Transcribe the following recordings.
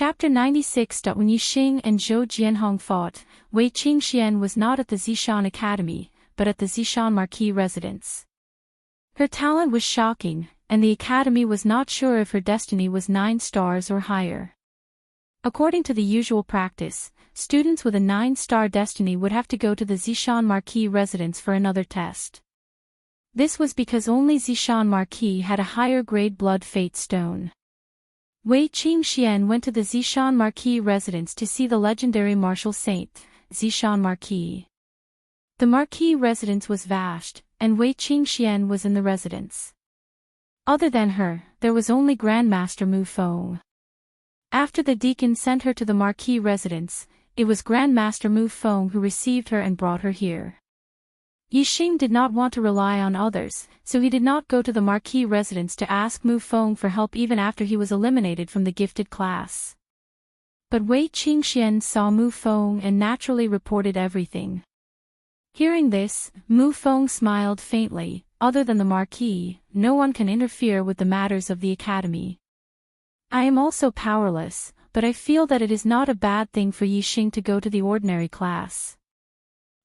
Chapter 96. When Yixing and Zhou Jianhong fought, Wei Qingxian was not at the Zishan Academy, but at the Zishan Marquis residence. Her talent was shocking, and the academy was not sure if her destiny was 9 stars or higher. According to the usual practice, students with a 9-star destiny would have to go to the Zishan Marquis residence for another test. This was because only Zishan Marquis had a higher grade blood fate stone. Wei Qingxian went to the Zishan Marquis residence to see the legendary martial saint, Zishan Marquis. The Marquis residence was vast, and Wei Qingxian was in the residence. Other than her, there was only Grandmaster Mu Feng. After the deacon sent her to the Marquis residence, it was Grandmaster Mu Feng who received her and brought her here. Yixing did not want to rely on others, so he did not go to the Marquis residence to ask Mu Feng for help even after he was eliminated from the gifted class. But Wei Qingxian saw Mu Feng and naturally reported everything. Hearing this, Mu Feng smiled faintly. Other than the Marquis, no one can interfere with the matters of the academy. I am also powerless, but I feel that it is not a bad thing for Yixing to go to the ordinary class.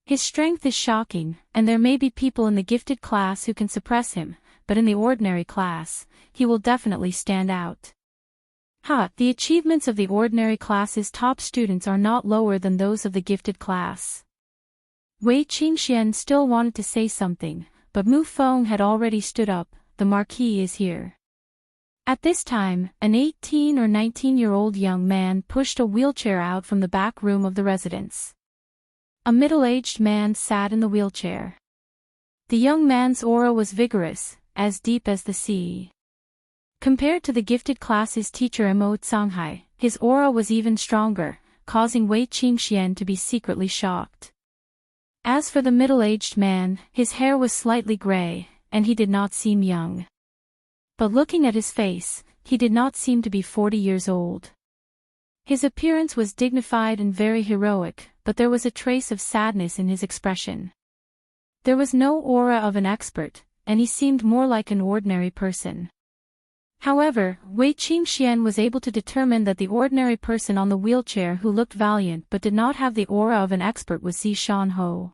His strength is shocking, and there may be people in the gifted class who can suppress him, but in the ordinary class, he will definitely stand out. The achievements of the ordinary class's top students are not lower than those of the gifted class. Wei Qingxian still wanted to say something, but Mu Feng had already stood up. The Marquis is here. At this time, an 18 or 19-year-old young man pushed a wheelchair out from the back room of the residence. A middle-aged man sat in the wheelchair. The young man's aura was vigorous, as deep as the sea. Compared to the gifted class's teacher Mo Canghai, his aura was even stronger, causing Wei Qingxian to be secretly shocked. As for the middle-aged man, his hair was slightly gray, and he did not seem young. But looking at his face, he did not seem to be 40 years old. His appearance was dignified and very heroic, but there was a trace of sadness in his expression. There was no aura of an expert, and he seemed more like an ordinary person. However, Wei Qingxian was able to determine that the ordinary person on the wheelchair who looked valiant but did not have the aura of an expert was Zishan Ho.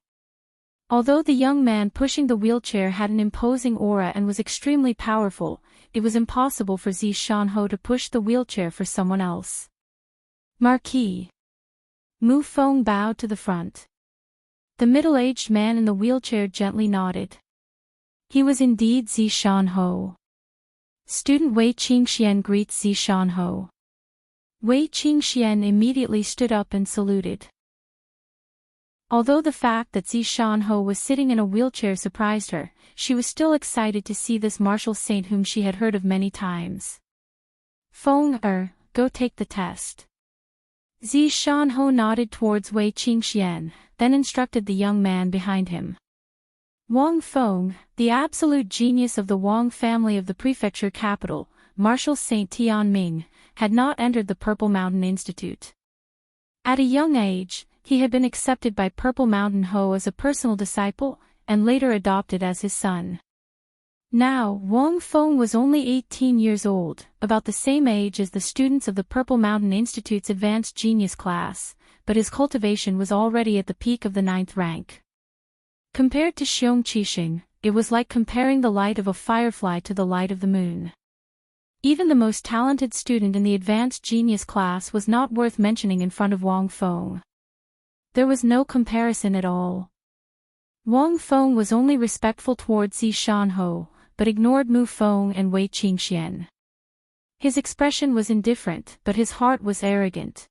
Although the young man pushing the wheelchair had an imposing aura and was extremely powerful, it was impossible for Zishan Ho to push the wheelchair for someone else. Marquis. Mu Feng bowed to the front. The middle-aged man in the wheelchair gently nodded. He was indeed Zishan Ho. Student Wei Qingxian greets Zishan Ho. Wei Qingxian immediately stood up and saluted. Although the fact that Zishan Ho was sitting in a wheelchair surprised her, she was still excited to see this martial saint whom she had heard of many times. Feng go take the test. Zishan Ho nodded towards Wei Qingxian, then instructed the young man behind him. Wang Feng, the absolute genius of the Wang family of the prefecture capital, martial Saint Tianming, had not entered the Purple Mountain Institute. At a young age, he had been accepted by Purple Mountain Ho as a personal disciple, and later adopted as his son. Now, Wang Feng was only 18 years old, about the same age as the students of the Purple Mountain Institute's Advanced Genius class, but his cultivation was already at the peak of the 9th rank. Compared to Xiong Qixing, it was like comparing the light of a firefly to the light of the moon. Even the most talented student in the Advanced Genius class was not worth mentioning in front of Wang Feng. There was no comparison at all. Wang Feng was only respectful towards Zishan Ho, but ignored Mu Feng and Wei Qingxian. His expression was indifferent, but his heart was arrogant.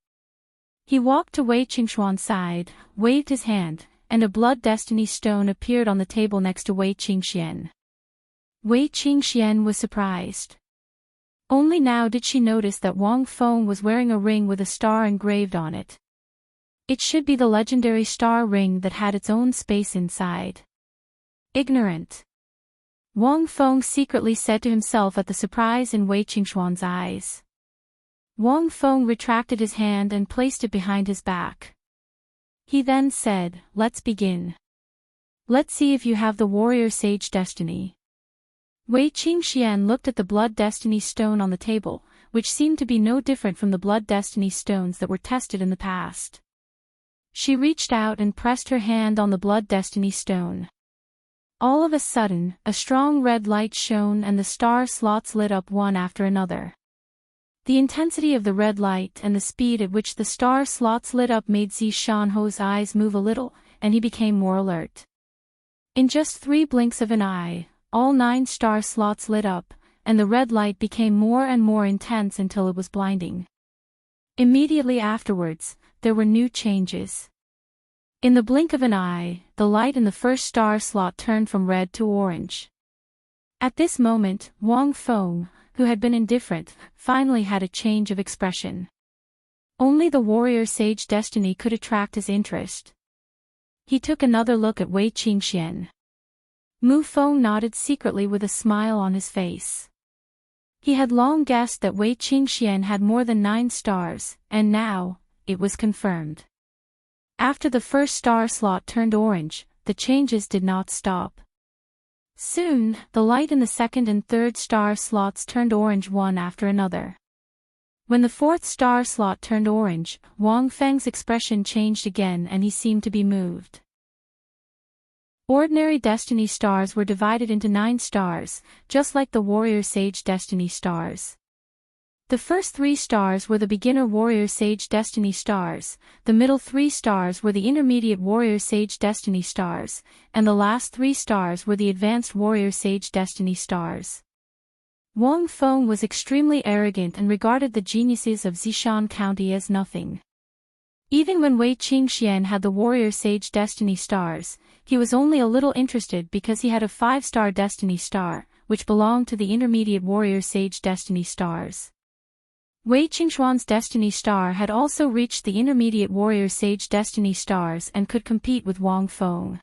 He walked to Wei Qingxuan's side, waved his hand, and a blood destiny stone appeared on the table next to Wei Qingxian. Wei Qingxian was surprised. Only now did she notice that Wang Feng was wearing a ring with a star engraved on it. It should be the legendary star ring that had its own space inside. Ignorant. Wang Feng secretly said to himself at the surprise in Wei Qingxuan's eyes. Wang Feng retracted his hand and placed it behind his back. He then said, "Let's begin. Let's see if you have the warrior sage destiny." Wei Qingxian looked at the blood destiny stone on the table, which seemed to be no different from the blood destiny stones that were tested in the past. She reached out and pressed her hand on the blood destiny stone. All of a sudden, a strong red light shone and the star slots lit up one after another. The intensity of the red light and the speed at which the star slots lit up made Zishanho's eyes move a little, and he became more alert. In just 3 blinks of an eye, all 9 star slots lit up, and the red light became more and more intense until it was blinding. Immediately afterwards, there were new changes. In the blink of an eye, the light in the first star slot turned from red to orange. At this moment, Wang Feng, who had been indifferent, finally had a change of expression. Only the warrior sage destiny could attract his interest. He took another look at Wei Qingxian. Mu Feng nodded secretly with a smile on his face. He had long guessed that Wei Qingxian had more than 9 stars, and now, it was confirmed. After the first star slot turned orange, the changes did not stop. Soon, the light in the second and third star slots turned orange one after another. When the fourth star slot turned orange, Wang Feng's expression changed again and he seemed to be moved. Ordinary destiny stars were divided into 9 stars, just like the warrior sage destiny stars. The first 3 stars were the beginner warrior sage destiny stars, the middle 3 stars were the intermediate warrior sage destiny stars, and the last 3 stars were the advanced warrior sage destiny stars. Wang Feng was extremely arrogant and regarded the geniuses of Zishan County as nothing. Even when Wei Qingxian had the warrior sage destiny stars, he was only a little interested because he had a 5-star destiny star, which belonged to the intermediate warrior sage destiny stars. Wei Qingxuan's destiny star had also reached the intermediate warrior sage destiny stars and could compete with Wang Feng.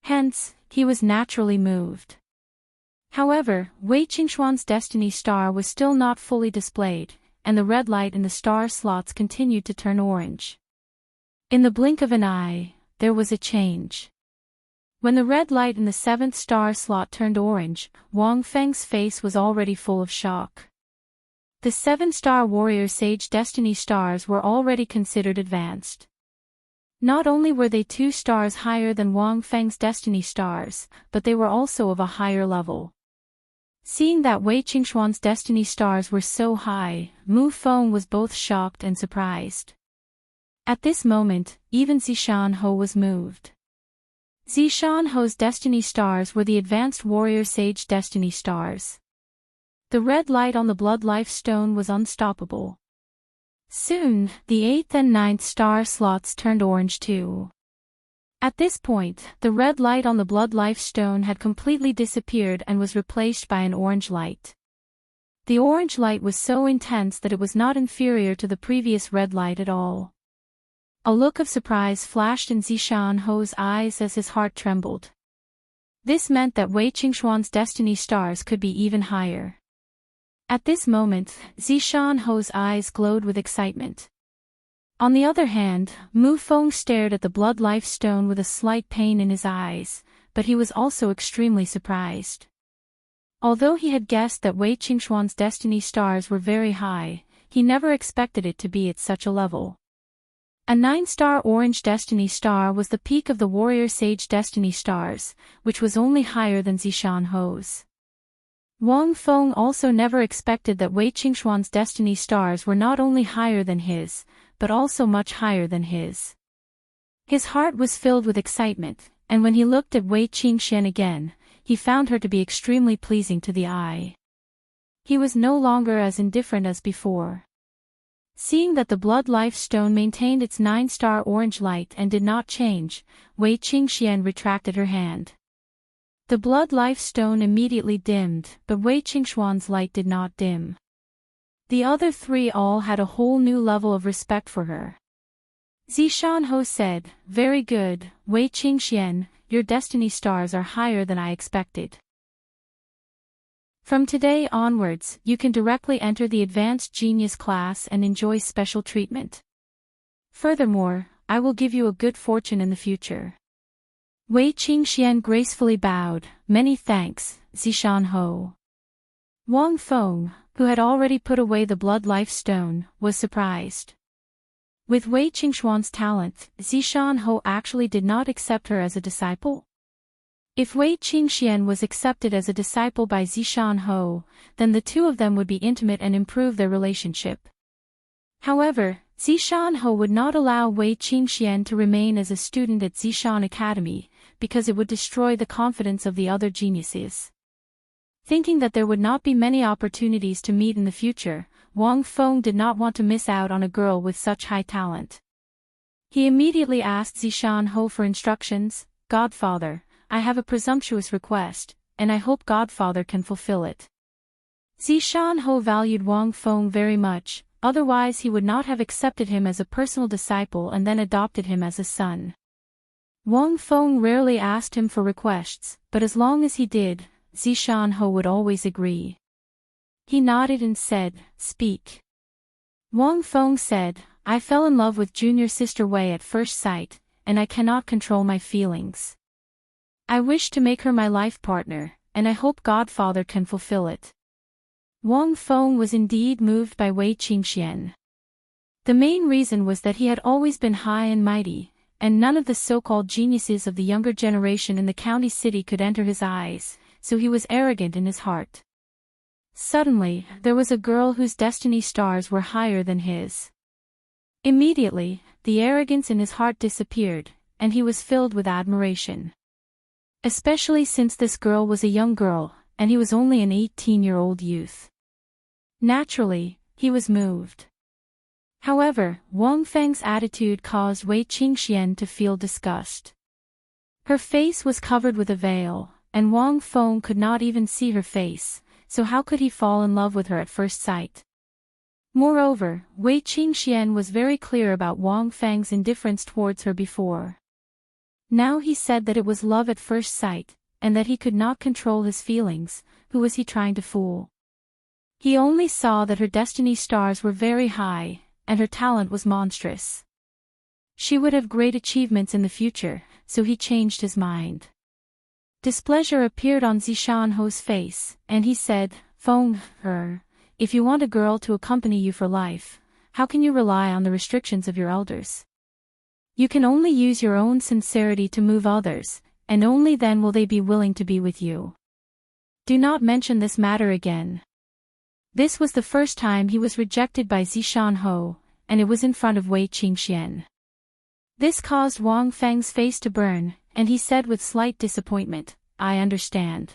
Hence, he was naturally moved. However, Wei Qingxuan's destiny star was still not fully displayed, and the red light in the star slots continued to turn orange. In the blink of an eye, there was a change. When the red light in the 7th star slot turned orange, Wang Feng's face was already full of shock. The 7-star warrior sage destiny stars were already considered advanced. Not only were they 2 stars higher than Wang Feng's destiny stars, but they were also of a higher level. Seeing that Wei Qingxuan's destiny stars were so high, Mu Feng was both shocked and surprised. At this moment, even Zishanho was moved. Zishanho's destiny stars were the advanced warrior sage destiny stars. The red light on the blood life stone was unstoppable. Soon, the 8th and 9th star slots turned orange too. At this point, the red light on the blood life stone had completely disappeared and was replaced by an orange light. The orange light was so intense that it was not inferior to the previous red light at all. A look of surprise flashed in Zishanho's eyes as his heart trembled. This meant that Wei Qingxuan's destiny stars could be even higher. At this moment, Zishanho's eyes glowed with excitement. On the other hand, Mu Feng stared at the blood life stone with a slight pain in his eyes, but he was also extremely surprised. Although he had guessed that Wei Qingxuan's destiny stars were very high, he never expected it to be at such a level. A 9-star orange destiny star was the peak of the warrior sage destiny stars, which was only higher than Zishanho's. Wang Feng also never expected that Wei Qingxuan's destiny stars were not only higher than his, but also much higher than his. His heart was filled with excitement, and when he looked at Wei Qingxian again, he found her to be extremely pleasing to the eye. He was no longer as indifferent as before. Seeing that the blood life stone maintained its 9-star orange light and did not change, Wei Qingxian retracted her hand. The blood life stone immediately dimmed, but Wei Qingxuan's light did not dim. The other 3 all had a whole new level of respect for her. Zishanho said, "Very good, Wei Qingxian, your destiny stars are higher than I expected. From today onwards, you can directly enter the Advanced Genius class and enjoy special treatment. Furthermore, I will give you a good fortune in the future." Wei Qingxian gracefully bowed, "Many thanks, Zishanho." Wang Feng, who had already put away the blood life stone, was surprised. With Wei Qingxuan's talent, Zishan Ho actually did not accept her as a disciple? If Wei Qingxian was accepted as a disciple by Zishan Ho, then the two of them would be intimate and improve their relationship. However, Zishan Ho would not allow Wei Qingxian to remain as a student at Zishan Academy, because it would destroy the confidence of the other geniuses. Thinking that there would not be many opportunities to meet in the future, Wang Feng did not want to miss out on a girl with such high talent. He immediately asked Zishan Ho for instructions. "Godfather, I have a presumptuous request, and I hope Godfather can fulfill it." Zishan Ho valued Wang Feng very much, otherwise he would not have accepted him as a personal disciple and then adopted him as a son. Wang Feng rarely asked him for requests, but as long as he did, Zishan Ho would always agree. He nodded and said, "Speak." Wang Feng said, "I fell in love with junior sister Wei at first sight, and I cannot control my feelings. I wish to make her my life partner, and I hope Godfather can fulfill it." Wang Feng was indeed moved by Wei Qingxian. The main reason was that he had always been high and mighty, and none of the so-called geniuses of the younger generation in the county city could enter his eyes, so he was arrogant in his heart. Suddenly, there was a girl whose destiny stars were higher than his. Immediately, the arrogance in his heart disappeared, and he was filled with admiration. Especially since this girl was a young girl, and he was only an 18-year-old youth. Naturally, he was moved. However, Wang Feng's attitude caused Wei Qingxian to feel disgust. Her face was covered with a veil, and Wang Feng could not even see her face, so how could he fall in love with her at first sight? Moreover, Wei Qingxian was very clear about Wang Feng's indifference towards her before. Now he said that it was love at first sight, and that he could not control his feelings. Who was he trying to fool? He only saw that her destiny stars were very high, and her talent was monstrous. She would have great achievements in the future, so he changed his mind. Displeasure appeared on Zishan Ho's face, and he said, "Feng, if you want a girl to accompany you for life, how can you rely on the restrictions of your elders? You can only use your own sincerity to move others, and only then will they be willing to be with you. Do not mention this matter again." This was the first time he was rejected by Zishan Ho, and it was in front of Wei Qingxian. This caused Wang Feng's face to burn, and he said with slight disappointment, "I understand.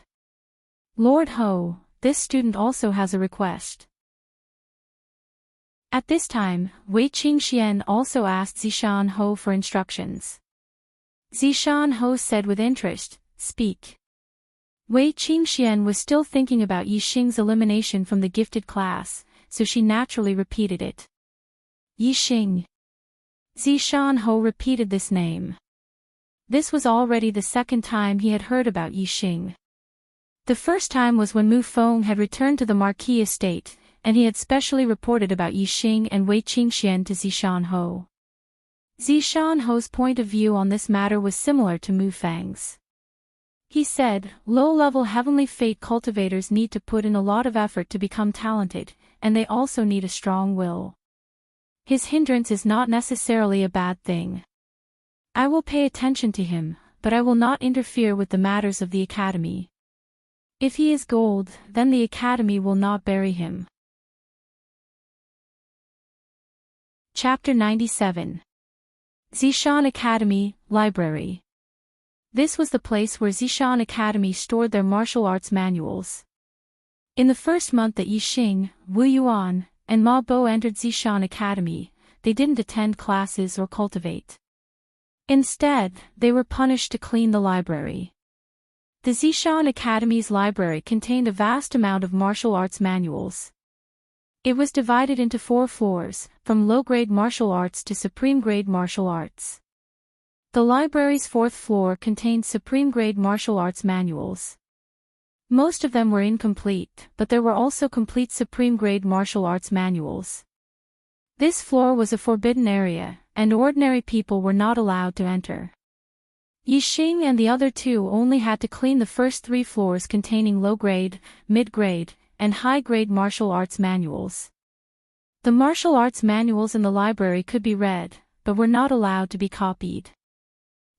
Lord Ho, this student also has a request." At this time, Wei Qingxian also asked Zishan Ho for instructions. Zishan Ho said with interest, "Speak." Wei Qingxian was still thinking about Yixing's elimination from the gifted class, so she naturally repeated it. Yixing. Zishan Ho repeated this name. This was already the second time he had heard about Yixing. The first time was when Mu Feng had returned to the Marquis estate, and he had specially reported about Yixing and Wei Qingxian to Zishan Ho. Zishan Ho's point of view on this matter was similar to Mu Feng's. He said, "Low-level heavenly fate cultivators need to put in a lot of effort to become talented, and they also need a strong will. His hindrance is not necessarily a bad thing. I will pay attention to him, but I will not interfere with the matters of the academy. If he is gold, then the academy will not bury him." Chapter 97. Zishan Academy, Library. This was the place where Zishan Academy stored their martial arts manuals. In the first month that Yixing, Wu Yuan, and Ma Bo entered Zishan Academy, they didn't attend classes or cultivate. Instead, they were punished to clean the library. The Zishan Academy's library contained a vast amount of martial arts manuals. It was divided into 4 floors, from low-grade martial arts to supreme-grade martial arts. The library's 4th floor contained supreme-grade martial arts manuals. Most of them were incomplete, but there were also complete supreme-grade martial arts manuals. This floor was a forbidden area, and ordinary people were not allowed to enter. Yixing and the other two only had to clean the first 3 floors containing low-grade, mid-grade, and high-grade martial arts manuals. The martial arts manuals in the library could be read, but were not allowed to be copied.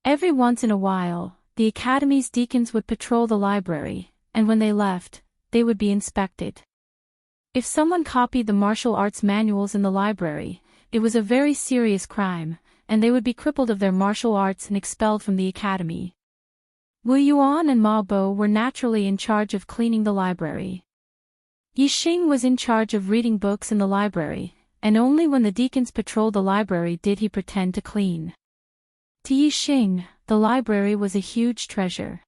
Every once in a while, the academy's deacons would patrol the library, and when they left, they would be inspected. If someone copied the martial arts manuals in the library, it was a very serious crime, and they would be crippled of their martial arts and expelled from the academy. Wu Yuan and Ma Bo were naturally in charge of cleaning the library. Yixing was in charge of reading books in the library, and only when the deacons patrolled the library did he pretend to clean. To Yixing, the library was a huge treasure.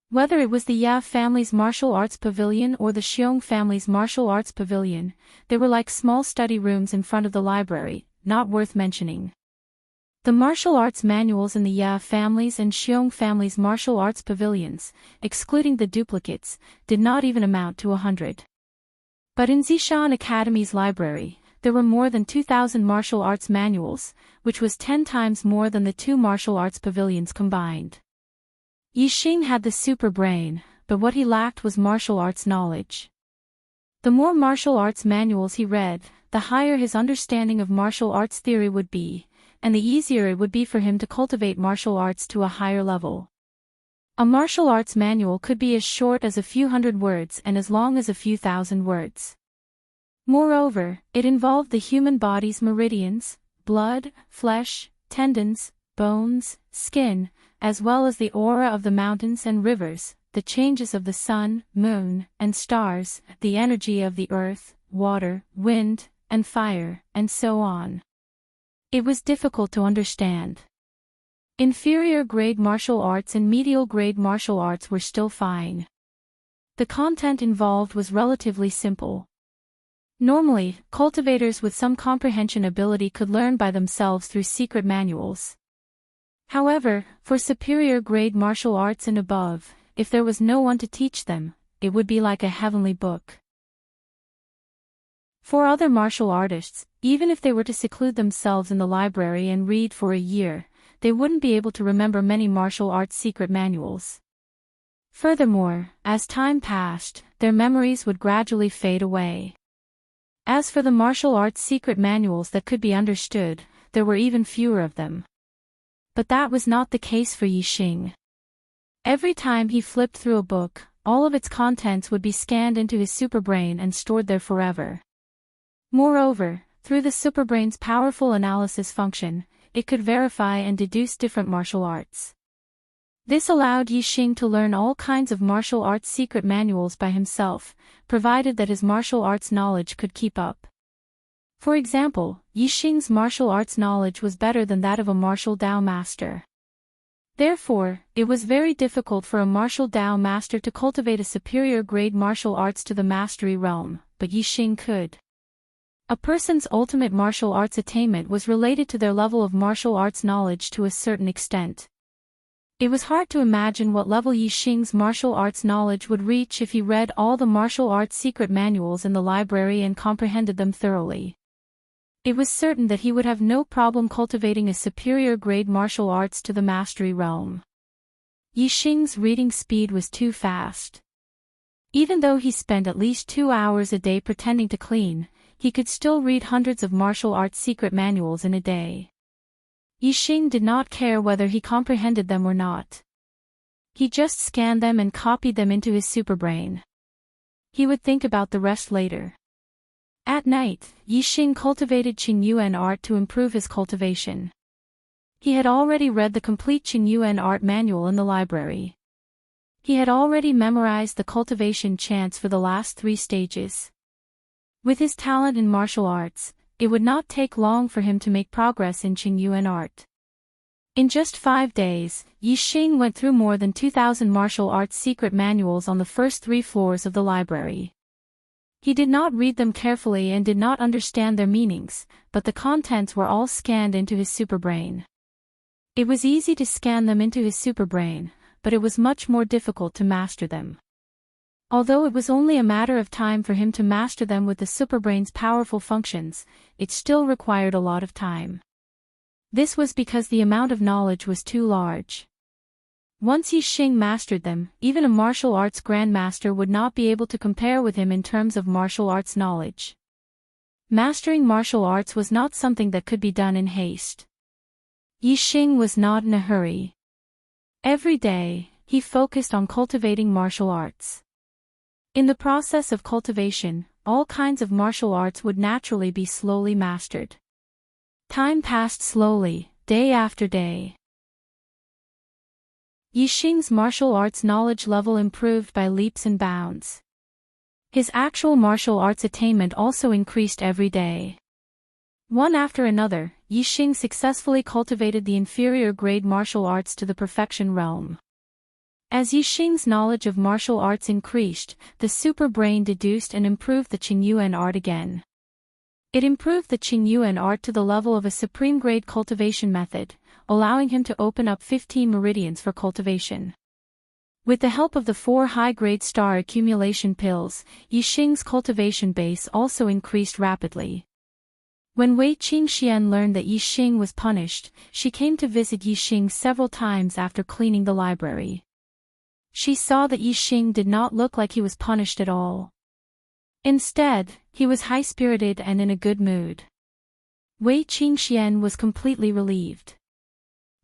Whether it was the Ya family's martial arts pavilion or the Xiong family's martial arts pavilion, they were like small study rooms in front of the library, not worth mentioning. The martial arts manuals in the Ya family's and Xiong family's martial arts pavilions, excluding the duplicates, did not even amount to 100. But in Zishan Academy's library, there were more than 2,000 martial arts manuals, which was 10 times more than the 2 martial arts pavilions combined. Yixing had the super brain, but what he lacked was martial arts knowledge. The more martial arts manuals he read, the higher his understanding of martial arts theory would be, and the easier it would be for him to cultivate martial arts to a higher level. A martial arts manual could be as short as a few hundred words and as long as a few thousand words. Moreover, it involved the human body's meridians, blood, flesh, tendons, bones, skin, as well as the aura of the mountains and rivers, the changes of the sun, moon, and stars, the energy of the earth, water, wind, and fire, and so on. It was difficult to understand. Inferior grade martial arts and medial grade martial arts were still fine. The content involved was relatively simple. Normally, cultivators with some comprehension ability could learn by themselves through secret manuals. However, for superior grade martial arts and above, if there was no one to teach them, it would be like a heavenly book. For other martial artists, even if they were to seclude themselves in the library and read for a year, they wouldn't be able to remember many martial arts secret manuals. Furthermore, as time passed, their memories would gradually fade away. As for the martial arts secret manuals that could be understood, there were even fewer of them. But that was not the case for Yixing. Every time he flipped through a book, all of its contents would be scanned into his superbrain and stored there forever. Moreover, through the superbrain's powerful analysis function, it could verify and deduce different martial arts. This allowed Yixing to learn all kinds of martial arts secret manuals by himself, provided that his martial arts knowledge could keep up. For example, Yixing's martial arts knowledge was better than that of a martial Dao master. Therefore, it was very difficult for a martial Dao master to cultivate a superior grade martial arts to the mastery realm, but Yixing could. A person's ultimate martial arts attainment was related to their level of martial arts knowledge to a certain extent. It was hard to imagine what level Yixing's martial arts knowledge would reach if he read all the martial arts secret manuals in the library and comprehended them thoroughly. It was certain that he would have no problem cultivating a superior grade martial arts to the mastery realm. Yixing's reading speed was too fast. Even though he spent at least 2 hours a day pretending to clean, he could still read hundreds of martial arts secret manuals in a day. Yixing did not care whether he comprehended them or not. He just scanned them and copied them into his superbrain. He would think about the rest later. At night, Yixing cultivated Qingyuan art to improve his cultivation. He had already read the complete Qingyuan art manual in the library. He had already memorized the cultivation chants for the last 3 stages. With his talent in martial arts, it would not take long for him to make progress in Qingyuan art. In just 5 days, Yixing went through more than 2,000 martial arts secret manuals on the first 3 floors of the library. He did not read them carefully and did not understand their meanings, but the contents were all scanned into his superbrain. It was easy to scan them into his superbrain, but it was much more difficult to master them. Although it was only a matter of time for him to master them with the superbrain's powerful functions, it still required a lot of time. This was because the amount of knowledge was too large. Once Yixing mastered them, even a martial arts grandmaster would not be able to compare with him in terms of martial arts knowledge. Mastering martial arts was not something that could be done in haste. Yixing was not in a hurry. Every day, he focused on cultivating martial arts. In the process of cultivation, all kinds of martial arts would naturally be slowly mastered. Time passed slowly, day after day. Yixing's martial arts knowledge level improved by leaps and bounds. His actual martial arts attainment also increased every day. One after another, Yixing successfully cultivated the inferior grade martial arts to the perfection realm. As Yixing's knowledge of martial arts increased, the super brain deduced and improved the Qingyuan art again. It improved the Qingyuan art to the level of a supreme grade cultivation method, allowing him to open up 15 meridians for cultivation. With the help of the 4 high-grade star accumulation pills, Yixing's cultivation base also increased rapidly. When Wei Qingxian learned that Yixing was punished, she came to visit Yixing several times after cleaning the library. She saw that Yixing did not look like he was punished at all. Instead, he was high-spirited and in a good mood. Wei Qingxian was completely relieved.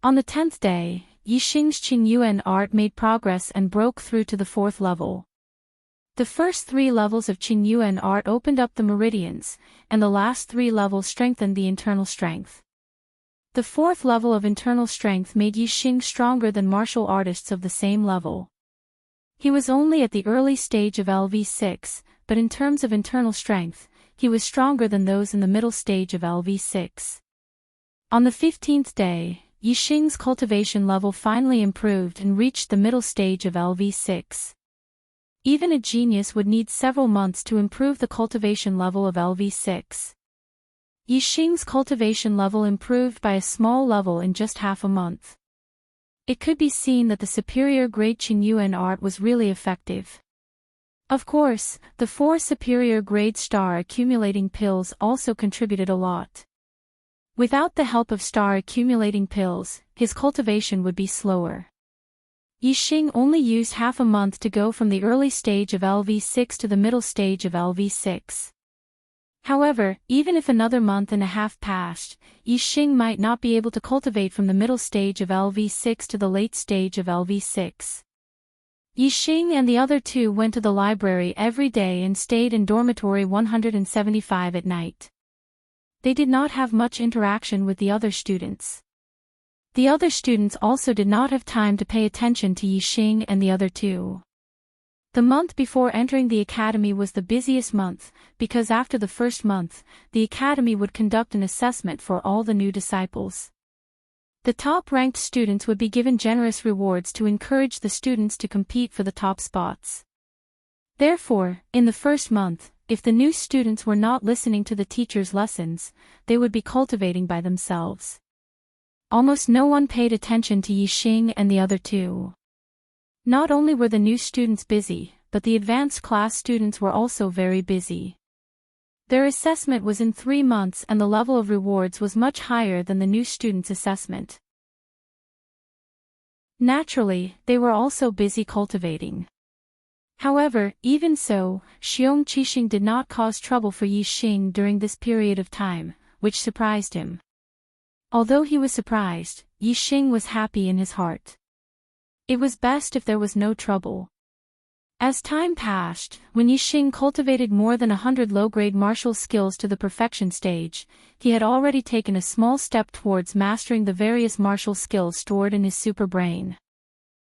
On the 10th day, Yixing's Qingyuan art made progress and broke through to the 4th level. The first 3 levels of Qingyuan art opened up the meridians, and the last 3 levels strengthened the internal strength. The 4th level of internal strength made Yixing stronger than martial artists of the same level. He was only at the early stage of LV6, but in terms of internal strength, he was stronger than those in the middle stage of LV6. On the 15th day, Yixing's cultivation level finally improved and reached the middle stage of LV6. Even a genius would need several months to improve the cultivation level of LV6. Yixing's cultivation level improved by a small level in just half a month. It could be seen that the superior grade Qingyuan art was really effective. Of course, the 4 superior grade star accumulating pills also contributed a lot. Without the help of star accumulating pills, his cultivation would be slower. Yixing only used half a month to go from the early stage of LV6 to the middle stage of LV6. However, even if another month and a half passed, Yixing might not be able to cultivate from the middle stage of LV6 to the late stage of LV6. Yixing and the other 2 went to the library every day and stayed in dormitory 175 at night. They did not have much interaction with the other students. The other students also did not have time to pay attention to Yixing and the other 2. The month before entering the academy was the busiest month, because after the first month, the academy would conduct an assessment for all the new disciples. The top-ranked students would be given generous rewards to encourage the students to compete for the top spots. Therefore, in the first month, if the new students were not listening to the teacher's lessons, they would be cultivating by themselves. Almost no one paid attention to Yixing and the other 2. Not only were the new students busy, but the advanced class students were also very busy. Their assessment was in 3 months and the level of rewards was much higher than the new students' assessment. Naturally, they were also busy cultivating. However, even so, Xiong Qixing did not cause trouble for Yixing during this period of time, which surprised him. Although he was surprised, Yixing was happy in his heart. It was best if there was no trouble. As time passed, when Yixing cultivated more than 100 low-grade martial skills to the perfection stage, he had already taken a small step towards mastering the various martial skills stored in his super brain.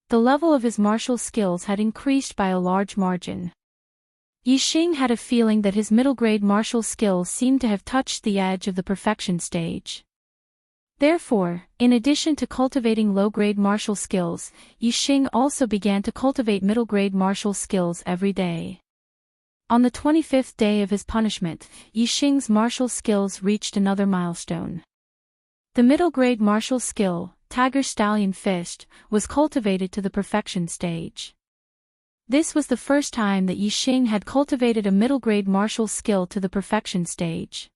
The level of his martial skills had increased by a large margin. Yixing had a feeling that his middle-grade martial skills seemed to have touched the edge of the perfection stage. Therefore, in addition to cultivating low-grade martial skills, Yixing also began to cultivate middle-grade martial skills every day. On the 25th day of his punishment, Yixing's martial skills reached another milestone. The middle-grade martial skill, Tiger Stallion Fist, was cultivated to the perfection stage. This was the first time that Yixing had cultivated a middle-grade martial skill to the perfection stage.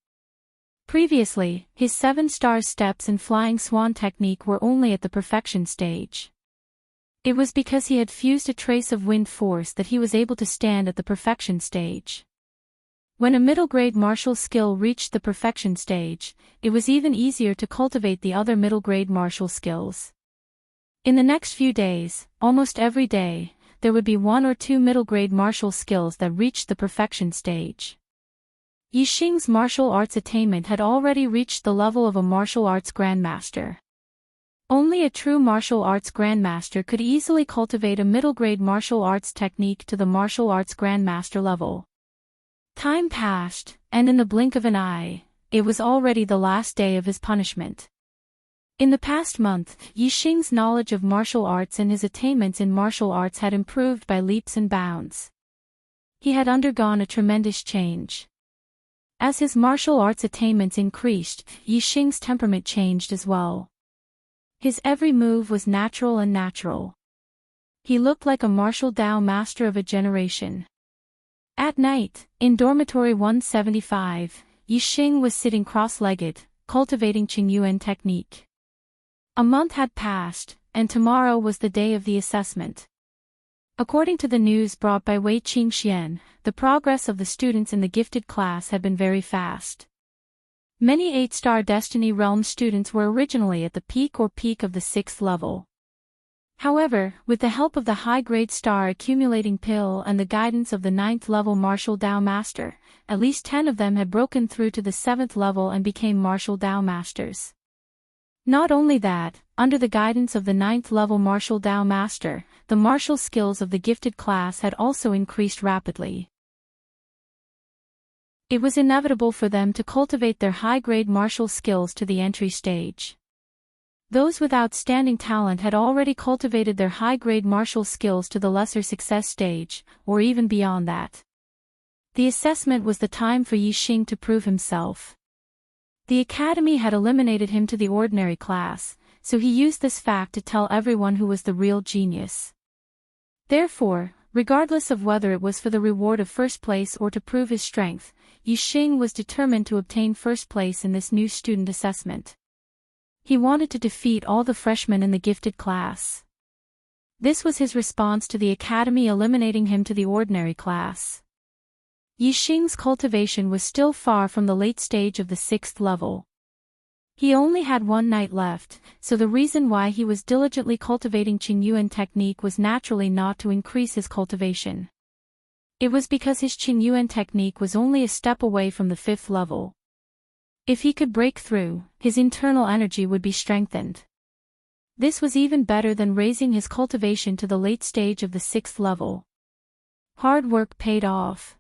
Previously, his 7-star steps and flying swan technique were only at the perfection stage. It was because he had fused a trace of wind force that he was able to stand at the perfection stage. When a middle-grade martial skill reached the perfection stage, it was even easier to cultivate the other middle-grade martial skills. In the next few days, almost every day, there would be 1 or 2 middle-grade martial skills that reached the perfection stage. Yixing's martial arts attainment had already reached the level of a martial arts grandmaster. Only a true martial arts grandmaster could easily cultivate a middle-grade martial arts technique to the martial arts grandmaster level. Time passed, and in the blink of an eye, it was already the last day of his punishment. In the past month, Yixing's knowledge of martial arts and his attainments in martial arts had improved by leaps and bounds. He had undergone a tremendous change. As his martial arts attainments increased, Yixing's temperament changed as well. His every move was natural and natural. He looked like a martial Dao master of a generation. At night, in dormitory 175, Yixing was sitting cross-legged, cultivating Qingyuan technique. A month had passed, and tomorrow was the day of the assessment. According to the news brought by Wei Qingxian, the progress of the students in the gifted class had been very fast. Many 8-star Destiny Realm students were originally at the peak of the 6th level. However, with the help of the high-grade star accumulating pill and the guidance of the 9th level Martial Dao Master, at least 10 of them had broken through to the 7th level and became Martial Dao Masters. Not only that, under the guidance of the 9th level Martial Dao Master, the martial skills of the gifted class had also increased rapidly. It was inevitable for them to cultivate their high-grade martial skills to the entry stage. Those with outstanding talent had already cultivated their high-grade martial skills to the lesser success stage, or even beyond that. The assessment was the time for Yixing to prove himself. The academy had eliminated him to the ordinary class, so he used this fact to tell everyone who was the real genius. Therefore, regardless of whether it was for the reward of first place or to prove his strength, Yixing was determined to obtain first place in this new student assessment. He wanted to defeat all the freshmen in the gifted class. This was his response to the academy eliminating him to the ordinary class. Yixing's cultivation was still far from the late stage of the 6th level. He only had 1 night left, so the reason why he was diligently cultivating Qingyuan technique was naturally not to increase his cultivation. It was because his Qingyuan technique was only a step away from the 5th level. If he could break through, his internal energy would be strengthened. This was even better than raising his cultivation to the late stage of the 6th level. Hard work paid off.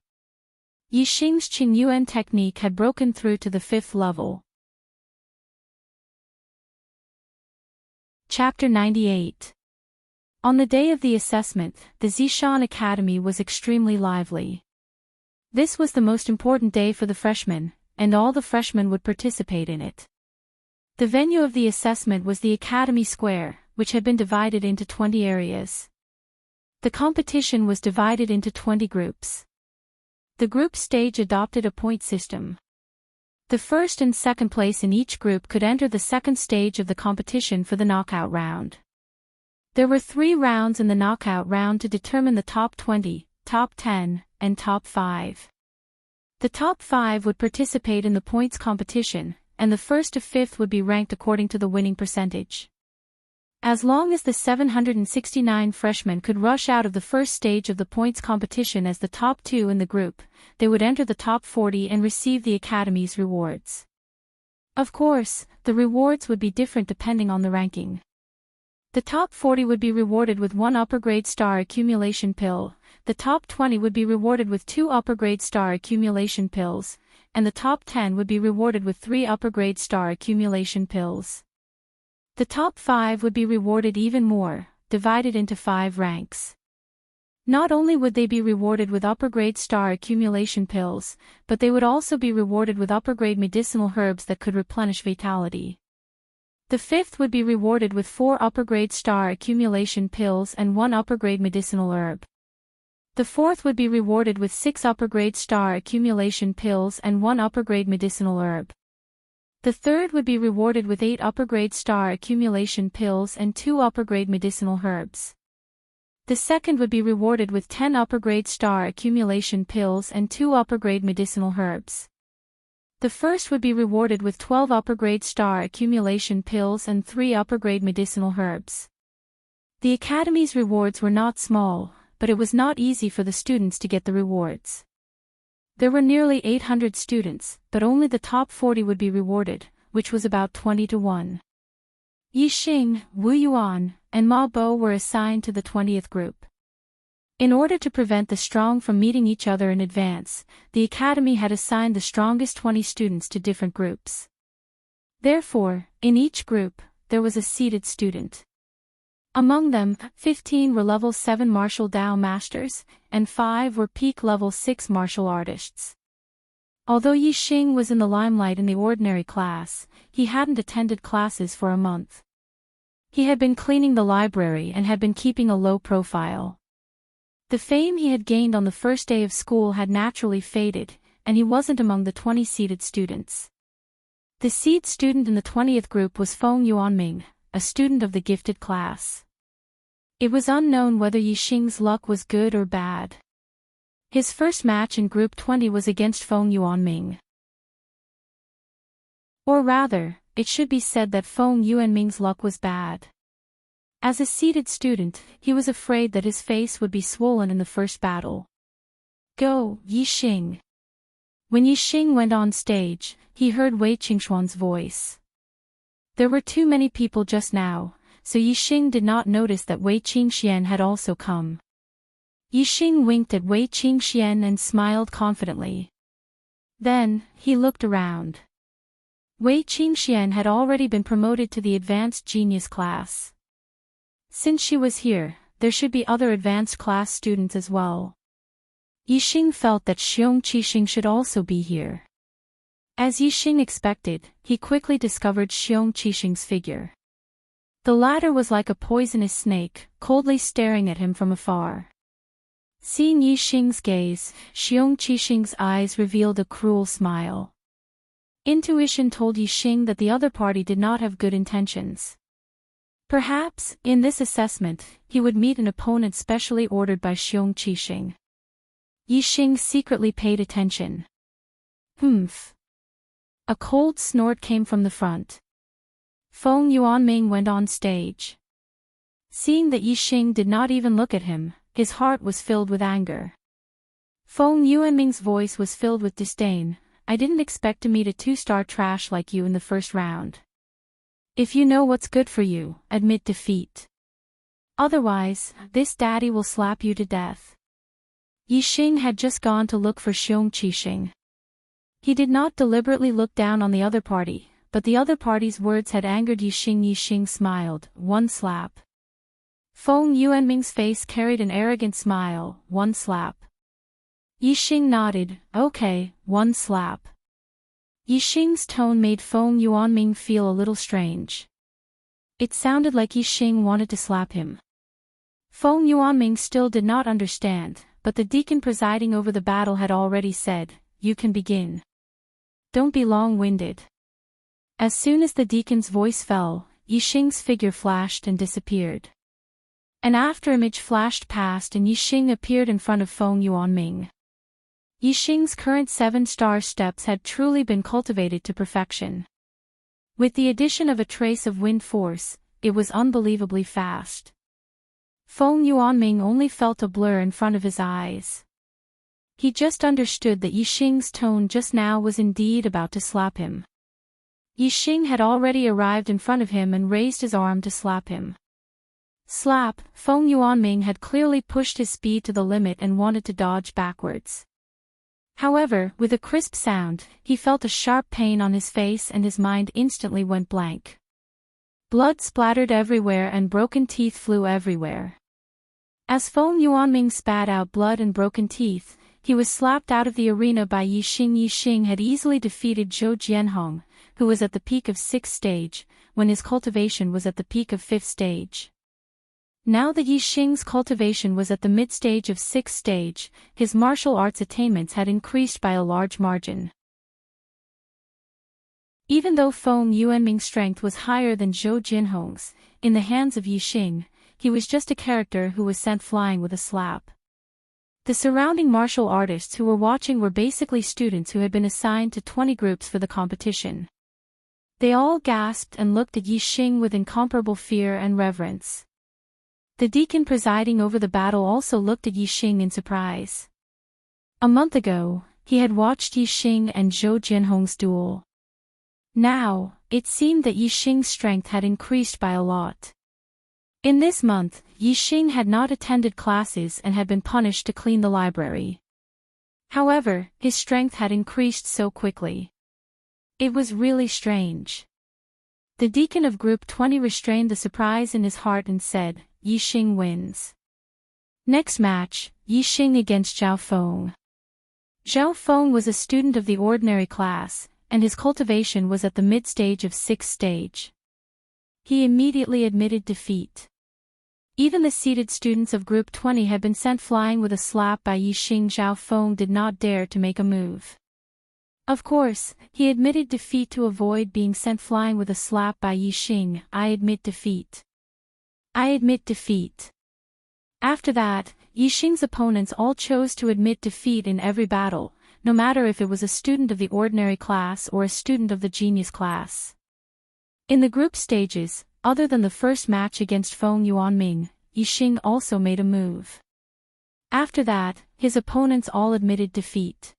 Yixing's Qingyuan technique had broken through to the 5th level. Chapter 98. On the day of the assessment, the Zishan Academy was extremely lively. This was the most important day for the freshmen, and all the freshmen would participate in it. The venue of the assessment was the Academy Square, which had been divided into 20 areas. The competition was divided into 20 groups. The group stage adopted a point system. The first and second place in each group could enter the second stage of the competition for the knockout round. There were 3 rounds in the knockout round to determine the top 20, top 10, and top 5. The top 5 would participate in the points competition, and the first to 5th would be ranked according to the winning percentage. As long as the 769 freshmen could rush out of the first stage of the points competition as the top 2 in the group, they would enter the top 40 and receive the Academy's rewards. Of course, the rewards would be different depending on the ranking. The top 40 would be rewarded with 1 upper-grade star accumulation pill, the top 20 would be rewarded with 2 upper-grade star accumulation pills, and the top 10 would be rewarded with 3 upper-grade star accumulation pills. The top 5 would be rewarded even more, divided into 5 ranks. Not only would they be rewarded with upper-grade star accumulation pills, but they would also be rewarded with upper-grade medicinal herbs that could replenish vitality. The 5th would be rewarded with 4 upper-grade star accumulation pills and 1 upper-grade medicinal herb. The 4th would be rewarded with 6 upper-grade star accumulation pills and 1 upper-grade medicinal herb. The 3rd would be rewarded with 8 upper-grade star accumulation pills and 2 upper-grade medicinal herbs. The second would be rewarded with 10 upper-grade star accumulation pills and 2 upper-grade medicinal herbs. The first would be rewarded with 12 upper-grade star accumulation pills and 3 upper-grade medicinal herbs. The Academy's rewards were not small, but it was not easy for the students to get the rewards. There were nearly 800 students, but only the top 40 would be rewarded, which was about 20 to 1. Yixing, Wu Yuan, and Ma Bo were assigned to the 20th group. In order to prevent the strong from meeting each other in advance, the Academy had assigned the strongest 20 students to different groups. Therefore, in each group, there was a seeded student. Among them, 15 were level 7 martial Dao masters, and 5 were peak level 6 martial artists. Although Yixing was in the limelight in the ordinary class, he hadn't attended classes for a month. He had been cleaning the library and had been keeping a low profile. The fame he had gained on the first day of school had naturally faded, and he wasn't among the 20 seeded students. The seed student in the 20th group was Feng Yuanming, a student of the gifted class. It was unknown whether Yixing's luck was good or bad. His first match in Group 20 was against Feng Yuanming. Or rather, it should be said that Feng Yuanming's luck was bad. As a seeded student, he was afraid that his face would be swollen in the first battle. Go, Yixing. When Yixing went on stage, he heard Wei Qingshuan's voice. There were too many people just now, so Yixing did not notice that Wei Qingxian had also come. Yixing winked at Wei Qingxian and smiled confidently. Then, he looked around. Wei Qingxian had already been promoted to the advanced genius class. Since she was here, there should be other advanced class students as well. Yixing felt that Xiong Qixing should also be here. As Yixing expected, he quickly discovered Xiong Qixing's figure. The latter was like a poisonous snake, coldly staring at him from afar. Seeing Yixing's gaze, Xiong Qixing's eyes revealed a cruel smile. Intuition told Yixing that the other party did not have good intentions. Perhaps, in this assessment, he would meet an opponent specially ordered by Xiong Qixing. Yixing secretly paid attention. Humph. A cold snort came from the front. Feng Yuanming went on stage. Seeing that Yixing did not even look at him, his heart was filled with anger. Feng Yuanming's voice was filled with disdain. I didn't expect to meet a 2-star trash like you in the first round. If you know what's good for you, admit defeat. Otherwise, this daddy will slap you to death. Yixing had just gone to look for Xiong Qixing. He did not deliberately look down on the other party, but the other party's words had angered Yixing. Yixing smiled, 1 slap. Feng Yuanming's face carried an arrogant smile, 1 slap. Yixing nodded, okay, 1 slap. Yixing's tone made Feng Yuanming feel a little strange. It sounded like Yixing wanted to slap him. Feng Yuanming still did not understand, but the deacon presiding over the battle had already said, you can begin. Don't be long-winded. As soon as the deacon's voice fell, Yixing's figure flashed and disappeared. An afterimage flashed past and Yixing appeared in front of Feng Yuanming. Yixing's current 7-star steps had truly been cultivated to perfection. With the addition of a trace of wind force, it was unbelievably fast. Feng Yuanming only felt a blur in front of his eyes. He just understood that Yixing's tone just now was indeed about to slap him. Yixing had already arrived in front of him and raised his arm to slap him. Slap! Feng Yuanming had clearly pushed his speed to the limit and wanted to dodge backwards. However, with a crisp sound, he felt a sharp pain on his face and his mind instantly went blank. Blood splattered everywhere and broken teeth flew everywhere. As Feng Yuanming spat out blood and broken teeth, he was slapped out of the arena by Yixing. Yixing had easily defeated Zhou Jianhong, who was at the peak of 6th stage, when his cultivation was at the peak of 5th stage. Now that Yixing's cultivation was at the mid-stage of 6th stage, his martial arts attainments had increased by a large margin. Even though Feng Yuanming's strength was higher than Zhou Jianhong's, in the hands of Yixing, he was just a character who was sent flying with a slap. The surrounding martial artists who were watching were basically students who had been assigned to 20 groups for the competition. They all gasped and looked at Yi Xing with incomparable fear and reverence. The deacon presiding over the battle also looked at Yi Xing in surprise. A month ago, he had watched Yi Xing and Zhou Jianhong's duel. Now, it seemed that Yi Xing's strength had increased by a lot. In this month, Yi Xing had not attended classes and had been punished to clean the library. However, his strength had increased so quickly. It was really strange. The deacon of Group 20 restrained the surprise in his heart and said, Yi Xing wins. Next match, Yi Xing against Zhao Feng. Zhao Feng was a student of the ordinary class, and his cultivation was at the mid-stage of 6th stage. He immediately admitted defeat. Even the seated students of Group 20 had been sent flying with a slap by Yi Xing. Zhao Feng did not dare to make a move. Of course, he admitted defeat to avoid being sent flying with a slap by Yi Xing. I admit defeat. I admit defeat. After that, Yi Xing's opponents all chose to admit defeat in every battle, no matter if it was a student of the ordinary class or a student of the genius class. In the group stages, other than the first match against Feng Yuanming, Yi Xing also made a move. After that, his opponents all admitted defeat.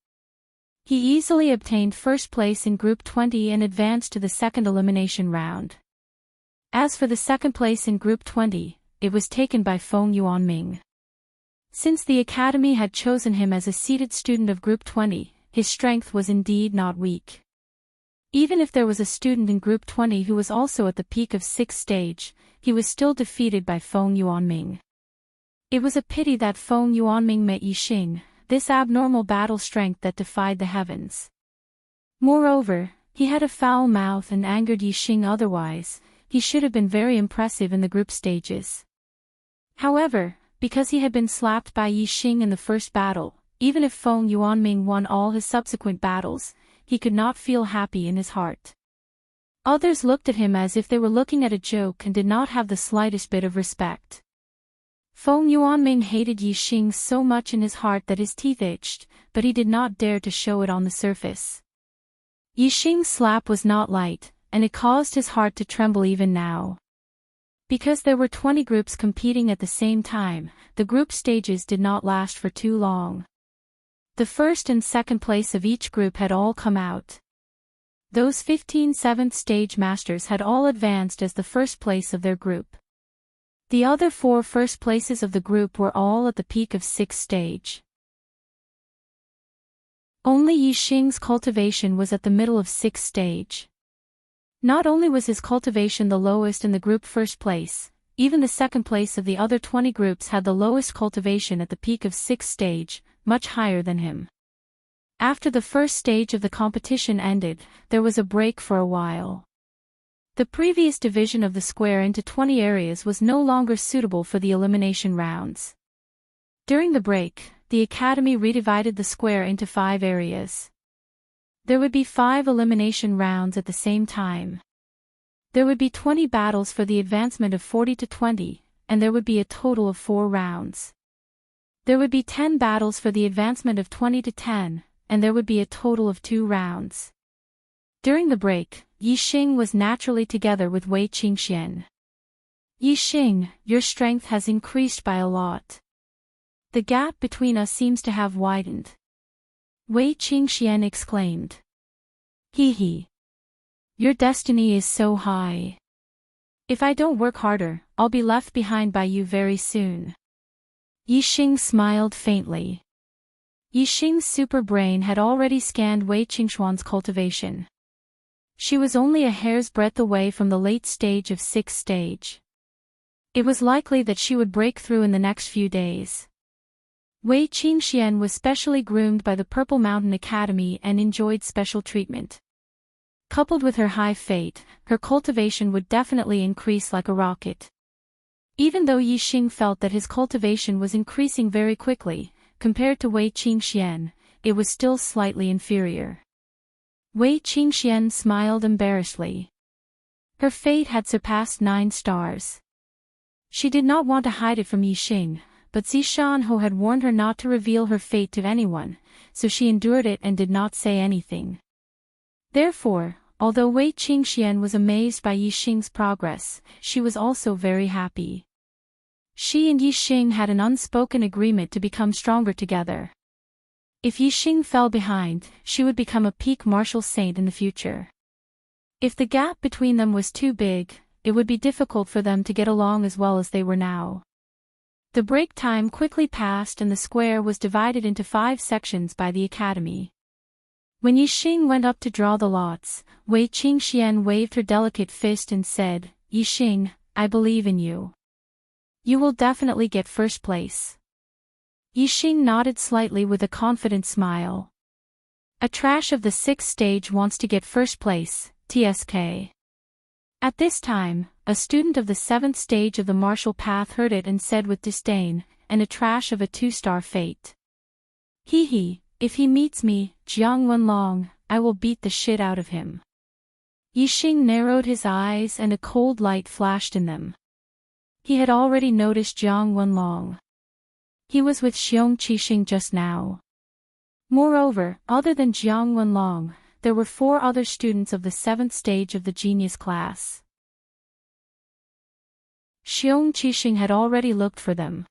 He easily obtained first place in Group 20 and advanced to the second elimination round. As for the second place in Group 20, it was taken by Feng Yuanming. Since the academy had chosen him as a seated student of Group 20, his strength was indeed not weak. Even if there was a student in Group 20 who was also at the peak of 6th stage, he was still defeated by Feng Yuanming. It was a pity that Feng Yuanming met Yi Xing, this abnormal battle strength that defied the heavens. Moreover, he had a foul mouth and angered Yi Xing. Otherwise, he should have been very impressive in the group stages. However, because he had been slapped by Yi Xing in the first battle, even if Feng Yuanming won all his subsequent battles, he could not feel happy in his heart. Others looked at him as if they were looking at a joke and did not have the slightest bit of respect. Feng Yuanming hated Yi Xing so much in his heart that his teeth itched, but he did not dare to show it on the surface. Yi Xing's slap was not light, and it caused his heart to tremble even now. Because there were 20 groups competing at the same time, the group stages did not last for too long. The first and second place of each group had all come out. Those 15 7th stage masters had all advanced as the first place of their group. The other 4 first places of the group were all at the peak of 6th stage. Only Yi Xing's cultivation was at the middle of 6th stage. Not only was his cultivation the lowest in the group first place, even the second place of the other 20 groups had the lowest cultivation at the peak of 6th stage, much higher than him. After the first stage of the competition ended, there was a break for a while. The previous division of the square into 20 areas was no longer suitable for the elimination rounds. During the break, the academy redivided the square into 5 areas. There would be 5 elimination rounds at the same time. There would be 20 battles for the advancement of 40 to 20, and there would be a total of 4 rounds. There would be 10 battles for the advancement of 20 to 10, and there would be a total of 2 rounds. During the break, Yi Xing was naturally together with Wei Qingxian. Yi Xing, your strength has increased by a lot. The gap between us seems to have widened. Wei Qingxian exclaimed. Hee. Your destiny is so high. If I don't work harder, I'll be left behind by you very soon. Yi Xing smiled faintly. Yi Xing's super brain had already scanned Wei Qingxuan's cultivation. She was only a hair's breadth away from the late stage of 6th stage. It was likely that she would break through in the next few days. Wei Qingxian was specially groomed by the Purple Mountain Academy and enjoyed special treatment. Coupled with her high fate, her cultivation would definitely increase like a rocket. Even though Yi Xing felt that his cultivation was increasing very quickly, compared to Wei Qingxian, it was still slightly inferior. Wei Qingxian smiled embarrassedly. Her fate had surpassed 9 stars. She did not want to hide it from Yixing, but Zishanho had warned her not to reveal her fate to anyone, so she endured it and did not say anything. Therefore, although Wei Qingxian was amazed by Yixing's progress, she was also very happy. She and Yixing had an unspoken agreement to become stronger together. If Yixing fell behind, she would become a peak martial saint in the future. If the gap between them was too big, it would be difficult for them to get along as well as they were now. The break time quickly passed and the square was divided into 5 sections by the academy. When Yixing went up to draw the lots, Wei Qingxian waved her delicate fist and said, "Yixing, I believe in you. You will definitely get first place." Yixing nodded slightly with a confident smile. A trash of the 6th stage wants to get first place, TSK. At this time, a student of the 7th stage of the martial path heard it and said with disdain, "And a trash of a 2-star fate. Hee, if he meets me, Jiang Wenlong, I will beat the shit out of him." Yixing narrowed his eyes and a cold light flashed in them. He had already noticed Jiang Wenlong. He was with Xiong Qixing just now. Moreover, other than Jiang Wenlong, there were 4 other students of the 7th stage of the genius class. Xiong Qixing had already looked for them.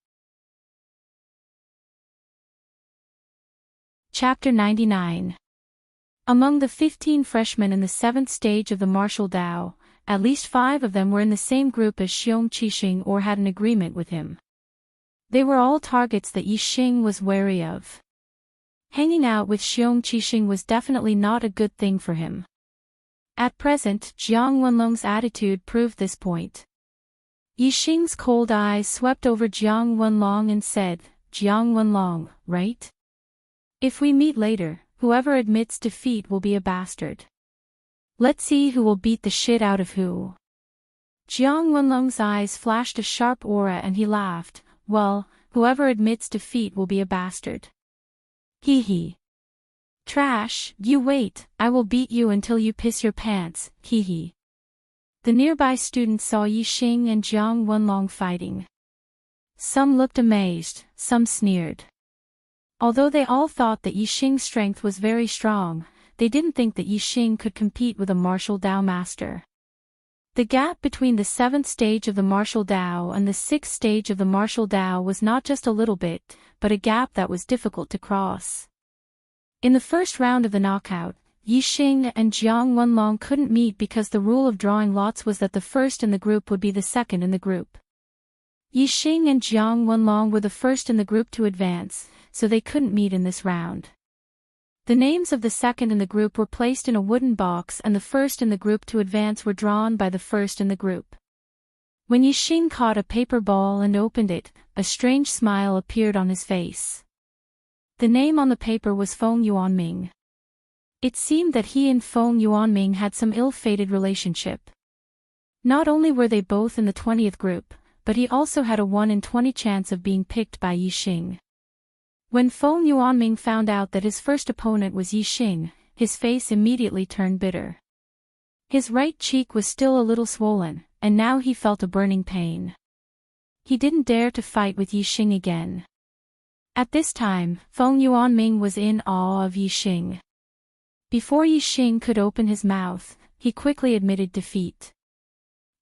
Chapter 99. Among the 15 freshmen in the 7th stage of the martial Dao, at least 5 of them were in the same group as Xiong Qixing or had an agreement with him. They were all targets that Yixing was wary of. Hanging out with Xiong Qixing was definitely not a good thing for him. At present, Jiang Wenlong's attitude proved this point. Yixing's cold eyes swept over Jiang Wenlong and said, "Jiang Wenlong, right? If we meet later, whoever admits defeat will be a bastard. Let's see who will beat the shit out of who." Jiang Wenlong's eyes flashed a sharp aura and he laughed, "Well, whoever admits defeat will be a bastard. Hee. Trash, you wait, I will beat you until you piss your pants, hee. The nearby students saw Yixing and Jiang Wenlong fighting. Some looked amazed, some sneered. Although they all thought that Yixing's strength was very strong, they didn't think that Yixing could compete with a martial Dao master. The gap between the 7th stage of the martial Dao and the 6th stage of the martial Dao was not just a little bit, but a gap that was difficult to cross. In the first round of the knockout, Yixing and Jiang Wenlong couldn't meet because the rule of drawing lots was that the first in the group would be the second in the group. Yixing and Jiang Wenlong were the first in the group to advance, so they couldn't meet in this round. The names of the second in the group were placed in a wooden box and the first in the group to advance were drawn by the first in the group. When Yixing caught a paper ball and opened it, a strange smile appeared on his face. The name on the paper was Feng Yuanming. It seemed that he and Feng Yuanming had some ill-fated relationship. Not only were they both in the 20th group, but he also had a 1 in 20 chance of being picked by Yixing. When Feng Yuanming found out that his first opponent was Yixing, his face immediately turned bitter. His right cheek was still a little swollen, and now he felt a burning pain. He didn't dare to fight with Yixing again. At this time, Feng Yuanming was in awe of Yixing. Before Yixing could open his mouth, he quickly admitted defeat.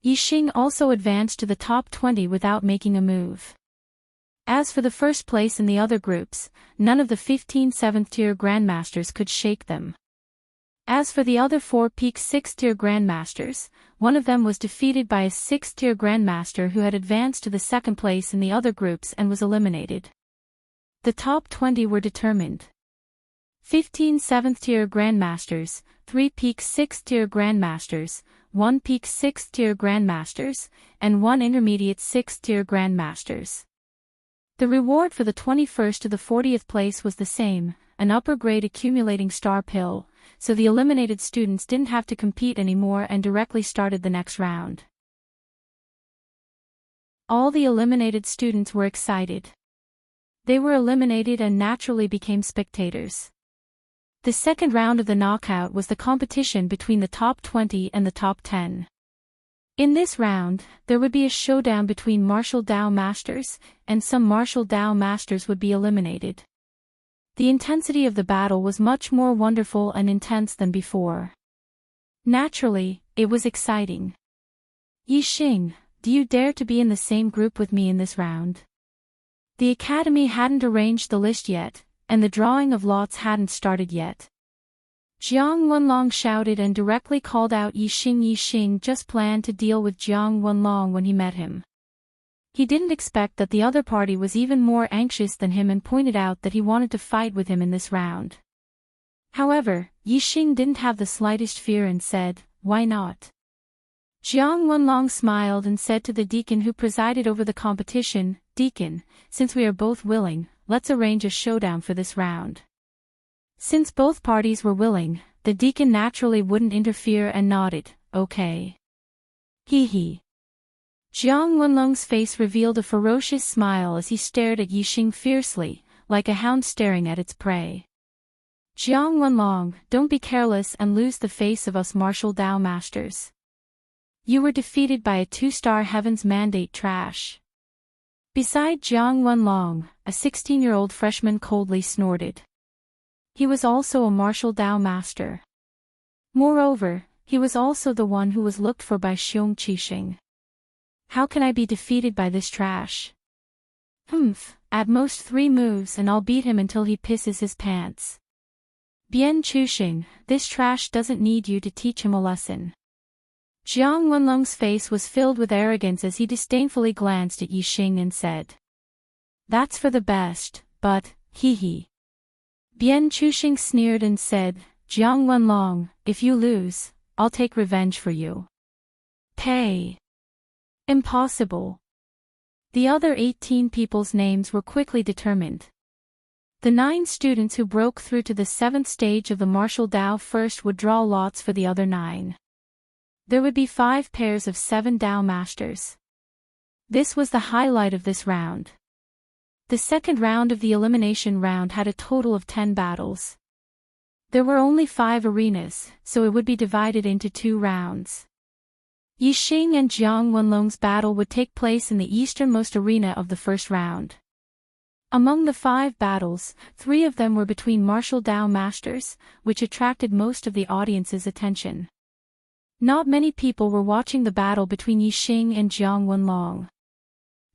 Yixing also advanced to the top 20 without making a move. As for the first place in the other groups, none of the 15 7th-tier grandmasters could shake them. As for the other 4 peak 6th-tier grandmasters, one of them was defeated by a 6th-tier grandmaster who had advanced to the second place in the other groups and was eliminated. The top 20 were determined. 15 7th-tier grandmasters, 3 peak 6th-tier grandmasters, 1 peak 6th-tier grandmasters, and 1 intermediate 6th-tier grandmasters. The reward for the 21st to the 40th place was the same, an upper-grade accumulating star pill, so the eliminated students didn't have to compete anymore and directly started the next round. All the eliminated students were excited. They were eliminated and naturally became spectators. The second round of the knockout was the competition between the top 20 and the top 10. In this round, there would be a showdown between martial Dao masters, and some martial Dao masters would be eliminated. The intensity of the battle was much more wonderful and intense than before. Naturally, it was exciting. Yixing, do you dare to be in the same group with me in this round? The academy hadn't arranged the list yet, and the drawing of lots hadn't started yet. Jiang Wenlong shouted and directly called out Yixing. Yixing just planned to deal with Jiang Wenlong when he met him. He didn't expect that the other party was even more anxious than him and pointed out that he wanted to fight with him in this round. However, Yixing didn't have the slightest fear and said, "Why not?" Jiang Wenlong smiled and said to the deacon who presided over the competition, "Deacon, since we are both willing, let's arrange a showdown for this round." Since both parties were willing, the deacon naturally wouldn't interfere and nodded, "Okay." He. Jiang Wenlong's face revealed a ferocious smile as he stared at Yixing fiercely, like a hound staring at its prey. "Jiang Wenlong, don't be careless and lose the face of us martial Dao masters. You were defeated by a 2-star Heaven's Mandate trash." Beside Jiang Wenlong, a 16-year-old freshman coldly snorted. He was also a martial Dao master. Moreover, he was also the one who was looked for by Xiong Qixing. "How can I be defeated by this trash? At most 3 moves and I'll beat him until he pisses his pants. Bian Chuxing, this trash doesn't need you to teach him a lesson." Jiang Wenlong's face was filled with arrogance as he disdainfully glanced at Yixing and said, "That's for the best, but, he. Bian Chuxing sneered and said, "Jiang Wenlong, if you lose, I'll take revenge for you." "Pay." "Impossible." The other 18 people's names were quickly determined. The 9 students who broke through to the 7th stage of the martial Dao first would draw lots for the other 9. There would be 5 pairs of 7 Dao masters. This was the highlight of this round. The second round of the elimination round had a total of 10 battles. There were only 5 arenas, so it would be divided into 2 rounds. Yixing and Jiang Wenlong's battle would take place in the easternmost arena of the first round. Among the 5 battles, 3 of them were between martial Dao masters, which attracted most of the audience's attention. Not many people were watching the battle between Yixing and Jiang Wenlong.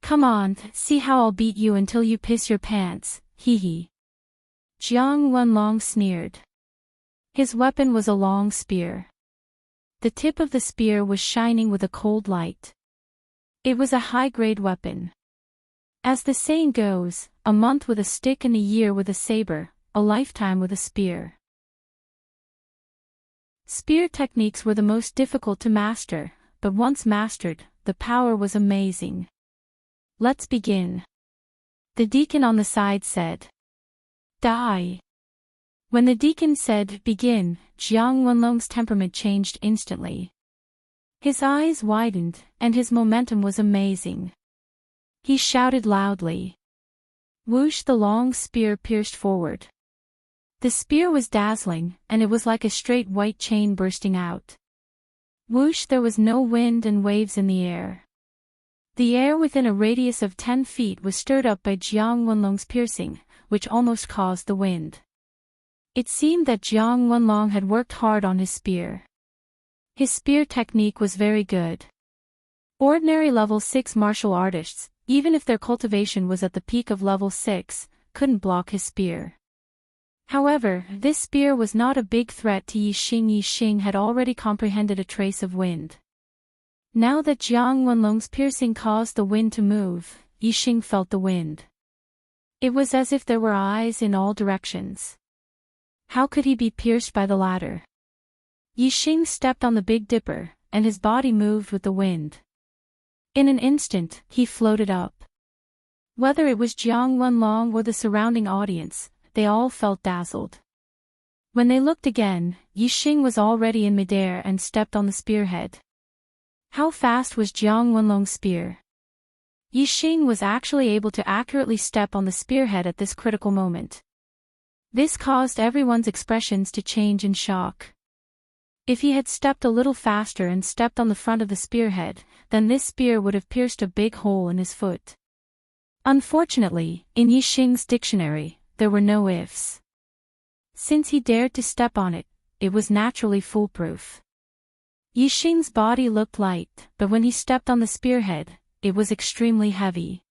"Come on, see how I'll beat you until you piss your pants, he. Jiang Wenlong sneered. His weapon was a long spear. The tip of the spear was shining with a cold light. It was a high-grade weapon. As the saying goes, a month with a stick and a year with a saber, a lifetime with a spear. Spear techniques were the most difficult to master, but once mastered, the power was amazing. "Let's begin." The deacon on the side said. "Die." When the deacon said, "Begin," Jiang Wenlong's temperament changed instantly. His eyes widened, and his momentum was amazing. He shouted loudly. Whoosh! The long spear pierced forward. The spear was dazzling, and it was like a straight white chain bursting out. Whoosh! There was no wind and waves in the air. The air within a radius of 10 feet was stirred up by Jiang Wenlong's piercing, which almost caused the wind. It seemed that Jiang Wenlong had worked hard on his spear. His spear technique was very good. Ordinary level 6 martial artists, even if their cultivation was at the peak of level 6, couldn't block his spear. However, this spear was not a big threat to Yixing. Yixing had already comprehended a trace of wind. Now that Jiang Wenlong's piercing caused the wind to move, Yixing felt the wind. It was as if there were eyes in all directions. How could he be pierced by the latter? Yixing stepped on the Big Dipper, and his body moved with the wind. In an instant, he floated up. Whether it was Jiang Wenlong or the surrounding audience, they all felt dazzled. When they looked again, Yixing was already in midair and stepped on the spearhead. How fast was Jiang Wenlong's spear? Yixing was actually able to accurately step on the spearhead at this critical moment. This caused everyone's expressions to change in shock. If he had stepped a little faster and stepped on the front of the spearhead, then this spear would have pierced a big hole in his foot. Unfortunately, in Yi Xing's dictionary, there were no ifs. Since he dared to step on it, it was naturally foolproof. Yi Xing's body looked light, but when he stepped on the spearhead, it was extremely heavy.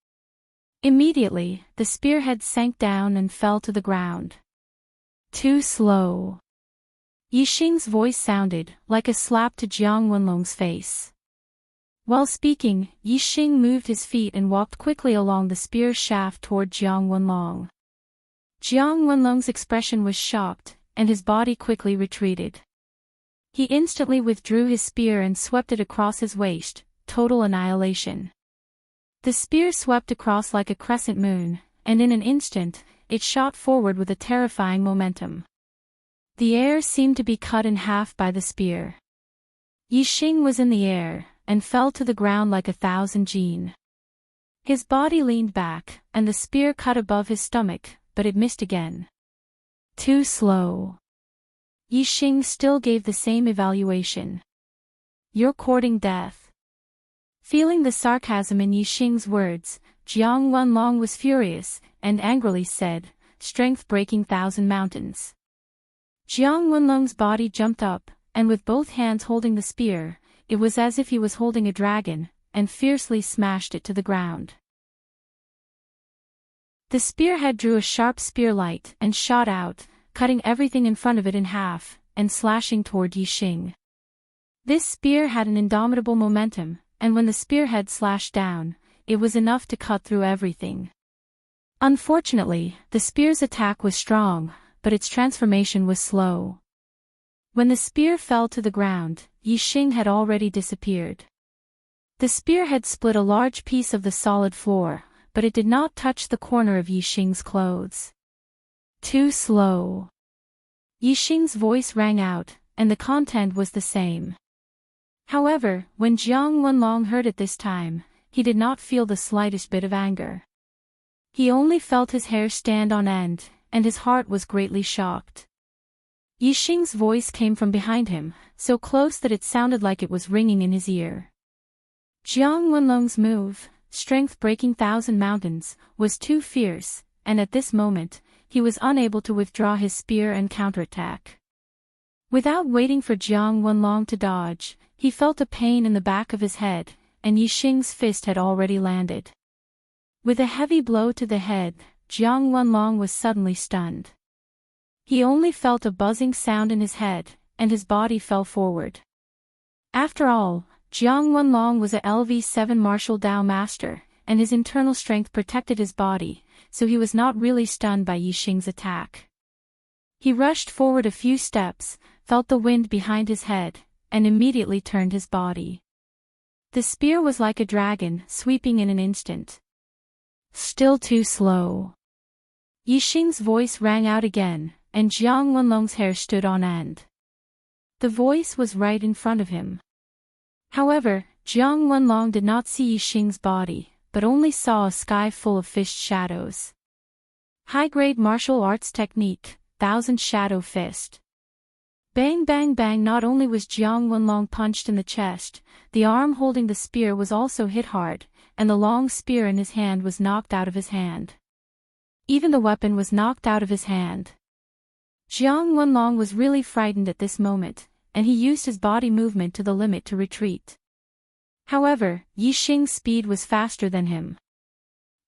Immediately, the spearhead sank down and fell to the ground. Too slow. Yi Xing's voice sounded like a slap to Jiang Wenlong's face. While speaking, Yi Xing moved his feet and walked quickly along the spear shaft toward Jiang Wenlong. Jiang Wenlong's expression was shocked, and his body quickly retreated. He instantly withdrew his spear and swept it across his waist, total annihilation. The spear swept across like a crescent moon, and in an instant, it shot forward with a terrifying momentum. The air seemed to be cut in half by the spear. Yi Xing was in the air, and fell to the ground like 1,000 jin. His body leaned back, and the spear cut above his stomach, but it missed again. Too slow. Yi Xing still gave the same evaluation. You're courting death. Feeling the sarcasm in Yi Xing's words, Jiang Wenlong was furious, and angrily said, "Strength breaking 1,000 mountains." Jiang Wenlong's body jumped up, and with both hands holding the spear, it was as if he was holding a dragon, and fiercely smashed it to the ground. The spearhead drew a sharp spearlight and shot out, cutting everything in front of it in half, and slashing toward Yi Xing. This spear had an indomitable momentum, and when the spearhead slashed down, it was enough to cut through everything. Unfortunately, the spear's attack was strong, but its transformation was slow. When the spear fell to the ground, Yi Xing had already disappeared. The spear had split a large piece of the solid floor, but it did not touch the corner of Yi Xing's clothes. Too slow. Yi Xing's voice rang out, and the content was the same. However, when Jiang Wenlong heard it this time, he did not feel the slightest bit of anger. He only felt his hair stand on end, and his heart was greatly shocked. Yi Xing's voice came from behind him, so close that it sounded like it was ringing in his ear. Jiang Wenlong's move, strength breaking 1,000 mountains, was too fierce, and at this moment, he was unable to withdraw his spear and counterattack. Without waiting for Jiang Wenlong to dodge, he felt a pain in the back of his head, and Yi Xing's fist had already landed. With a heavy blow to the head, Jiang Wenlong was suddenly stunned. He only felt a buzzing sound in his head, and his body fell forward. After all, Jiang Wenlong was a LV7 martial Dao master, and his internal strength protected his body, so he was not really stunned by Yi Xing's attack. He rushed forward a few steps, felt the wind behind his head, and immediately turned his body. The spear was like a dragon, sweeping in an instant. Still too slow. Yi Xing's voice rang out again, and Jiang Wenlong's hair stood on end. The voice was right in front of him. However, Jiang Wenlong did not see Yi Xing's body, but only saw a sky full of fist shadows. High-grade martial arts technique, 1,000 Shadow Fist. Bang bang bang! Not only was Jiang Wenlong punched in the chest, the arm holding the spear was also hit hard, and the long spear in his hand was knocked out of his hand. Even the weapon was knocked out of his hand. Jiang Wenlong was really frightened at this moment, and he used his body movement to the limit to retreat. However, Yi Xing's speed was faster than him.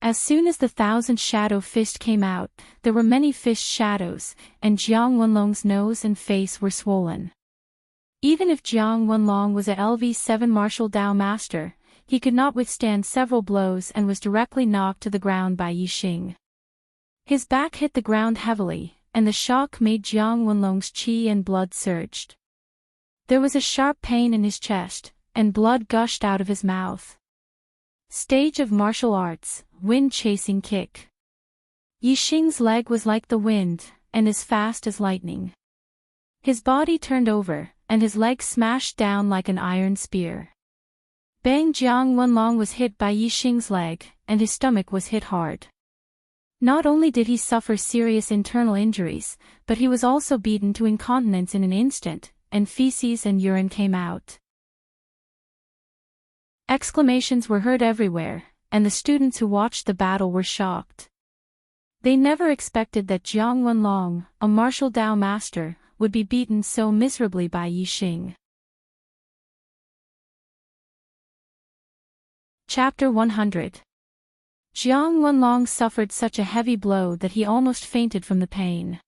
As soon as the 1,000 Shadow Fist came out, there were many fist shadows, and Jiang Wenlong's nose and face were swollen. Even if Jiang Wenlong was a LV7 martial Dao master, he could not withstand several blows and was directly knocked to the ground by Yi Xing. His back hit the ground heavily, and the shock made Jiang Wenlong's qi and blood surged. There was a sharp pain in his chest, and blood gushed out of his mouth. Stage of martial arts, wind-chasing kick. Yi Xing's leg was like the wind, and as fast as lightning. His body turned over, and his leg smashed down like an iron spear. Bang! Jiang Wenlong was hit by Yi Xing's leg, and his stomach was hit hard. Not only did he suffer serious internal injuries, but he was also beaten to incontinence in an instant, and feces and urine came out. Exclamations were heard everywhere, and the students who watched the battle were shocked. They never expected that Jiang Wenlong, a martial Dao master, would be beaten so miserably by Yi Xing. Chapter 100. Jiang Wenlong suffered such a heavy blow that he almost fainted from the pain.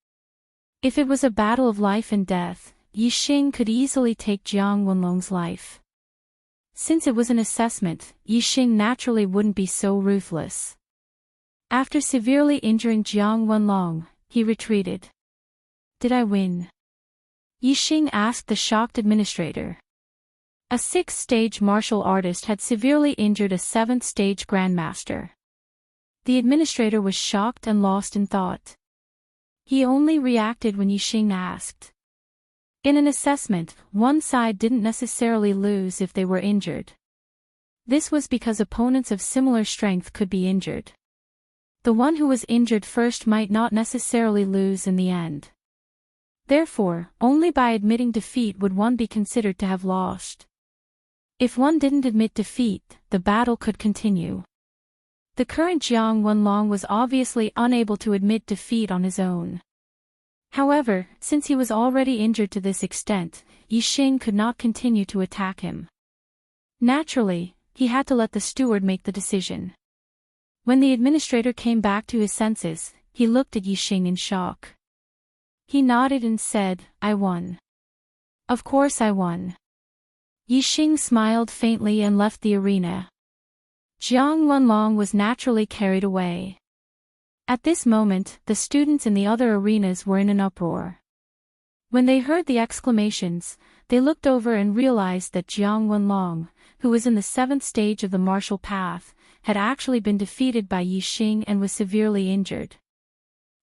If it was a battle of life and death, Yi Xing could easily take Jiang Wenlong's life. Since it was an assessment, Yi Xing naturally wouldn't be so ruthless. After severely injuring Jiang Wenlong, he retreated. Did I win? Yi Xing asked the shocked administrator. A 6th-stage martial artist had severely injured a 7th-stage grandmaster. The administrator was shocked and lost in thought. He only reacted when Yi Xing asked. In an assessment, one side didn't necessarily lose if they were injured. This was because opponents of similar strength could be injured. The one who was injured first might not necessarily lose in the end. Therefore, only by admitting defeat would one be considered to have lost. If one didn't admit defeat, the battle could continue. The current Jiang Wenlong was obviously unable to admit defeat on his own. However, since he was already injured to this extent, Yi Xing could not continue to attack him. Naturally, he had to let the steward make the decision. When the administrator came back to his senses, he looked at Yi Xing in shock. He nodded and said, "I won. Of course I won." Yi Xing smiled faintly and left the arena. Jiang Wenlong was naturally carried away. At this moment, the students in the other arenas were in an uproar. When they heard the exclamations, they looked over and realized that Jiang Wenlong, who was in the 7th stage of the martial path, had actually been defeated by Yi Xing and was severely injured.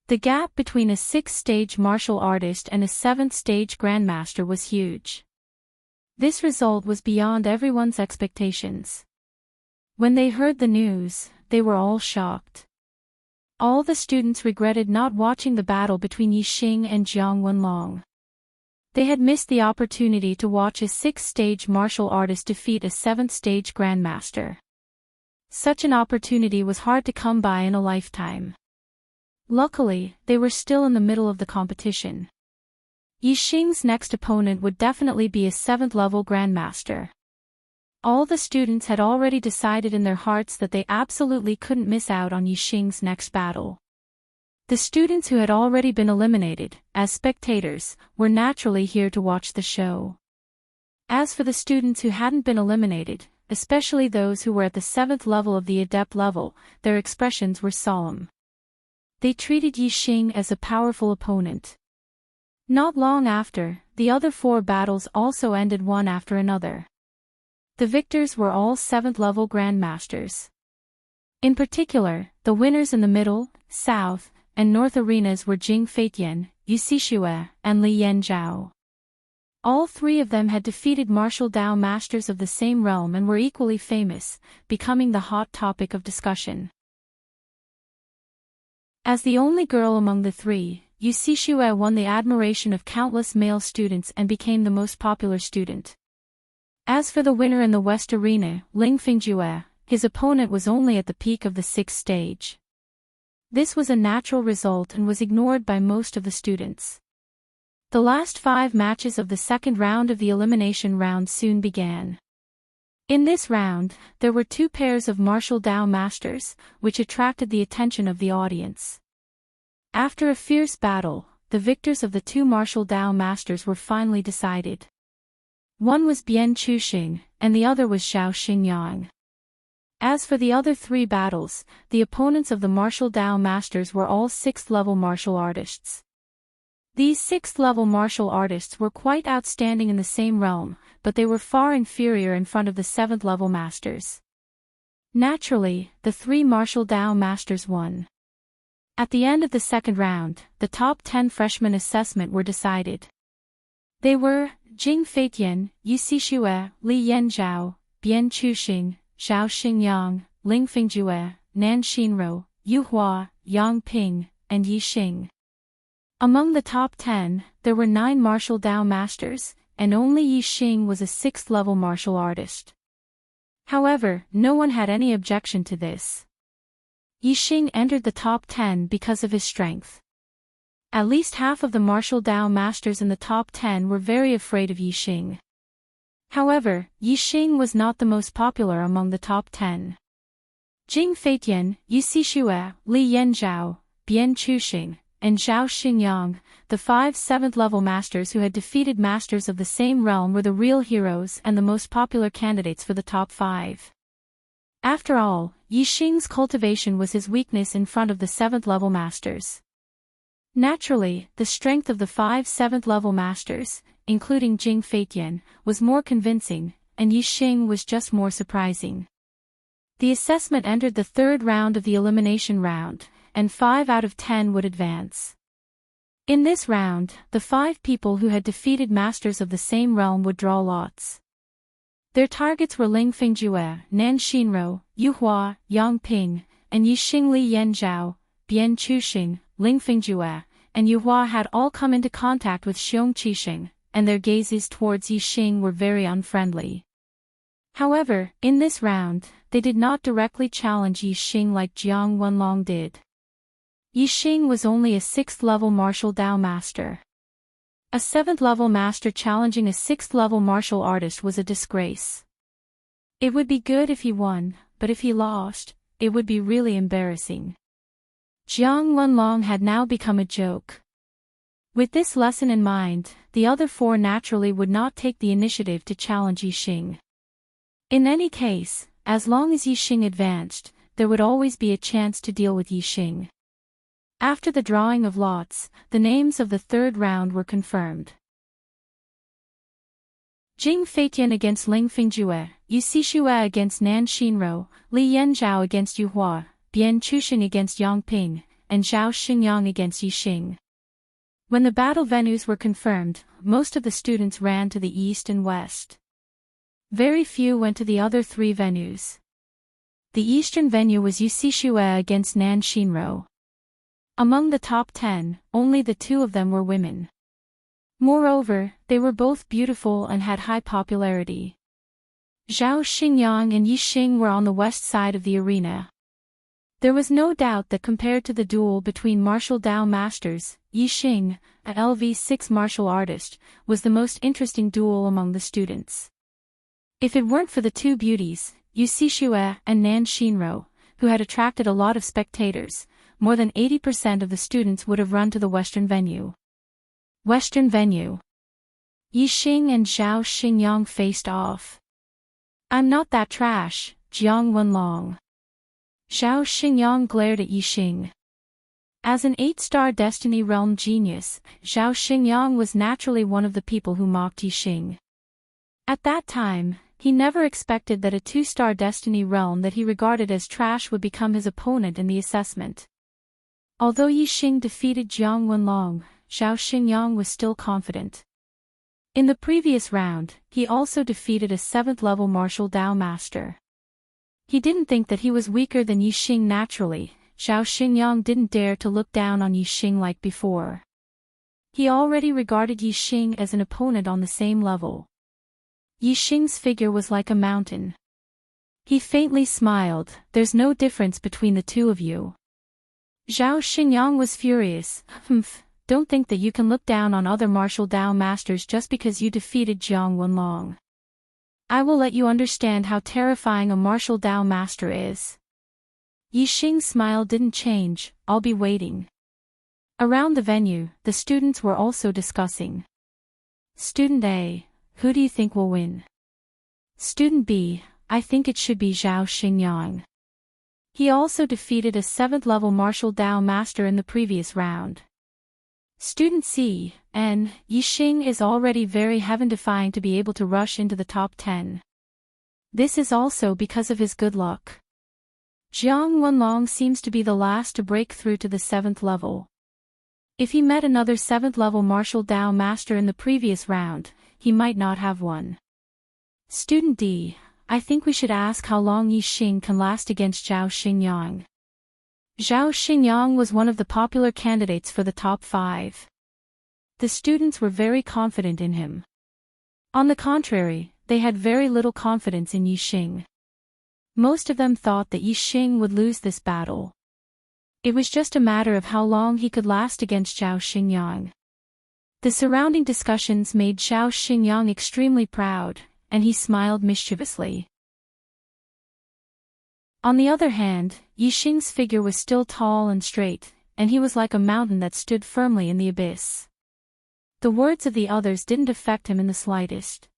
The gap between a 6th-stage martial artist and a 7th-stage grandmaster was huge. This result was beyond everyone's expectations. When they heard the news, they were all shocked. All the students regretted not watching the battle between Yi Xing and Jiang Wenlong. They had missed the opportunity to watch a 6th-stage martial artist defeat a 7th-stage grandmaster. Such an opportunity was hard to come by in a lifetime. Luckily, they were still in the middle of the competition. Yi Xing's next opponent would definitely be a 7th-level grandmaster. All the students had already decided in their hearts that they absolutely couldn't miss out on Yi Xing's next battle. The students who had already been eliminated, as spectators, were naturally here to watch the show. As for the students who hadn't been eliminated, especially those who were at the 7th level of the adept level, their expressions were solemn. They treated Yi Xing as a powerful opponent. Not long after, the other 4 battles also ended one after another. The victors were all 7th-level grandmasters. In particular, the winners in the middle, south, and north arenas were Jing Feitian, Yu Xixue, and Li Yanzhao. All 3 of them had defeated martial Dao masters of the same realm and were equally famous, becoming the hot topic of discussion. As the only girl among the 3, Yu Xixue won the admiration of countless male students and became the most popular student. As for the winner in the West Arena, Ling Fingjue, his opponent was only at the peak of the 6th stage. This was a natural result and was ignored by most of the students. The last 5 matches of the second round of the elimination round soon began. In this round, there were 2 pairs of martial Dao masters, which attracted the attention of the audience. After a fierce battle, the victors of the 2 martial Dao masters were finally decided. One was Bian Chuxing, and the other was Xiao Xingyang. As for the other 3 battles, the opponents of the martial Dao masters were all 6th-level martial artists. These 6th-level martial artists were quite outstanding in the same realm, but they were far inferior in front of the 7th-level masters. Naturally, the 3 martial Dao masters won. At the end of the second round, the top 10 freshman assessment were decided. They were Jing Feitian, Yu Xixue, Li Yanzhao, Bian Chuxing, Xiao Xingyang, Ling Fingjue, Nan Xinro, Yu Hua, Yang Ping, and Yi Xing. Among the top 10, there were 9 martial Dao masters, and only Yi Xing was a 6th-level martial artist. However, no one had any objection to this. Yi Xing entered the top 10 because of his strength. At least half of the martial Dao masters in the top 10 were very afraid of Yi Xing. However, Yi Xing was not the most popular among the top 10. Jing Feitian, Yu Xixue, Li Yanzhao, Bian Chuxing, and Zhao Xingyang, the 5 7th-level masters who had defeated masters of the same realm, were the real heroes and the most popular candidates for the top 5. After all, Yi Xing's cultivation was his weakness in front of the 7th-level masters. Naturally, the strength of the 5 7th-level masters, including Jing Feitian, was more convincing, and Yi Xing was just more surprising. The assessment entered the 3rd round of the elimination round, and 5 out of 10 would advance. In this round, the 5 people who had defeated masters of the same realm would draw lots. Their targets were Ling Fingjue, Nan Xinro, Yu Hua, Yang Ping, and Yi Xing. Li Yanzhao, Bian Chuxing, Ling Fingjue, and Yu Hua had all come into contact with Xiong Qixing, and their gazes towards Yi Xing were very unfriendly. However, in this round, they did not directly challenge Yi Xing like Jiang Wenlong did. Yi Xing was only a 6th-level martial Dao master. A 7th-level master challenging a 6th-level martial artist was a disgrace. It would be good if he won, but if he lost, it would be really embarrassing. Jiang Wenlong had now become a joke. With this lesson in mind, the other 4 naturally would not take the initiative to challenge Yi Xing. In any case, as long as Yi Xing advanced, there would always be a chance to deal with Yi Xing. After the drawing of lots, the names of the 3rd round were confirmed. Jing Feitian against Ling Fingjue, Yu Xixue against Nan Xinro, Li Yanzhao against Yu Hua, Bian Chuxing against Yang Ping, and Zhao Xingyang against Yi Xing. When the battle venues were confirmed, most of the students ran to the east and west. Very few went to the other 3 venues. The eastern venue was Yu Xixue against Nan Xinro. Among the top 10, only the 2 of them were women. Moreover, they were both beautiful and had high popularity. Zhao Xingyang and Yi Xing were on the west side of the arena. There was no doubt that compared to the duel between martial Dao masters, Yi Xing, a LV6 martial artist, was the most interesting duel among the students. If it weren't for the 2 beauties, Yu Xixue and Nan Xinro, who had attracted a lot of spectators, more than 80% of the students would have run to the western venue. Western venue. Yi Xing and Zhao Xingyang faced off. "I'm not that trash, Jiang Wenlong." Zhao Xingyang glared at Yi Xing. As an 8-star Destiny Realm genius, Zhao Xingyang was naturally one of the people who mocked Yi Xing. At that time, he never expected that a 2-star Destiny Realm that he regarded as trash would become his opponent in the assessment. Although Yi Xing defeated Jiang Wenlong, Zhao Xingyang was still confident. In the previous round, he also defeated a 7th-level martial Dao master. He didn't think that he was weaker than Yi Xing naturally. Zhao Xingyang didn't dare to look down on Yi Xing like before. He already regarded Yi Xing as an opponent on the same level. Yi Xing's figure was like a mountain. He faintly smiled. "There's no difference between the 2 of you." Zhao Xingyang was furious. Don't think that you can look down on other martial Dao masters just because you defeated Jiang Wenlong. I will let you understand how terrifying a martial Dao master is." Yi Xing's smile didn't change. "I'll be waiting." Around the venue, the students were also discussing. Student A, who do you think will win? Student B, I think it should be Zhao Xingyang. He also defeated a 7th-level martial Dao master in the previous round. Student C, N, Yi Xing is already very heaven-defying to be able to rush into the top 10. This is also because of his good luck. Jiang Wenlong seems to be the last to break through to the 7th level. If he met another 7th-level martial Dao master in the previous round, he might not have won. Student D, I think we should ask how long Yi Xing can last against Zhao Xingyang. Zhao Xingyang was one of the popular candidates for the top 5. The students were very confident in him. On the contrary, they had very little confidence in Yixing. Most of them thought that Yixing would lose this battle. It was just a matter of how long he could last against Zhao Xingyang. The surrounding discussions made Zhao Xingyang extremely proud, and he smiled mischievously. On the other hand, Yixing's figure was still tall and straight, and he was like a mountain that stood firmly in the abyss. The words of the others didn't affect him in the slightest.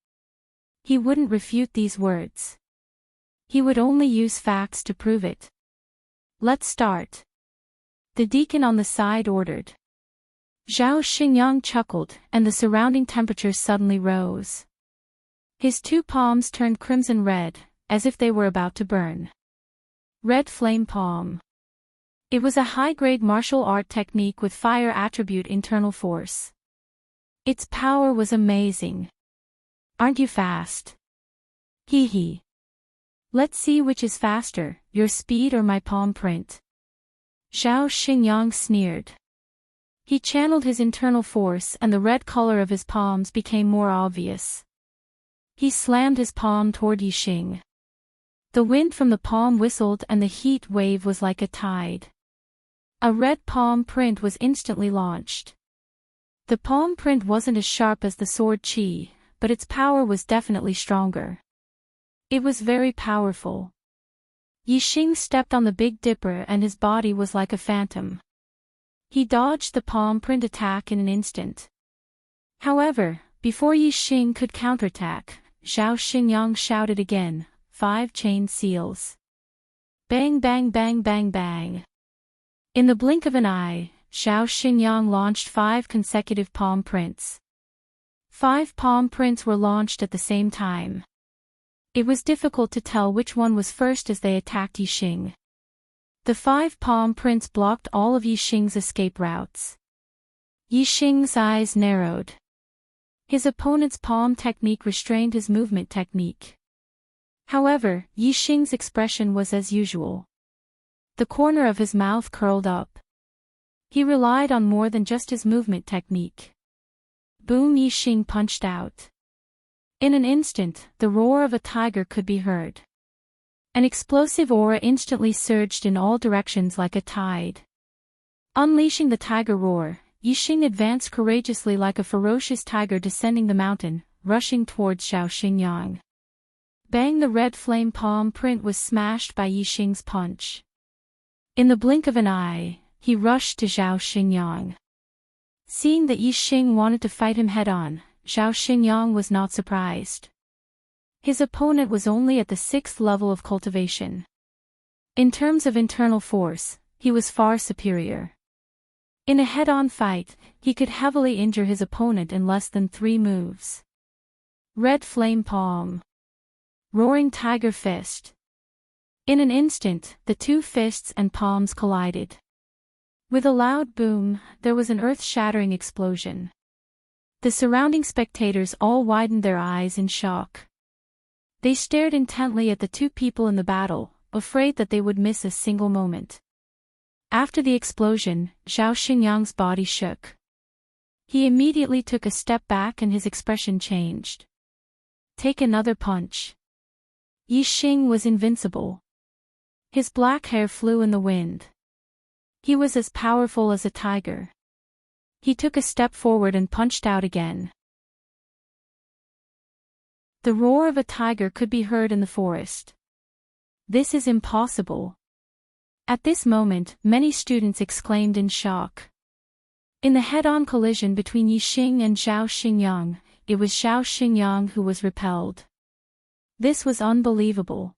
He wouldn't refute these words. He would only use facts to prove it. Let's start. The deacon on the side ordered. Zhao Xingyang chuckled, and the surrounding temperature suddenly rose. His two palms turned crimson red, as if they were about to burn. Red Flame Palm. It was a high-grade martial art technique with fire attribute internal force. Its power was amazing. Aren't you fast? Hee hee. Let's see which is faster, your speed or my palm print. Zhao Xingyang sneered. He channeled his internal force and the red color of his palms became more obvious. He slammed his palm toward Yixing. The wind from the palm whistled and the heat wave was like a tide. A red palm print was instantly launched. The palm print wasn't as sharp as the sword qi, but its power was definitely stronger. It was very powerful. Yixing stepped on the Big Dipper and his body was like a phantom. He dodged the palm print attack in an instant. However, before Yixing could counterattack, Zhao Xingyang shouted again, 5 chain seals. Bang bang bang bang bang. In the blink of an eye, Zhao Xingyang launched 5 consecutive palm prints. 5 palm prints were launched at the same time. It was difficult to tell which one was first as they attacked Yixing. The 5 palm prints blocked all of Yixing's escape routes. Yixing's eyes narrowed. His opponent's palm technique restrained his movement technique. However, Yixing's expression was as usual. The corner of his mouth curled up. He relied on more than just his movement technique. Boom! Yixing punched out. In an instant, the roar of a tiger could be heard. An explosive aura instantly surged in all directions like a tide. Unleashing the tiger roar, Yixing advanced courageously like a ferocious tiger descending the mountain, rushing towards Zhao Xingyang. Bang! The red flame palm print was smashed by Yixing's punch. In the blink of an eye, he rushed to Zhao Xingyang. Seeing that Yixing wanted to fight him head-on, Zhao Xingyang was not surprised. His opponent was only at the 6th level of cultivation. In terms of internal force, he was far superior. In a head-on fight, he could heavily injure his opponent in less than 3 moves. Red Flame Palm. Roaring Tiger Fist. In an instant, the 2 fists and palms collided. With a loud boom, there was an earth-shattering explosion. The surrounding spectators all widened their eyes in shock. They stared intently at the 2 people in the battle, afraid that they would miss a single moment. After the explosion, Zhao Xingyang's body shook. He immediately took a step back and his expression changed. Take another punch. Yixing was invincible. His black hair flew in the wind. He was as powerful as a tiger. He took a step forward and punched out again. The roar of a tiger could be heard in the forest. This is impossible. At this moment, many students exclaimed in shock. In the head-on collision between Yixing and Zhao Xingyang, it was Zhao Xingyang who was repelled. This was unbelievable.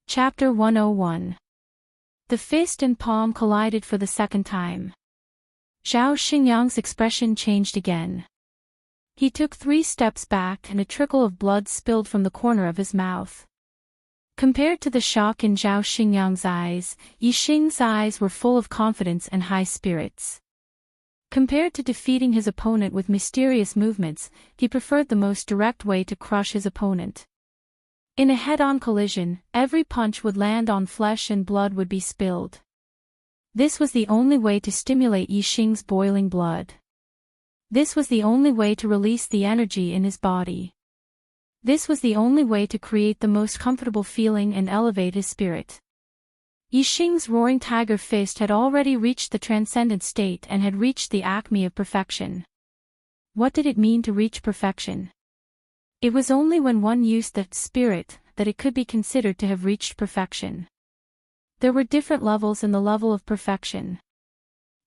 Chapter 101. The fist and palm collided for the second time. Zhao Xingyang's expression changed again. He took 3 steps back and a trickle of blood spilled from the corner of his mouth. Compared to the shock in Zhao Xingyang's eyes, Yixing's eyes were full of confidence and high spirits. Compared to defeating his opponent with mysterious movements, he preferred the most direct way to crush his opponent. In a head-on collision, every punch would land on flesh and blood would be spilled. This was the only way to stimulate Yixing's boiling blood. This was the only way to release the energy in his body. This was the only way to create the most comfortable feeling and elevate his spirit. Yixing's roaring tiger fist had already reached the transcendent state and had reached the acme of perfection. What did it mean to reach perfection? It was only when one used the spirit that it could be considered to have reached perfection. There were different levels in the level of perfection.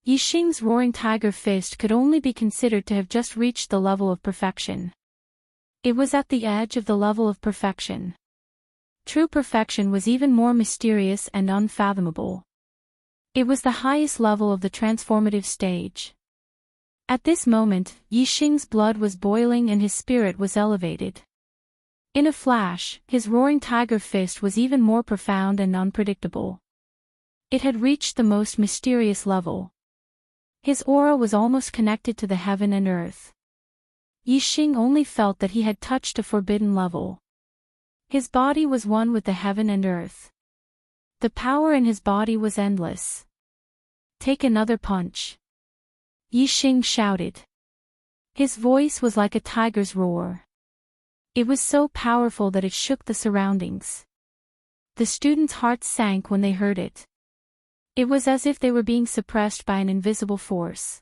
Yixing's roaring tiger fist could only be considered to have just reached the level of perfection. It was at the edge of the level of perfection. True perfection was even more mysterious and unfathomable. It was the highest level of the transformative stage. At this moment, Yixing's blood was boiling and his spirit was elevated. In a flash, his roaring tiger fist was even more profound and unpredictable. It had reached the most mysterious level. His aura was almost connected to the heaven and earth. Yixing only felt that he had touched a forbidden level. His body was one with the heaven and earth. The power in his body was endless. Take another punch. Yixing shouted. His voice was like a tiger's roar. It was so powerful that it shook the surroundings. The students' hearts sank when they heard it. It was as if they were being suppressed by an invisible force.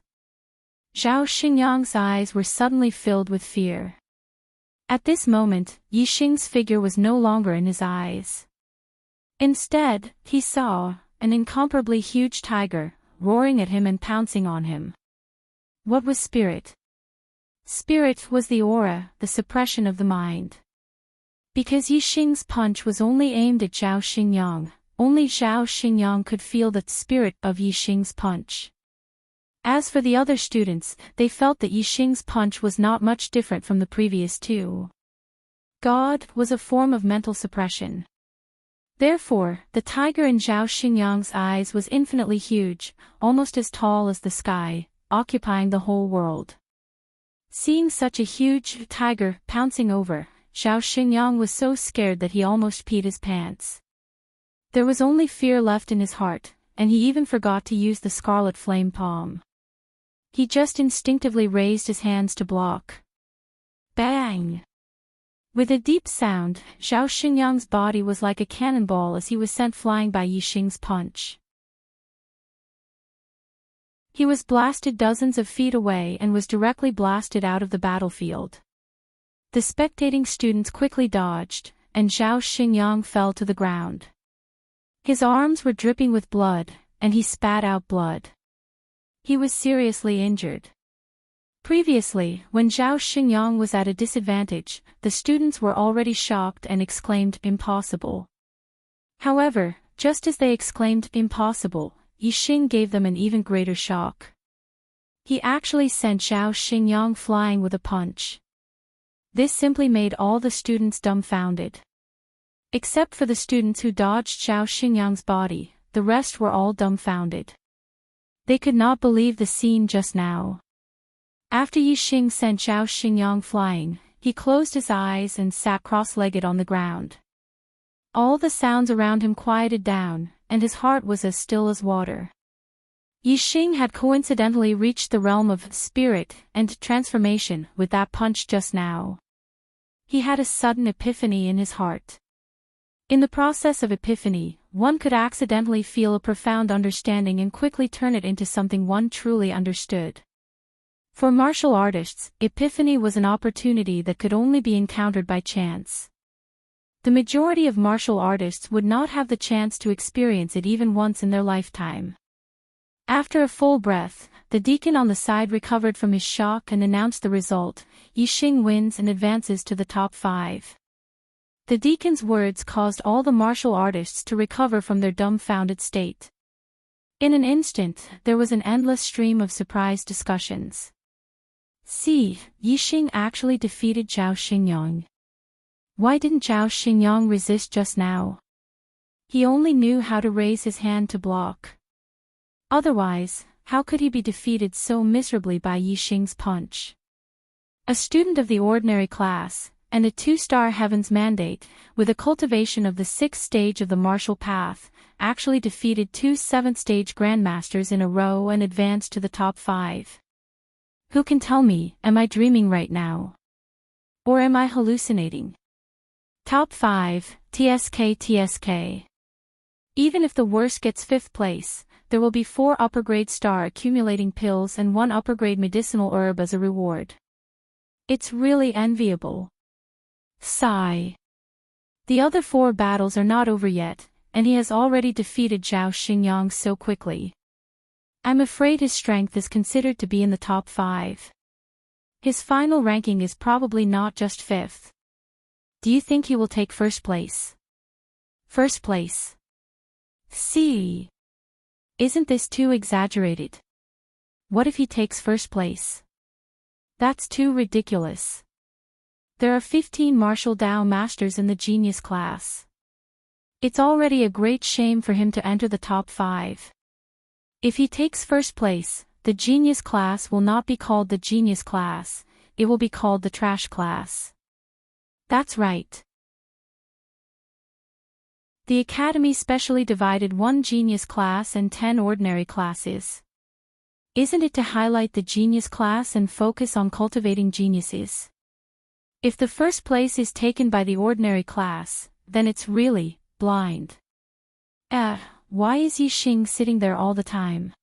Zhao Xingyang's eyes were suddenly filled with fear. At this moment, Yixing's figure was no longer in his eyes. Instead, he saw an incomparably huge tiger, roaring at him and pouncing on him. What was spirit? Spirit was the aura, the suppression of the mind. Because Yixing's punch was only aimed at Zhao Xingyang, only Zhao Xingyang could feel the spirit of Yixing's punch. As for the other students, they felt that Yixing's punch was not much different from the previous two. God was a form of mental suppression. Therefore, the tiger in Zhao Xingyang's eyes was infinitely huge, almost as tall as the sky, occupying the whole world. Seeing such a huge tiger pouncing over, Zhao Xingyang was so scared that he almost peed his pants. There was only fear left in his heart, and he even forgot to use the scarlet flame palm. He just instinctively raised his hands to block. Bang! With a deep sound, Zhao Xingyang's body was like a cannonball as he was sent flying by Yixing's punch. He was blasted dozens of feet away and was directly blasted out of the battlefield. The spectating students quickly dodged, and Zhao Xingyang fell to the ground. His arms were dripping with blood, and he spat out blood. He was seriously injured. Previously, when Zhao Xingyang was at a disadvantage, the students were already shocked and exclaimed, "Impossible." However, just as they exclaimed, "Impossible," Yixing gave them an even greater shock. He actually sent Zhao Xingyang flying with a punch. This simply made all the students dumbfounded. Except for the students who dodged Zhao Xingyang's body, the rest were all dumbfounded. They could not believe the scene just now. After Yixing sent Zhao Xingyang flying, he closed his eyes and sat cross-legged on the ground. All the sounds around him quieted down, and his heart was as still as water. Yixing had coincidentally reached the realm of spirit and transformation with that punch just now. He had a sudden epiphany in his heart. In the process of epiphany, one could accidentally feel a profound understanding and quickly turn it into something one truly understood. For martial artists, epiphany was an opportunity that could only be encountered by chance. The majority of martial artists would not have the chance to experience it even once in their lifetime. After a full breath, the deacon on the side recovered from his shock and announced the result: Yixing wins and advances to the top 5. The deacon's words caused all the martial artists to recover from their dumbfounded state. In an instant, there was an endless stream of surprised discussions. See, Yixing actually defeated Zhao Xingyang. Why didn't Zhao Xingyang resist just now? He only knew how to raise his hand to block. Otherwise, how could he be defeated so miserably by Yixing's punch? A student of the ordinary class, and a 2-star heaven's mandate, with a cultivation of the 6th stage of the martial path, actually defeated 2 7th stage grandmasters in a row and advanced to the top 5. Who can tell me, am I dreaming right now? Or am I hallucinating? Top 5, TSK. Even if the worst gets 5th place, there will be 4 upper-grade star accumulating pills and 1 upper-grade medicinal herb as a reward. It's really enviable. Sigh. The other 4 battles are not over yet, and he has already defeated Zhao Xingyang so quickly. I'm afraid his strength is considered to be in the top 5. His final ranking is probably not just 5th. Do you think he will take 1st place? 1st place. See. Isn't this too exaggerated? What if he takes 1st place? That's too ridiculous. There are 15 martial Dao masters in the genius class. It's already a great shame for him to enter the top 5. If he takes 1st place, the genius class will not be called the genius class, it will be called the trash class. That's right. The academy specially divided 1 genius class and 10 ordinary classes. Isn't it to highlight the genius class and focus on cultivating geniuses? If the 1st place is taken by the ordinary class, then it's really blind. Why is Yixing sitting there all the time?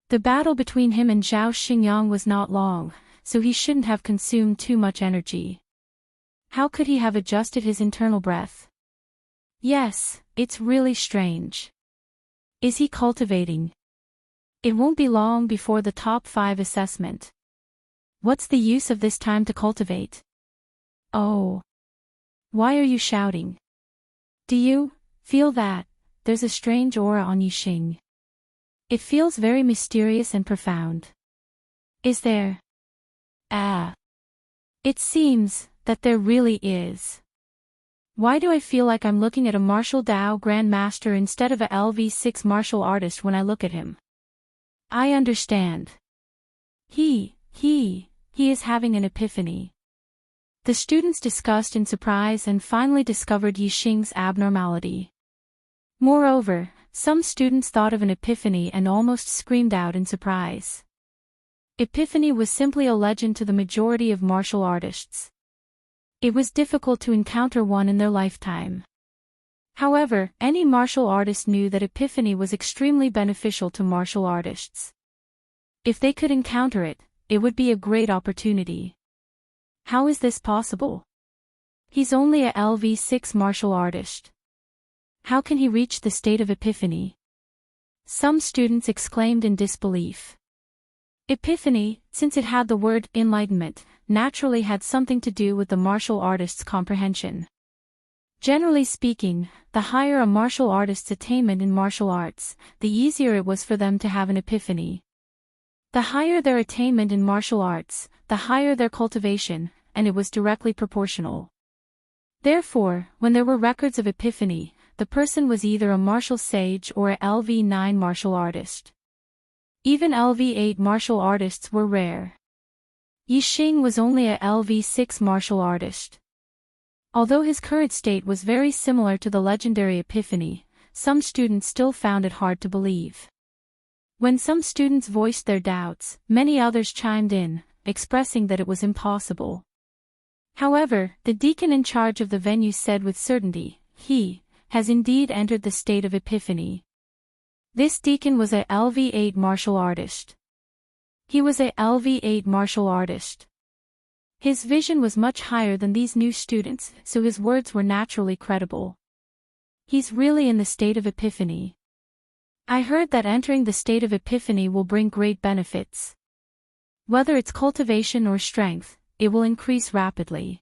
The battle between him and Zhao Xingyang was not long, so he shouldn't have consumed too much energy. How could he have adjusted his internal breath? Yes, it's really strange. Is he cultivating? It won't be long before the top 5 assessment. What's the use of this time to cultivate? Oh. Why are you shouting? Do you feel that there's a strange aura on Yixing? It feels very mysterious and profound. Is there? It seems that there really is. Why do I feel like I'm looking at a martial Dao Grandmaster instead of a LV6 martial artist when I look at him? I understand. He is having an epiphany. The students discussed in surprise and finally discovered Yixing's abnormality. Moreover, some students thought of an epiphany and almost screamed out in surprise. Epiphany was simply a legend to the majority of martial artists. It was difficult to encounter one in their lifetime. However, any martial artist knew that epiphany was extremely beneficial to martial artists. If they could encounter it, it would be a great opportunity. How is this possible? He's only a LV6 martial artist. How can he reach the state of epiphany? Some students exclaimed in disbelief. Epiphany, since it had the word enlightenment, naturally had something to do with the martial artist's comprehension. Generally speaking, the higher a martial artist's attainment in martial arts, the easier it was for them to have an epiphany. The higher their attainment in martial arts, the higher their cultivation, and it was directly proportional. Therefore, when there were records of epiphany, the person was either a martial sage or a LV9 martial artist. Even LV8 martial artists were rare. Yixing was only a LV6 martial artist. Although his current state was very similar to the legendary epiphany, some students still found it hard to believe. When some students voiced their doubts, many others chimed in, expressing that it was impossible. However, the deacon in charge of the venue said with certainty, he has indeed entered the state of epiphany. This deacon was a LV8 martial artist. He was a LV8 martial artist. His vision was much higher than these new students, so his words were naturally credible. He's really in the state of epiphany. I heard that entering the state of epiphany will bring great benefits. Whether it's cultivation or strength, it will increase rapidly.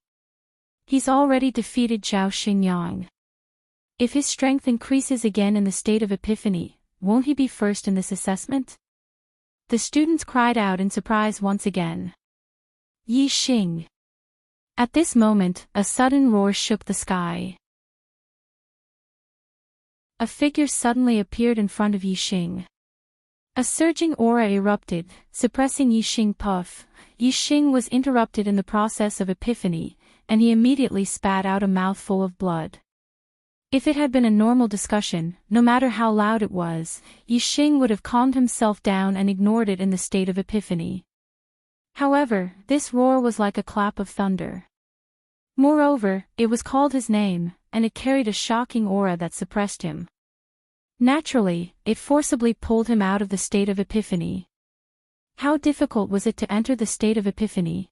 He's already defeated Zhao Xingyang. If his strength increases again in the state of epiphany, won't he be first in this assessment? The students cried out in surprise once again. Yixing. At this moment, a sudden roar shook the sky. A figure suddenly appeared in front of Yixing. A surging aura erupted, suppressing Yixing puff. Yixing was interrupted in the process of epiphany, and he immediately spat out a mouthful of blood. If it had been a normal discussion, no matter how loud it was, Yixing would have calmed himself down and ignored it in the state of epiphany. However, this roar was like a clap of thunder. Moreover, it was called his name, and it carried a shocking aura that suppressed him. Naturally, it forcibly pulled him out of the state of epiphany. How difficult was it to enter the state of epiphany?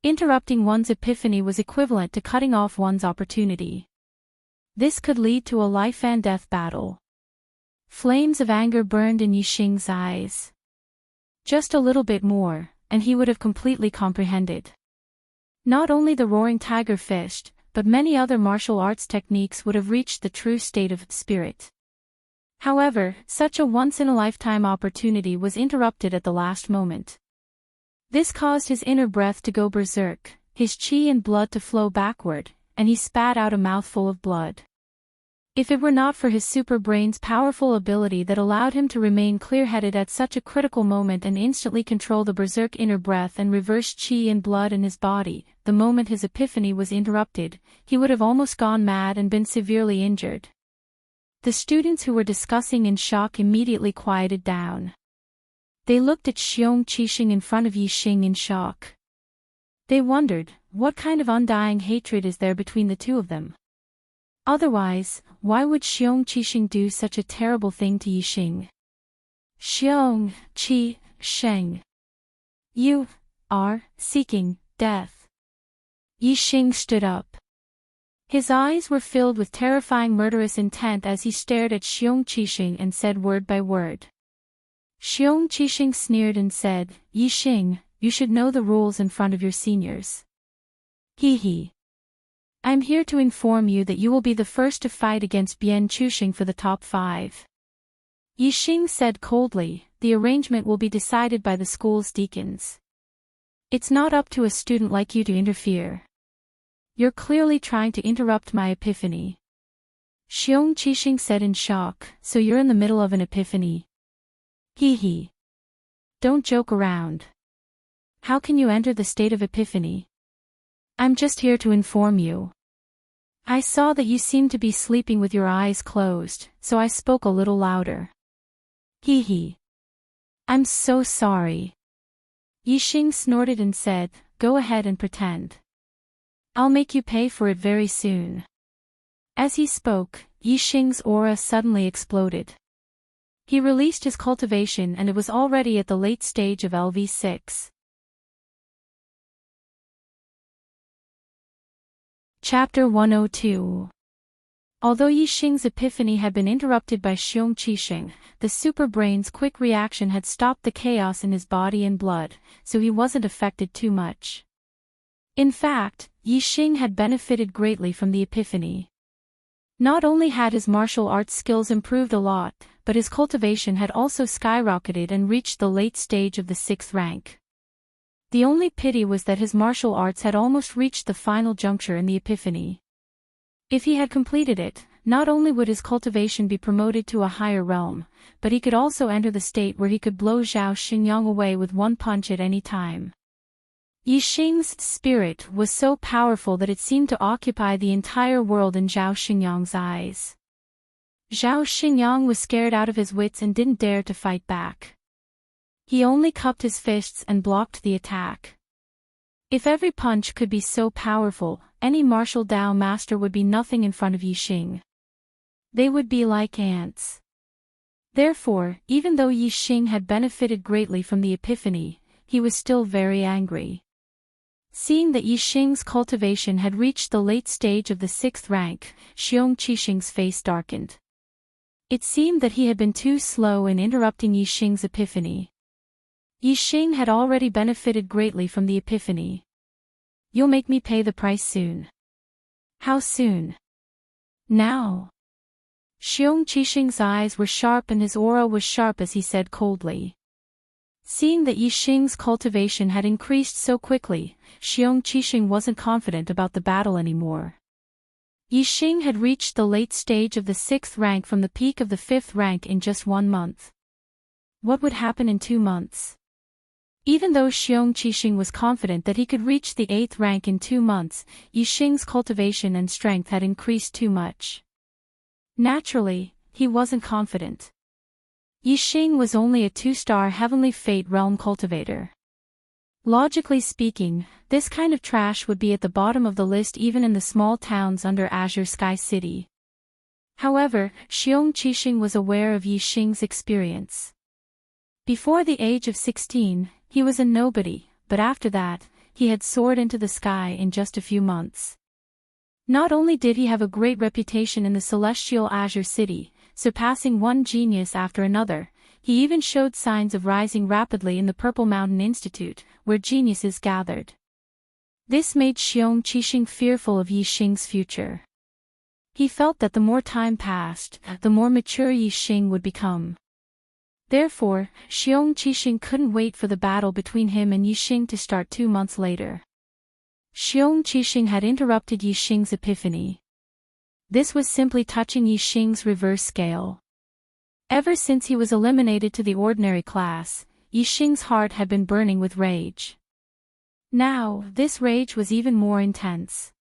Interrupting one's epiphany was equivalent to cutting off one's opportunity. This could lead to a life-and-death battle. Flames of anger burned in Yixing's eyes. Just a little bit more, and he would have completely comprehended. Not only the roaring tiger fished, but many other martial arts techniques would have reached the true state of spirit. However, such a once-in-a-lifetime opportunity was interrupted at the last moment. This caused his inner breath to go berserk, his qi and blood to flow backward, and he spat out a mouthful of blood. If it were not for his super brain's powerful ability that allowed him to remain clear-headed at such a critical moment and instantly control the berserk inner breath and reverse qi and blood in his body, the moment his epiphany was interrupted, he would have almost gone mad and been severely injured. The students who were discussing in shock immediately quieted down. They looked at Xiong Qixing in front of Yixing in shock. They wondered, what kind of undying hatred is there between the two of them? Otherwise, why would Xiong Qixing do such a terrible thing to Yixing? Xiong Qixing. You are seeking death. Yixing stood up. His eyes were filled with terrifying murderous intent as he stared at Xiong Qixing and said word by word. Xiong Qixing sneered and said, Yixing, you should know the rules in front of your seniors. He. I'm here to inform you that you will be the first to fight against Bian Chuxing for the top 5. Yixing said coldly, the arrangement will be decided by the school's deacons. It's not up to a student like you to interfere. You're clearly trying to interrupt my epiphany. Xiong Qixing said in shock, so you're in the middle of an epiphany? He. Don't joke around. How can you enter the state of epiphany? I'm just here to inform you. I saw that you seemed to be sleeping with your eyes closed, so I spoke a little louder. He. I'm so sorry. Yixing snorted and said, go ahead and pretend. I'll make you pay for it very soon. As he spoke, Yixing's aura suddenly exploded. He released his cultivation and it was already at the late stage of LV6. Chapter 102. Although Yixing's epiphany had been interrupted by Xiong Qixing, the superbrain's quick reaction had stopped the chaos in his body and blood, so he wasn't affected too much. In fact, Yixing had benefited greatly from the epiphany. Not only had his martial arts skills improved a lot, but his cultivation had also skyrocketed and reached the late stage of the 6th rank. The only pity was that his martial arts had almost reached the final juncture in the epiphany. If he had completed it, not only would his cultivation be promoted to a higher realm, but he could also enter the state where he could blow Zhao Xingyang away with one punch at any time. Yixing's spirit was so powerful that it seemed to occupy the entire world in Zhao Xingyang's eyes. Zhao Xingyang was scared out of his wits and didn't dare to fight back. He only cupped his fists and blocked the attack. If every punch could be so powerful, any martial Dao master would be nothing in front of Yixing. They would be like ants. Therefore, even though Yixing had benefited greatly from the epiphany, he was still very angry. Seeing that Yixing's cultivation had reached the late stage of the 6th rank, Xiong Qixing's face darkened. It seemed that he had been too slow in interrupting Yixing's epiphany. Yixing had already benefited greatly from the epiphany. You'll make me pay the price soon. How soon? Now. Xiong Qixing's eyes were sharp and his aura was sharp as he said coldly. Seeing that Yixing's cultivation had increased so quickly, Xiong Qixing wasn't confident about the battle anymore. Yixing had reached the late stage of the 6th rank from the peak of the 5th rank in just 1 month. What would happen in 2 months? Even though Xiong Qixing was confident that he could reach the 8th rank in 2 months, Yixing's cultivation and strength had increased too much. Naturally, he wasn't confident. Yixing was only a 2-star Heavenly Fate Realm cultivator. Logically speaking, this kind of trash would be at the bottom of the list even in the small towns under Azure Sky City. However, Xiong Qixing was aware of Yi Xing's experience. Before the age of 16, he was a nobody, but after that, he had soared into the sky in just a few months. Not only did he have a great reputation in the celestial Azure City, surpassing one genius after another, he even showed signs of rising rapidly in the Purple Mountain Institute, where geniuses gathered. This made Xiong Qixing fearful of Yi Xing's future. He felt that the more time passed, the more mature Yi Xing would become. Therefore, Xiong Qixing couldn't wait for the battle between him and Yi Xing to start 2 months later. Xiong Qixing had interrupted Yi Xing's epiphany. This was simply touching Yi Xing's reverse scale. Ever since he was eliminated to the ordinary class, Yi Xing's heart had been burning with rage. Now, this rage was even more intense.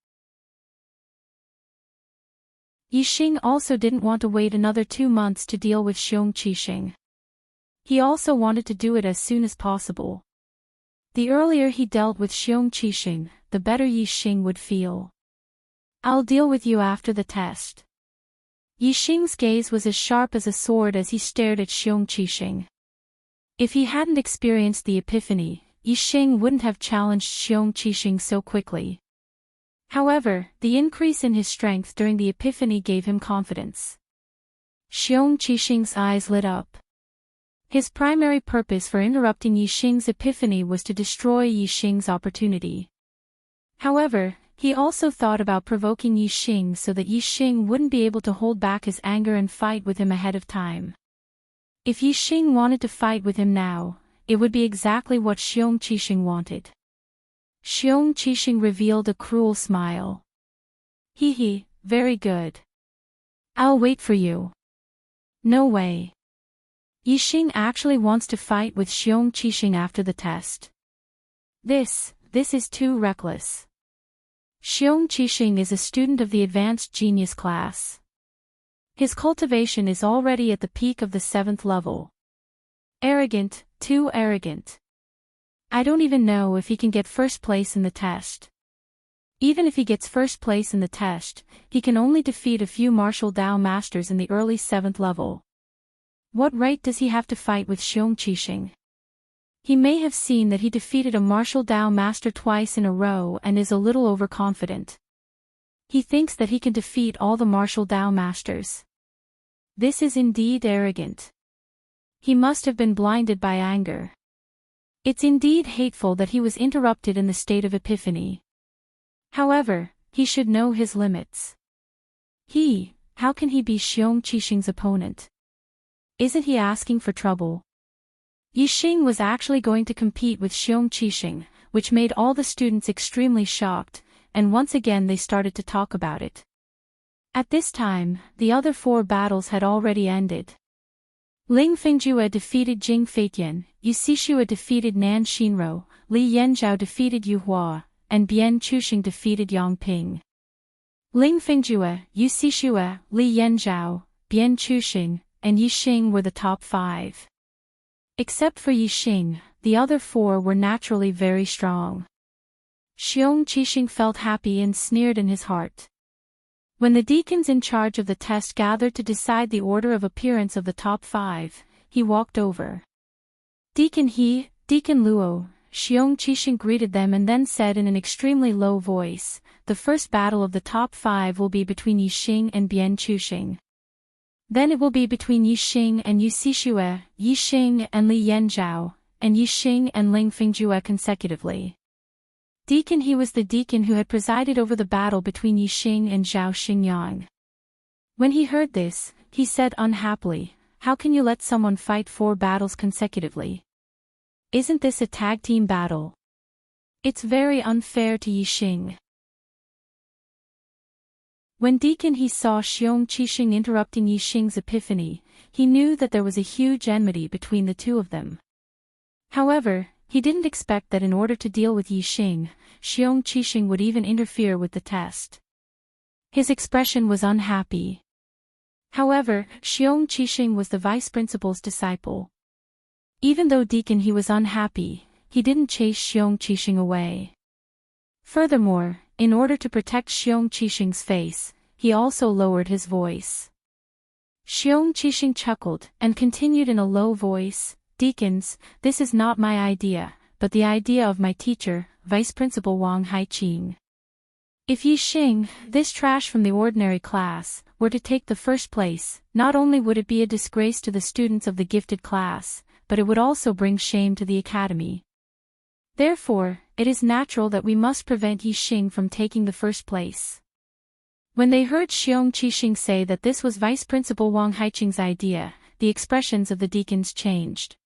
Yi Xing also didn't want to wait another 2 months to deal with Xiong Qixing. He also wanted to do it as soon as possible. The earlier he dealt with Xiong Qixing, the better Yi Xing would feel. "I'll deal with you after the test." Yi Xing's gaze was as sharp as a sword as he stared at Xiong Qixing. If he hadn't experienced the epiphany, Yi Xing wouldn't have challenged Xiong Qixing so quickly. However, the increase in his strength during the epiphany gave him confidence. Xiong Qixing's eyes lit up. His primary purpose for interrupting Yi Xing's epiphany was to destroy Yi Xing's opportunity. However, he also thought about provoking Yi Xing so that Yi Xing wouldn't be able to hold back his anger and fight with him ahead of time. If Yi Xing wanted to fight with him now, it would be exactly what Xiong Qixing wanted. Xiong Qixing revealed a cruel smile. "Hee, very good. I'll wait for you." "No way. Yi Xing actually wants to fight with Xiong Qixing after the test. This is too reckless." Xiong Qixing is a student of the advanced genius class. His cultivation is already at the peak of the 7th level. Arrogant, too arrogant. I don't even know if he can get first place in the test. Even if he gets first place in the test, he can only defeat a few martial Dao masters in the early 7th level. What right does he have to fight with Xiong Qixing? He may have seen that he defeated a martial Dao master twice in a row and is a little overconfident. He thinks that he can defeat all the martial Dao masters. This is indeed arrogant. He must have been blinded by anger. It's indeed hateful that he was interrupted in the state of epiphany. However, he should know his limits. How can he be Xiong Qixing's opponent? Isn't he asking for trouble? Yi Xing was actually going to compete with Xiong Qixing, which made all the students extremely shocked, and once again they started to talk about it. At this time, the other 4 battles had already ended. Ling Fingjue defeated Jing Feitian, Yu Xixue defeated Nan Xinro, Li Yanzhao defeated Yu Hua, and Bian Chuxing defeated Yang Ping. Ling Fingjue, Yu Xixue, Li Yanzhao, Bian Chuxing, and Yi Xing were the top 5. Except for Yi Xing, the other 4 were naturally very strong. Xiong Qixing felt happy and sneered in his heart. When the deacons in charge of the test gathered to decide the order of appearance of the top 5, he walked over. "Deacon He, Deacon Luo," Xiong Qixing greeted them and then said in an extremely low voice, "The first battle of the top 5 will be between Yi Xing and Bian Chuxing. Then it will be between Yi Xing and Yu Xixue, Yi Xing and Li Yanzhao, and Yi Xing and Ling Fingjue consecutively." Deacon He was the deacon who had presided over the battle between Yi Xing and Zhao Xingyang. When he heard this, he said unhappily, "How can you let someone fight 4 battles consecutively? Isn't this a tag team battle? It's very unfair to Yi Xing." When Deacon He saw Xiong Qixing interrupting Yi Xing's epiphany, he knew that there was a huge enmity between the two of them. However, he didn't expect that in order to deal with Yi Xing, Xiong Qixing would even interfere with the test. His expression was unhappy. However, Xiong Qixing was the vice principal's disciple. Even though Deacon He was unhappy, he didn't chase Xiong Qixing away. Furthermore, in order to protect Xiong Qixing's face, he also lowered his voice. Xiong Qixing chuckled and continued in a low voice, "Deacons, this is not my idea, but the idea of my teacher, Vice Principal Wang Haiqing. If Yi Xing, this trash from the ordinary class, were to take the first place, not only would it be a disgrace to the students of the gifted class, but it would also bring shame to the academy. Therefore, it is natural that we must prevent Yi Xing from taking the first place." When they heard Xiong Qixing say that this was Vice Principal Wang Haiqing's idea, the expressions of the deacons changed.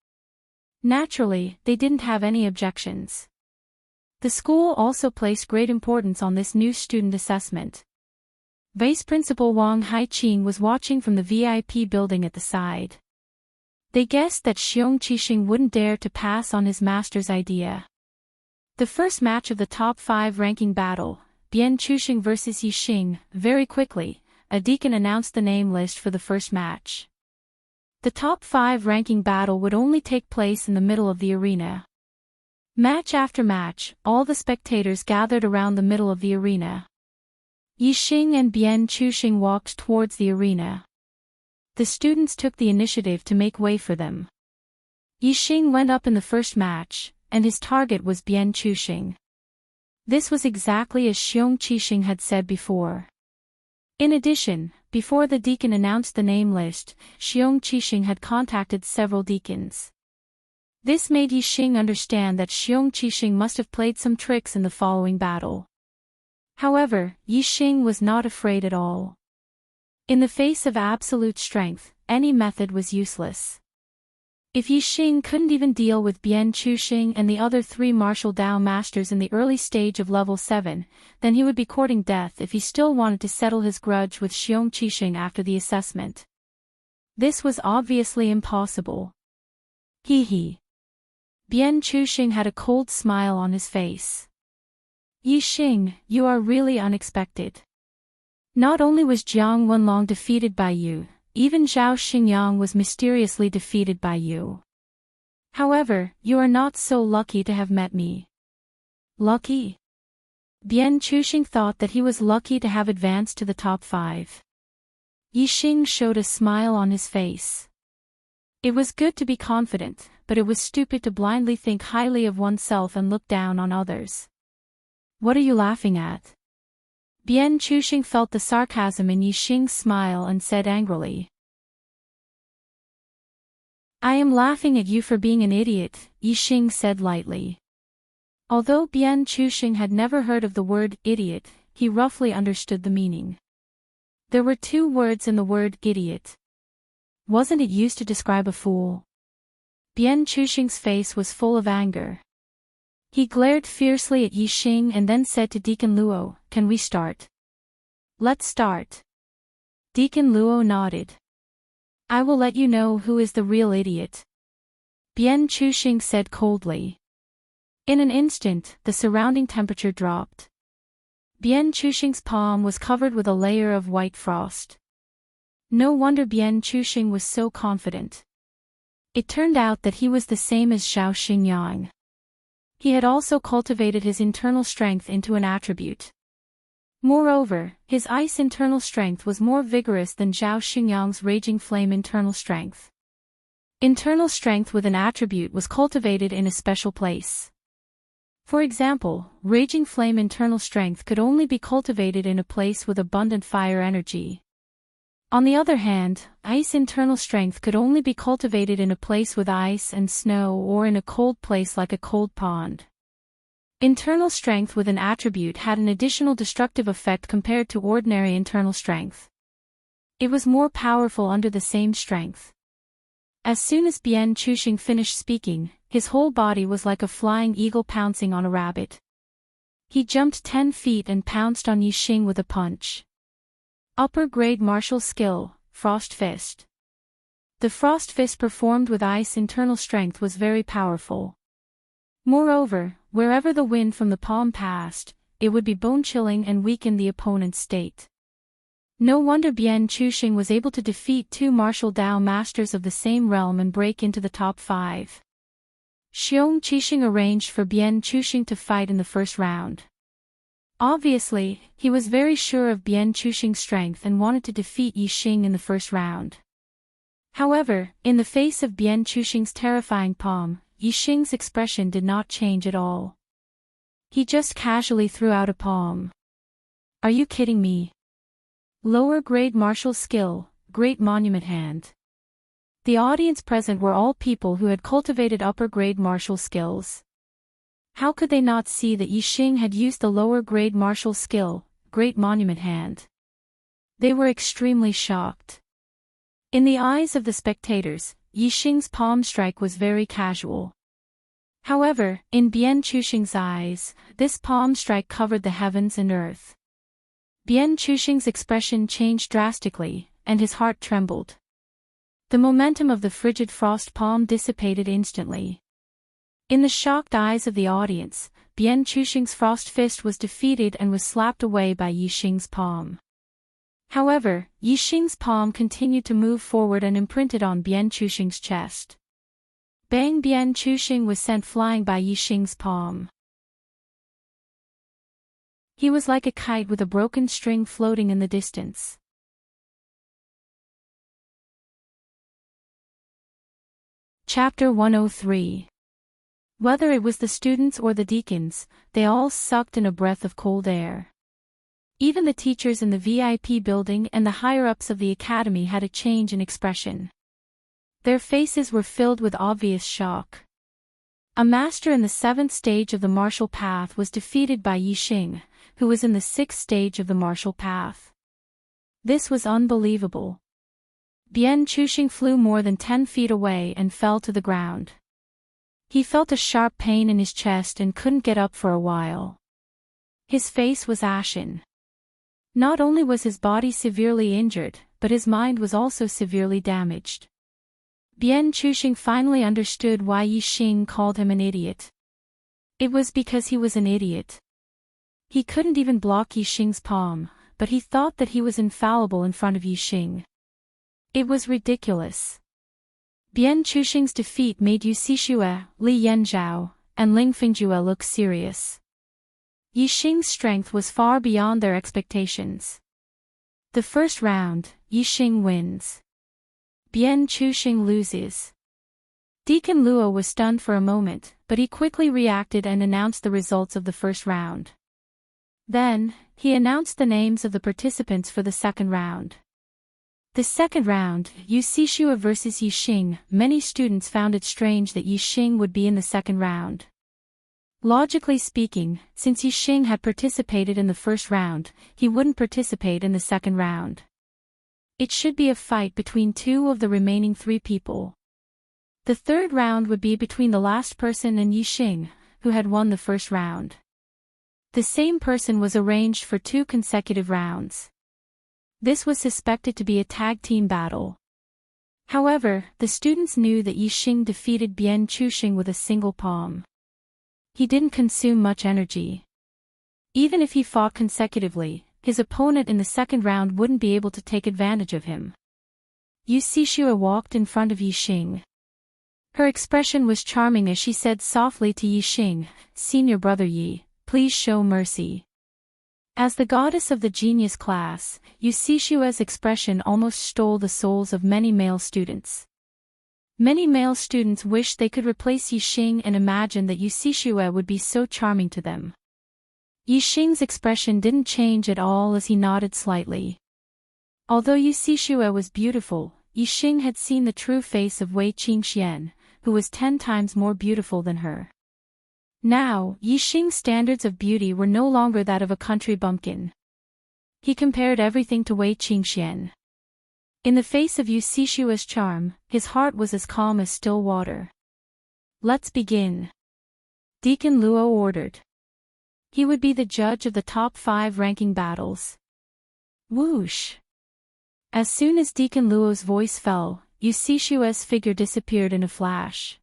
Naturally, they didn't have any objections. The school also placed great importance on this new student assessment. Vice Principal Wang Haiqing was watching from the VIP building at the side. They guessed that Xiong Qixing wouldn't dare to pass on his master's idea. The first match of the top 5 ranking battle, Bian Chuxing vs Yi Xing, very quickly, a deacon announced the name list for the first match. The top 5 ranking battle would only take place in the middle of the arena. Match after match, all the spectators gathered around the middle of the arena. Yi Xing and Bian Chuxing walked towards the arena. The students took the initiative to make way for them. Yi Xing went up in the first match, and his target was Bian Chuxing. This was exactly as Xiong Qixing had said before. In addition, before the deacon announced the name list, Xiong Qixing had contacted several deacons. This made Yi Xing understand that Xiong Qixing must have played some tricks in the following battle. However, Yi Xing was not afraid at all. In the face of absolute strength, any method was useless. If Yi Xing couldn't even deal with Bian Chuxing and the other 3 martial Dao masters in the early stage of level 7, then he would be courting death if he still wanted to settle his grudge with Xiong Qixing after the assessment. This was obviously impossible. Hee. Bian Chuxing had a cold smile on his face. "Yi Xing, you are really unexpected. Not only was Jiang Wenlong defeated by you, even Zhao Xingyang was mysteriously defeated by you. However, you are not so lucky to have met me." Lucky? Bian Chuxing thought that he was lucky to have advanced to the top 5. Yi Xing showed a smile on his face. It was good to be confident, but it was stupid to blindly think highly of oneself and look down on others. "What are you laughing at?" Bian Chuxing felt the sarcasm in Yi Xing's smile and said angrily. "I am laughing at you for being an idiot," Yi Xing said lightly. Although Bian Chuxing had never heard of the word idiot, he roughly understood the meaning. There were 2 words in the word idiot. Wasn't it used to describe a fool? Bian Chuxing's face was full of anger. He glared fiercely at Yi Xing and then said to Deacon Luo, "Can we start?" "Let's start." Deacon Luo nodded. "I will let you know who is the real idiot," Bian Chuxing said coldly. In an instant, the surrounding temperature dropped. Bian Chuxing's palm was covered with a layer of white frost. No wonder Bian Chuxing was so confident. It turned out that he was the same as Zhao Xingyang. He had also cultivated his internal strength into an attribute. Moreover, his ice internal strength was more vigorous than Zhao Xingyang's raging flame internal strength. Internal strength with an attribute was cultivated in a special place. For example, raging flame internal strength could only be cultivated in a place with abundant fire energy. On the other hand, ice internal strength could only be cultivated in a place with ice and snow or in a cold place like a cold pond. Internal strength with an attribute had an additional destructive effect compared to ordinary internal strength. It was more powerful under the same strength. As soon as Bian Chuxing finished speaking, his whole body was like a flying eagle pouncing on a rabbit. He jumped 10 feet and pounced on Yi Xing with a punch. Upper grade martial skill, Frost Fist. The Frost Fist performed with ice internal strength was very powerful. Moreover, wherever the wind from the palm passed, it would be bone-chilling and weaken the opponent's state. No wonder Bian Chuxing was able to defeat 2 martial Dao masters of the same realm and break into the top 5. Xiong Qixing arranged for Bian Chuxing to fight in the first round. Obviously, he was very sure of Bian Chuxing's strength and wanted to defeat Yi Xing in the first round. However, in the face of Bian Chuxing's terrifying palm, Yi Xing's expression did not change at all. He just casually threw out a palm. Are you kidding me? Lower grade martial skill, great monument hand. The audience present were all people who had cultivated upper grade martial skills. How could they not see that Yi Xing had used the lower grade martial skill, great monument hand? They were extremely shocked. In the eyes of the spectators, Yi Xing's palm strike was very casual. However, in Bian Chuxing's eyes, this palm strike covered the heavens and earth. Bian Chuxing's expression changed drastically, and his heart trembled. The momentum of the frigid frost palm dissipated instantly. In the shocked eyes of the audience, Bian Chuxing's frost fist was defeated and was slapped away by Yi Xing's palm. However, Yi Xing's palm continued to move forward and imprinted on Bian Chuxing's chest. Bang! Bian Chuxing was sent flying by Yi Xing's palm. He was like a kite with a broken string floating in the distance. Chapter 103. Whether it was the students or the deacons, they all sucked in a breath of cold air. Even the teachers in the VIP building and the higher-ups of the academy had a change in expression. Their faces were filled with obvious shock. A master in the 7th stage of the martial path was defeated by Yi Xing, who was in the 6th stage of the martial path. This was unbelievable. Bian Chuxing flew more than 10 feet away and fell to the ground. He felt a sharp pain in his chest and couldn't get up for a while. His face was ashen. Not only was his body severely injured, but his mind was also severely damaged. Bian Chuxing finally understood why Yi Xing called him an idiot. It was because he was an idiot. He couldn't even block Yi Xing's palm, but he thought that he was infallible in front of Yi Xing. It was ridiculous. Bian Chuxing's defeat made Yu Xixue, Li Yanzhao, and Ling Fingjue look serious. Yi Xing's strength was far beyond their expectations. The first round, Yi Xing wins. Bian Chuxing loses. Deacon Luo was stunned for a moment, but he quickly reacted and announced the results of the first round. Then, he announced the names of the participants for the second round. The second round, Yu Xixue versus Yi Xing. Many students found it strange that Yi Xing would be in the second round. Logically speaking, since Yi Xing had participated in the first round, he wouldn't participate in the second round. It should be a fight between two of the remaining 3 people. The third round would be between the last person and Yi Xing, who had won the first round. The same person was arranged for 2 consecutive rounds. This was suspected to be a tag team battle. However, the students knew that Yi Xing defeated Bian Chuxing with a single palm. He didn't consume much energy. Even if he fought consecutively, his opponent in the second round wouldn't be able to take advantage of him. Yu Xixue walked in front of Yi Xing. Her expression was charming as she said softly to Yi Xing, "Senior brother Yi, please show mercy." As the goddess of the genius class, Yu Xixue's expression almost stole the souls of many male students. Many male students wished they could replace Yi Xing and imagine that Yu Xixue would be so charming to them. Yi Xing's expression didn't change at all as he nodded slightly. Although Yu Xixue was beautiful, Yi Xing had seen the true face of Wei Qingxian, who was 10 times more beautiful than her. Now, Yi Xing's standards of beauty were no longer that of a country bumpkin. He compared everything to Wei Qingxian. In the face of Yu Xixue's charm, his heart was as calm as still water. "Let's begin," Deacon Luo ordered. He would be the judge of the top 5 ranking battles. Whoosh! As soon as Deacon Luo's voice fell, Yu Xixue's figure disappeared in a flash.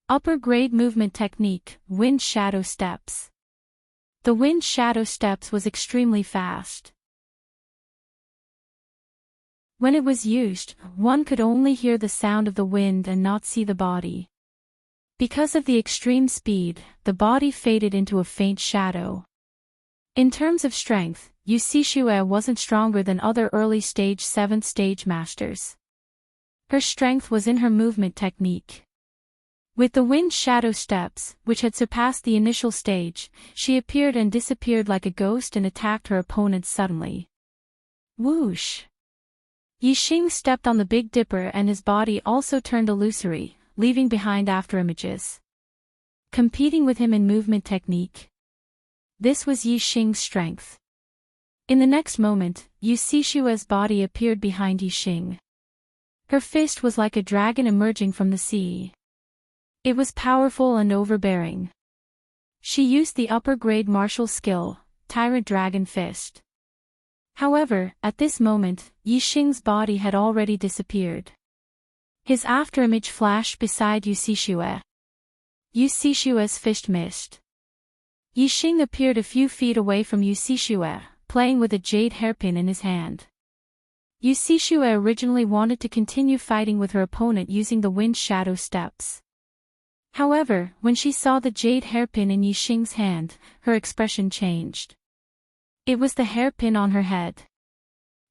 Upper grade movement technique, wind shadow steps. The wind shadow steps was extremely fast. When it was used, one could only hear the sound of the wind and not see the body. Because of the extreme speed, the body faded into a faint shadow. In terms of strength, Yu Cixue wasn't stronger than other early-stage 7th stage masters. Her strength was in her movement technique. With the wind shadow steps, which had surpassed the initial stage, she appeared and disappeared like a ghost and attacked her opponents suddenly. Whoosh! Yixing stepped on the Big Dipper and his body also turned illusory, leaving behind afterimages. Competing with him in movement technique. This was Yixing's strength. In the next moment, Yu Cixue's body appeared behind Yixing. Her fist was like a dragon emerging from the sea. It was powerful and overbearing. She used the upper-grade martial skill, Tyrant Dragon Fist. However, at this moment, Yixing's body had already disappeared. His afterimage flashed beside Yu Cixue. Yu Cixue's fist missed. Yixing appeared a few feet away from Yu Cixue, playing with a jade hairpin in his hand. Yu Cixue originally wanted to continue fighting with her opponent using the wind shadow steps. However, when she saw the jade hairpin in Yixing's hand, her expression changed. It was the hairpin on her head.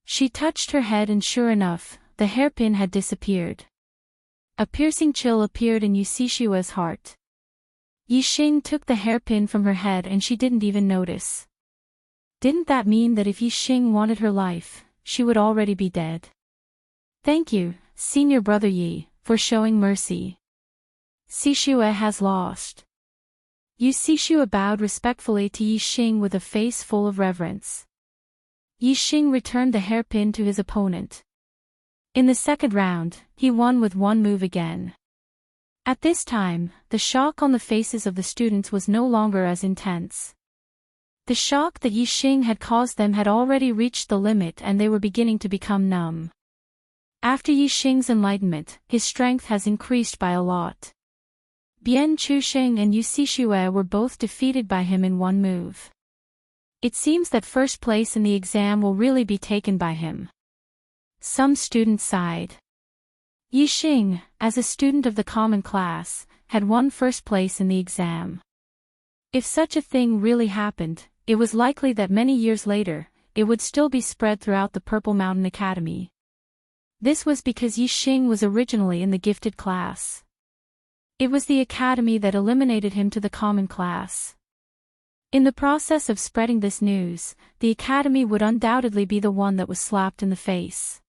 She touched her head and sure enough, the hairpin had disappeared. A piercing chill appeared in Yu Cixue's heart. Yixing took the hairpin from her head and she didn't even notice. Didn't that mean that if Yixing wanted her life, she would already be dead? Thank you, Senior Brother Yi, for showing mercy. Cixue has lost. Yu Cixue bowed respectfully to Yixing with a face full of reverence. Yixing returned the hairpin to his opponent. In the second round, he won with one move again. At this time, the shock on the faces of the students was no longer as intense. The shock that Yixing had caused them had already reached the limit and they were beginning to become numb. After Yixing's enlightenment, his strength has increased by a lot. Bian Chusheng and Yu Cixue were both defeated by him in one move. It seems that first place in the exam will really be taken by him. Some students sighed. Yixing, as a student of the common class, had won first place in the exam. If such a thing really happened, it was likely that many years later, it would still be spread throughout the Purple Mountain Academy. This was because Yixing was originally in the gifted class. It was the academy that eliminated him to the common class. In the process of spreading this news, the academy would undoubtedly be the one that was slapped in the face.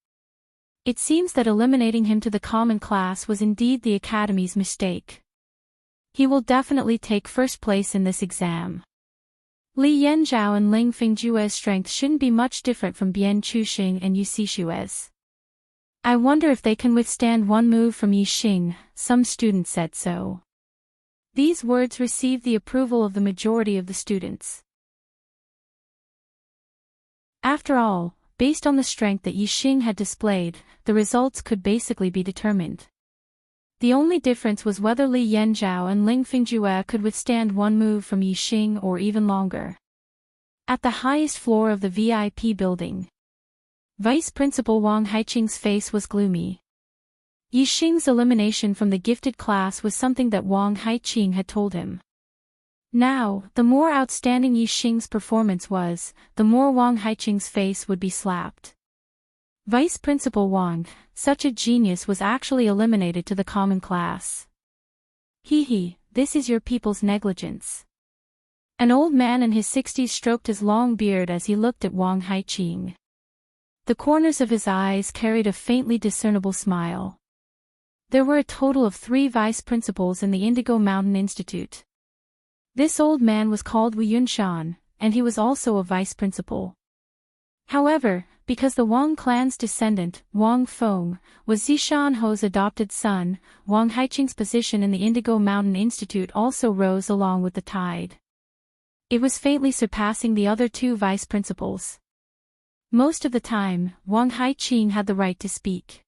It seems that eliminating him to the common class was indeed the academy's mistake. He will definitely take first place in this exam. Li Yanzhao and Ling Fengjue's strength shouldn't be much different from Bian Chuxing and Yu Cixue's. I wonder if they can withstand one move from Yixing, some students said so. These words received the approval of the majority of the students. After all, based on the strength that Yixing had displayed, the results could basically be determined. The only difference was whether Li Yanzhao and Ling Fengjue could withstand one move from Yixing or even longer. At the highest floor of the VIP building, Vice Principal Wang Haiqing's face was gloomy. Yixing's elimination from the gifted class was something that Wang Haiqing had told him. Now, the more outstanding Yixing's performance was, the more Wang Haiqing's face would be slapped. Vice Principal Wang, such a genius, was actually eliminated to the common class. This is your people's negligence. An old man in his 60s stroked his long beard as he looked at Wang Haiqing. The corners of his eyes carried a faintly discernible smile. There were a total of 3 vice principals in the Indigo Mountain Institute. This old man was called Wu Yunshan, and he was also a vice principal. However, because the Wang clan's descendant, Wang Feng, was Zishan Ho's adopted son, Wang Haiqing's position in the Indigo Mountain Institute also rose along with the tide. It was faintly surpassing the other 2 vice principals. Most of the time, Wang Haiqing had the right to speak.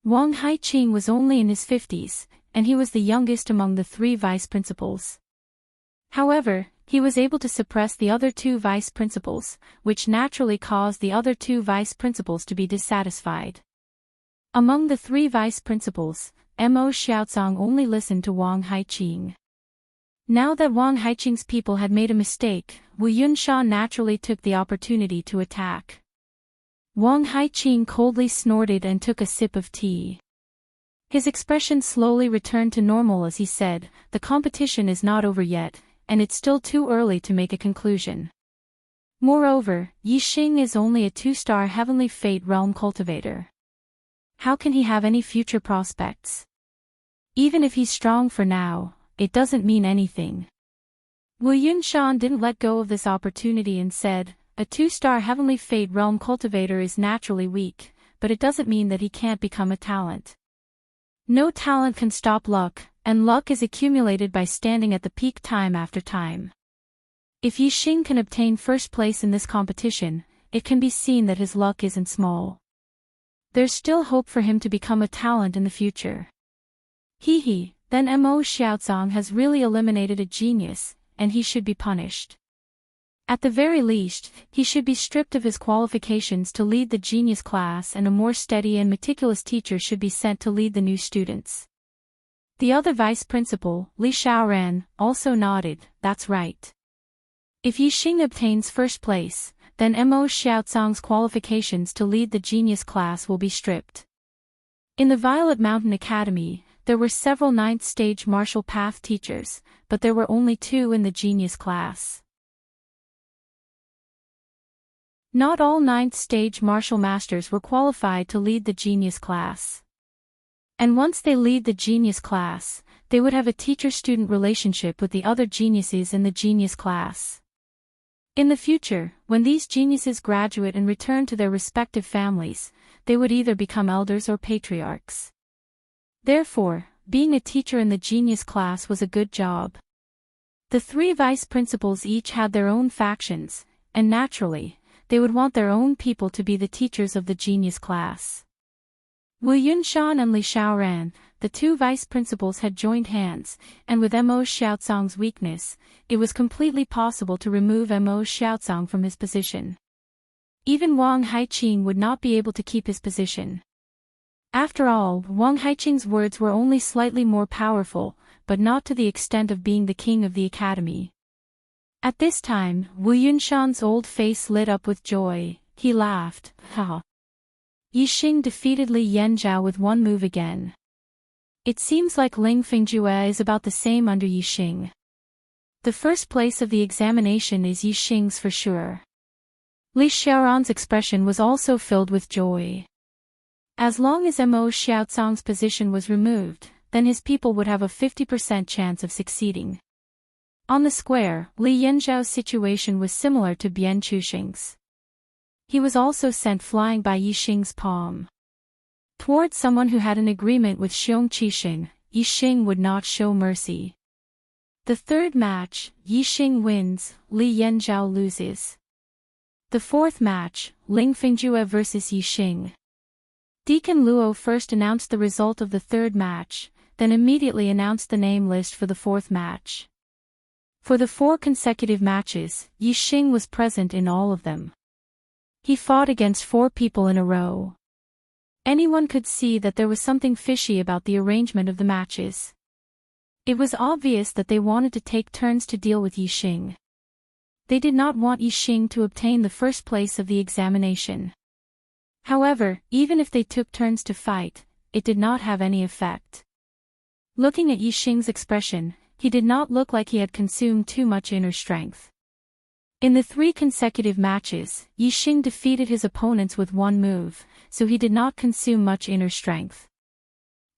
Wang Haiqing was only in his 50s, and he was the youngest among the 3 vice principals. However, he was able to suppress the other 2 vice principals, which naturally caused the other 2 vice principals to be dissatisfied. Among the three vice principals, Mo Xiaozong only listened to Wang Haiqing. Now that Wang Haiqing's people had made a mistake, Wu Yunshan naturally took the opportunity to attack. Wang Haiqing coldly snorted and took a sip of tea. His expression slowly returned to normal as he said, "The competition is not over yet, and it's still too early to make a conclusion. Moreover, Yixing is only a 2-star Heavenly Fate realm cultivator. How can he have any future prospects? Even if he's strong for now, it doesn't mean anything." Wu Yunshan didn't let go of this opportunity and said, "A 2-star Heavenly Fate realm cultivator is naturally weak, but it doesn't mean that he can't become a talent. No talent can stop luck, and luck is accumulated by standing at the peak time after time. If Yixing can obtain first place in this competition, it can be seen that his luck isn't small. There's still hope for him to become a talent in the future." He, then Mo Xiaozong has really eliminated a genius, and he should be punished. At the very least, he should be stripped of his qualifications to lead the genius class, and a more steady and meticulous teacher should be sent to lead the new students. The other vice principal, Li Xiaoran, also nodded, "That's right. If Yixing obtains first place, then Mo Xiaozong's qualifications to lead the genius class will be stripped." In the Violet Mountain Academy, there were several 9th stage martial path teachers, but there were only 2 in the genius class. Not all 9th stage martial masters were qualified to lead the genius class. And once they lead the genius class, they would have a teacher-student relationship with the other geniuses in the genius class. In the future, when these geniuses graduate and return to their respective families, they would either become elders or patriarchs. Therefore, being a teacher in the genius class was a good job. The 3 vice principals each had their own factions, and naturally, they would want their own people to be the teachers of the genius class. Wu Yunshan and Li Xiaoran, the 2 vice principals, had joined hands, and with Mo Xiaozong's weakness, it was completely possible to remove Mo Xiaozong from his position. Even Wang Haiqing would not be able to keep his position. After all, Wang Haiqing's words were only slightly more powerful, but not to the extent of being the king of the academy. At this time, Wu Yunshan's old face lit up with joy. He laughed, "Ha! Yixing defeated Li Yanzhao with one move again. It seems like Ling Fingjue is about the same under Yixing. The first place of the examination is Yixing's for sure." Li Xiaoran's expression was also filled with joy. As long as Mo Xiaozong's position was removed, then his people would have a 50% chance of succeeding. On the square, Li Yanzhao's situation was similar to Bian Chuxing's. He was also sent flying by Yixing's palm. Towards someone who had an agreement with Xiong Qixing, Yixing would not show mercy. The third match, Yixing wins, Li Yanzhao loses. The fourth match, Ling Fingjue vs Yixing. Deacon Luo first announced the result of the third match, then immediately announced the name list for the fourth match. For the 4 consecutive matches, Yixing was present in all of them. He fought against 4 people in a row. Anyone could see that there was something fishy about the arrangement of the matches. It was obvious that they wanted to take turns to deal with Yixing. They did not want Yixing to obtain the first place of the examination. However, even if they took turns to fight, it did not have any effect. Looking at Yixing's expression, he did not look like he had consumed too much inner strength. In the 3 consecutive matches, Yixing defeated his opponents with one move, so he did not consume much inner strength.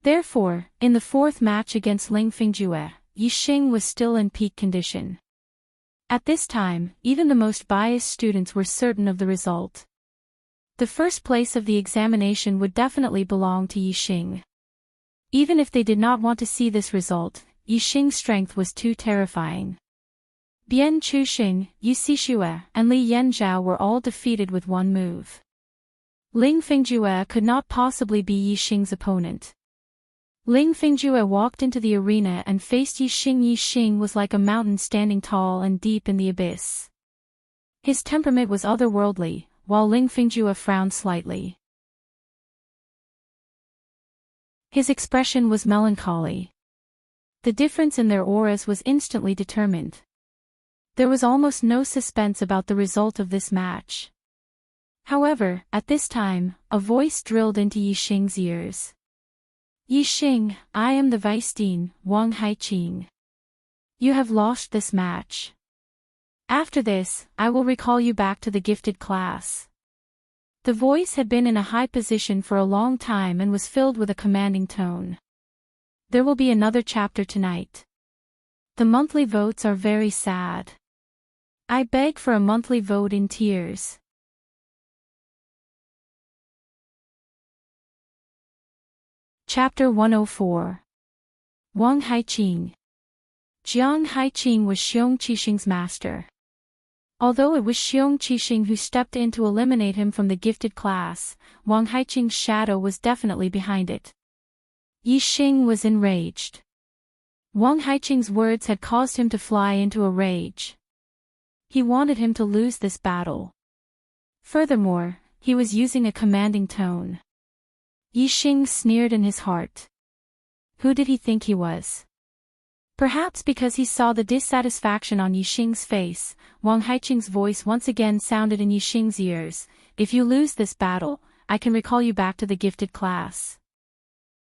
Therefore, in the 4th match against Ling Fingjue, Yixing was still in peak condition. At this time, even the most biased students were certain of the result. The first place of the examination would definitely belong to Yixing. Even if they did not want to see this result, Yixing's strength was too terrifying. Bian Chuxing, Yu Xixue, and Li Yanzhao were all defeated with one move. Ling Fingjue could not possibly be Yixing's opponent. Ling Fingjue walked into the arena and faced Yixing. Yixing was like a mountain standing tall and deep in the abyss. His temperament was otherworldly, while Ling Fingjue frowned slightly. His expression was melancholy. The difference in their auras was instantly determined. There was almost no suspense about the result of this match. However, at this time, a voice drilled into Yixing's ears. Yixing, I am the Vice Dean, Wang Haiqing. You have lost this match. After this, I will recall you back to the gifted class. The voice had been in a high position for a long time and was filled with a commanding tone. There will be another chapter tonight. The monthly votes are very sad. I beg for a monthly vote in tears. Chapter 104. Wang Haiqing. Jiang Haiqing was Xiong Qixing's master. Although it was Xiong Qixing who stepped in to eliminate him from the gifted class, Wang Haiqing's shadow was definitely behind it. Yixing was enraged. Wang Haiqing's words had caused him to fly into a rage. He wanted him to lose this battle. Furthermore, he was using a commanding tone. Yixing sneered in his heart. Who did he think he was? Perhaps because he saw the dissatisfaction on Yixing's face, Wang Haiqing's voice once again sounded in Yixing's ears. If you lose this battle, I can recall you back to the gifted class.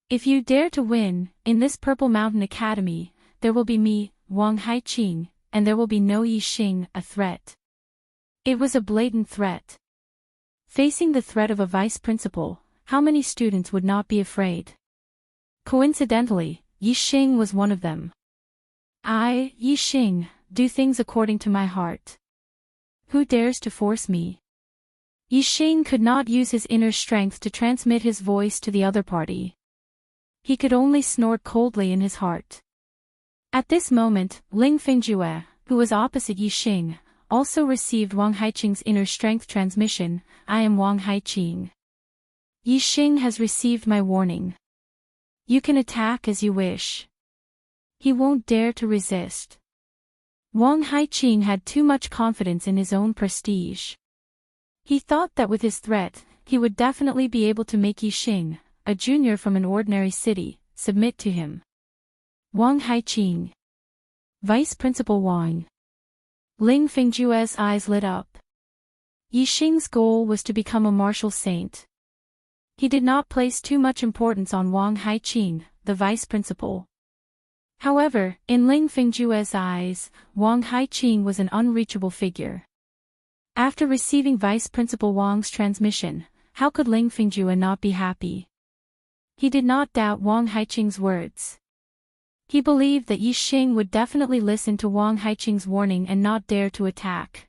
If you dare to win, in this Purple Mountain Academy, there will be me, Wang Haiqing, and there will be no Yixing, a threat. It was a blatant threat. Facing the threat of a vice principal, how many students would not be afraid? Coincidentally, Yixing was one of them. I, Yixing, do things according to my heart. Who dares to force me? Yixing could not use his inner strength to transmit his voice to the other party. He could only snort coldly in his heart. At this moment, Ling Fingjue, who was opposite Yixing, also received Wang Haiqing's inner strength transmission. I am Wang Haiqing. Yixing has received my warning. You can attack as you wish. He won't dare to resist. Wang Haiqing had too much confidence in his own prestige. He thought that with his threat, he would definitely be able to make Yixing, a junior from an ordinary city, submit to him. Wang Haiqing. Vice Principal Wang. Ling Fingjue's eyes lit up. Yixing's goal was to become a martial saint. He did not place too much importance on Wang Haiqing, the vice principal. However, in Ling Fingjue's eyes, Wang Haiqing was an unreachable figure. After receiving Vice Principal Wang's transmission, how could Ling Fingjue not be happy? He did not doubt Wang Haiqing's words. He believed that Yixing would definitely listen to Wang Haiqing's warning and not dare to attack.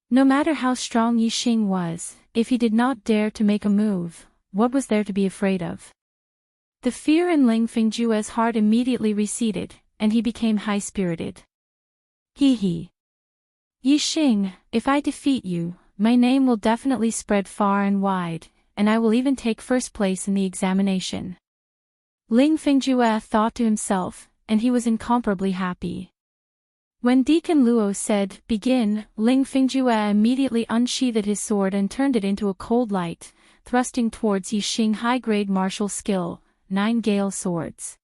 No matter how strong Yixing was, if he did not dare to make a move, what was there to be afraid of? The fear in Ling Fingjue's heart immediately receded, and he became high-spirited. He. Yixing, if I defeat you, my name will definitely spread far and wide, and I will even take first place in the examination. Ling Fingjue thought to himself, and he was incomparably happy. When Deacon Luo said, "Begin," Ling Fingjue immediately unsheathed his sword and turned it into a cold light, thrusting towards Yixing high-grade martial skill, 9 Gale swords.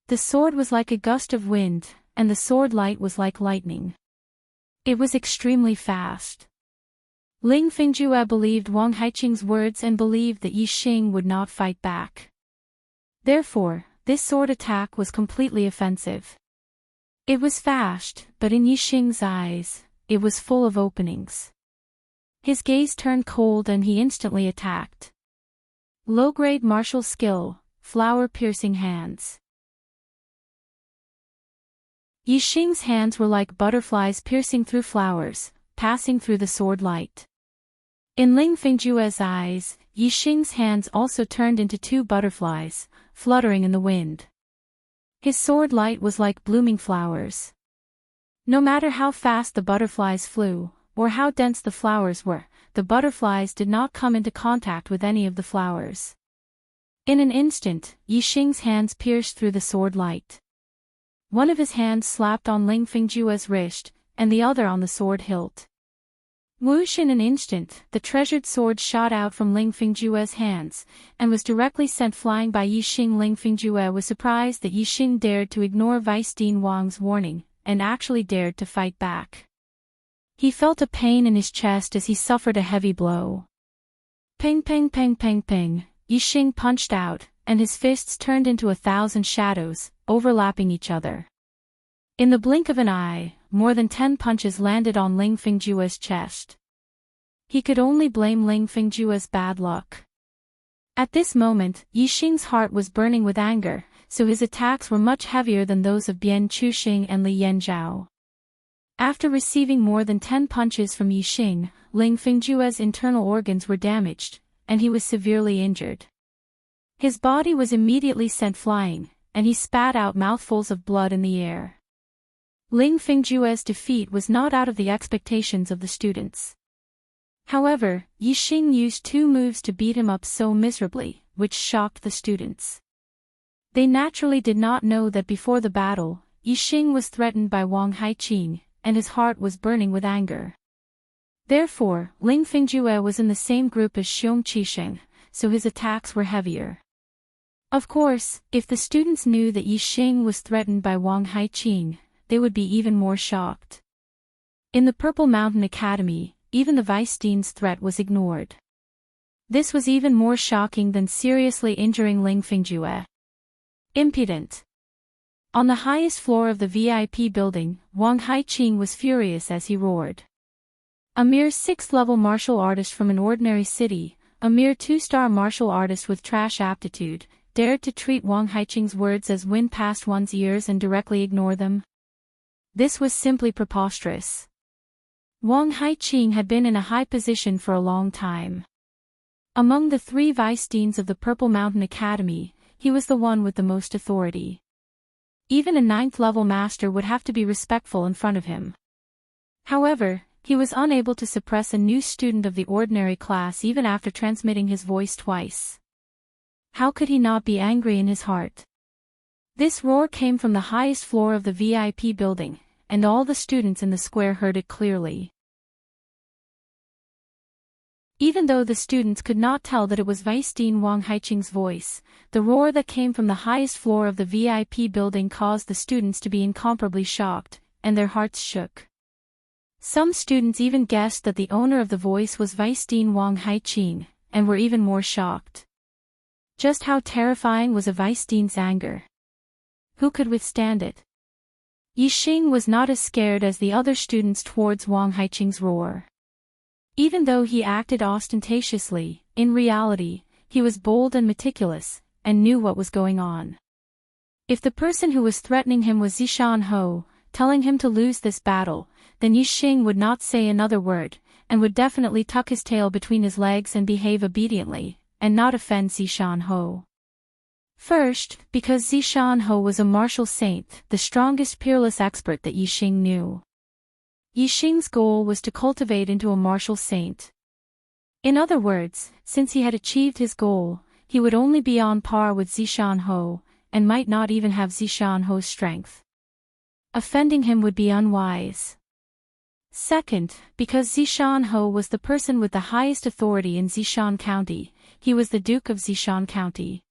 The sword was like a gust of wind, and the sword light was like lightning. It was extremely fast. Ling Fingjue believed Wang Haiqing's words and believed that Yixing would not fight back. Therefore, this sword attack was completely offensive. It was fast, but in Yixing's eyes, it was full of openings. His gaze turned cold and he instantly attacked. Low-grade martial skill, flower-piercing hands. Yixing's hands were like butterflies piercing through flowers, passing through the sword light. In Ling Fingjue's eyes, Yixing's hands also turned into 2 butterflies, fluttering in the wind. His sword light was like blooming flowers. No matter how fast the butterflies flew, or how dense the flowers were, the butterflies did not come into contact with any of the flowers. In an instant, Yixing's hands pierced through the sword light. One of his hands slapped on Ling Fingjue's wrist, and the other on the sword hilt. Whoosh! In an instant, the treasured sword shot out from Ling Fingjue's hands, and was directly sent flying by Yixing. Ling Fingjue was surprised that Yixing dared to ignore Vice Dean Wang's warning, and actually dared to fight back. He felt a pain in his chest as he suffered a heavy blow. Ping ping ping ping ping, Yixing punched out, and his fists turned into 1,000 shadows, overlapping each other. In the blink of an eye, more than 10 punches landed on Ling Fingjue's chest. He could only blame Ling Fingjue's bad luck. At this moment, Yixing's heart was burning with anger, so his attacks were much heavier than those of Bian Chuxing and Li Yanzhao. After receiving more than 10 punches from Yixing, Ling Fingjue's internal organs were damaged, and he was severely injured. His body was immediately sent flying, and he spat out mouthfuls of blood in the air. Ling Fingjue's defeat was not out of the expectations of the students. However, Yixing used 2 moves to beat him up so miserably, which shocked the students. They naturally did not know that before the battle, Yixing was threatened by Wang Haiqing, and his heart was burning with anger. Therefore, Ling Fingjue was in the same group as Xiong Qisheng, so his attacks were heavier. Of course, if the students knew that Yixing was threatened by Wang Haiqing, they would be even more shocked. In the Purple Mountain Academy, even the Vice Dean's threat was ignored. This was even more shocking than seriously injuring Ling Fingjue. Impudent. On the highest floor of the VIP building, Wang Haiqing was furious as he roared. A mere 6th-level martial artist from an ordinary city, a mere 2-star martial artist with trash aptitude, dared to treat Wang Haiqing's words as wind past one's ears and directly ignore them? This was simply preposterous. Wang Haiqing had been in a high position for a long time. Among the 3 vice deans of the Purple Mountain Academy, he was the one with the most authority. Even a 9th-level master would have to be respectful in front of him. However, he was unable to suppress a new student of the ordinary class even after transmitting his voice twice. How could he not be angry in his heart? This roar came from the highest floor of the VIP building, and all the students in the square heard it clearly. Even though the students could not tell that it was Vice Dean Wang Haiqing's voice, the roar that came from the highest floor of the VIP building caused the students to be incomparably shocked, and their hearts shook. Some students even guessed that the owner of the voice was Vice Dean Wang Haiqing, and were even more shocked. Just how terrifying was a Vice Dean's anger? Who could withstand it? Yixing was not as scared as the other students towards Wang Haiqing's roar. Even though he acted ostentatiously, in reality, he was bold and meticulous, and knew what was going on. If the person who was threatening him was Zishan Ho, telling him to lose this battle, then Yixing would not say another word, and would definitely tuck his tail between his legs and behave obediently, and not offend Zishan Ho. First, because Zishan Ho was a martial saint, the strongest peerless expert that Yixing knew. Yixing's goal was to cultivate into a martial saint. In other words, since he had achieved his goal, he would only be on par with Zishan Ho, and might not even have Zishan Ho's strength. Offending him would be unwise. Second, because Zishan Ho was the person with the highest authority in Zishan County, he was the Duke of Zishan County.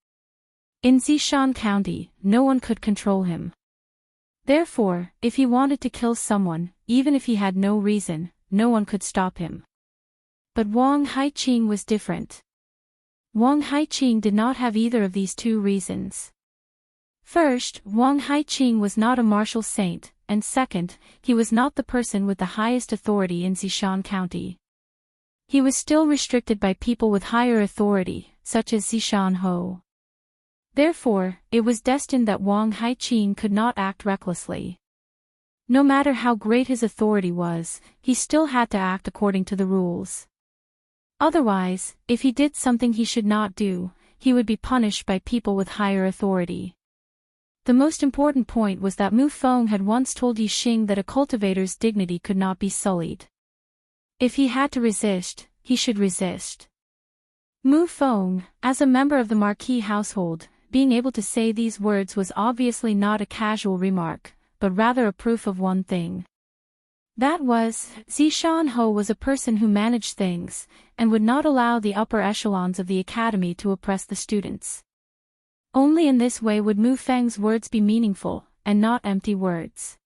In Zishan County, no one could control him. Therefore, if he wanted to kill someone, even if he had no reason, no one could stop him. But Wang Haiqing was different. Wang Haiqing did not have either of these 2 reasons. First, Wang Haiqing was not a martial saint, and second, he was not the person with the highest authority in Zishan County. He was still restricted by people with higher authority, such as Zishan Ho. Therefore, it was destined that Wang Haiqing could not act recklessly. No matter how great his authority was, he still had to act according to the rules. Otherwise, if he did something he should not do, he would be punished by people with higher authority. The most important point was that Mu Feng had once told Yixing that a cultivator's dignity could not be sullied. If he had to resist, he should resist. Mu Feng, as a member of the Marquis household, being able to say these words was obviously not a casual remark, but rather a proof of one thing. That was, Zishan Ho was a person who managed things, and would not allow the upper echelons of the academy to oppress the students. Only in this way would Mu Feng's words be meaningful, and not empty words.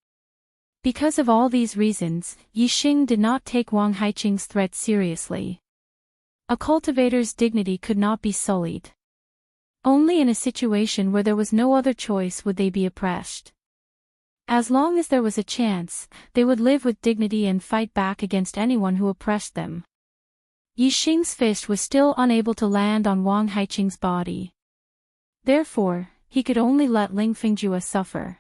Because of all these reasons, Yixing did not take Wang Haiqing's threat seriously. A cultivator's dignity could not be sullied. Only in a situation where there was no other choice would they be oppressed. As long as there was a chance, they would live with dignity and fight back against anyone who oppressed them. Yixing's fist was still unable to land on Wang Haiqing's body. Therefore, he could only let Ling Fingjue suffer.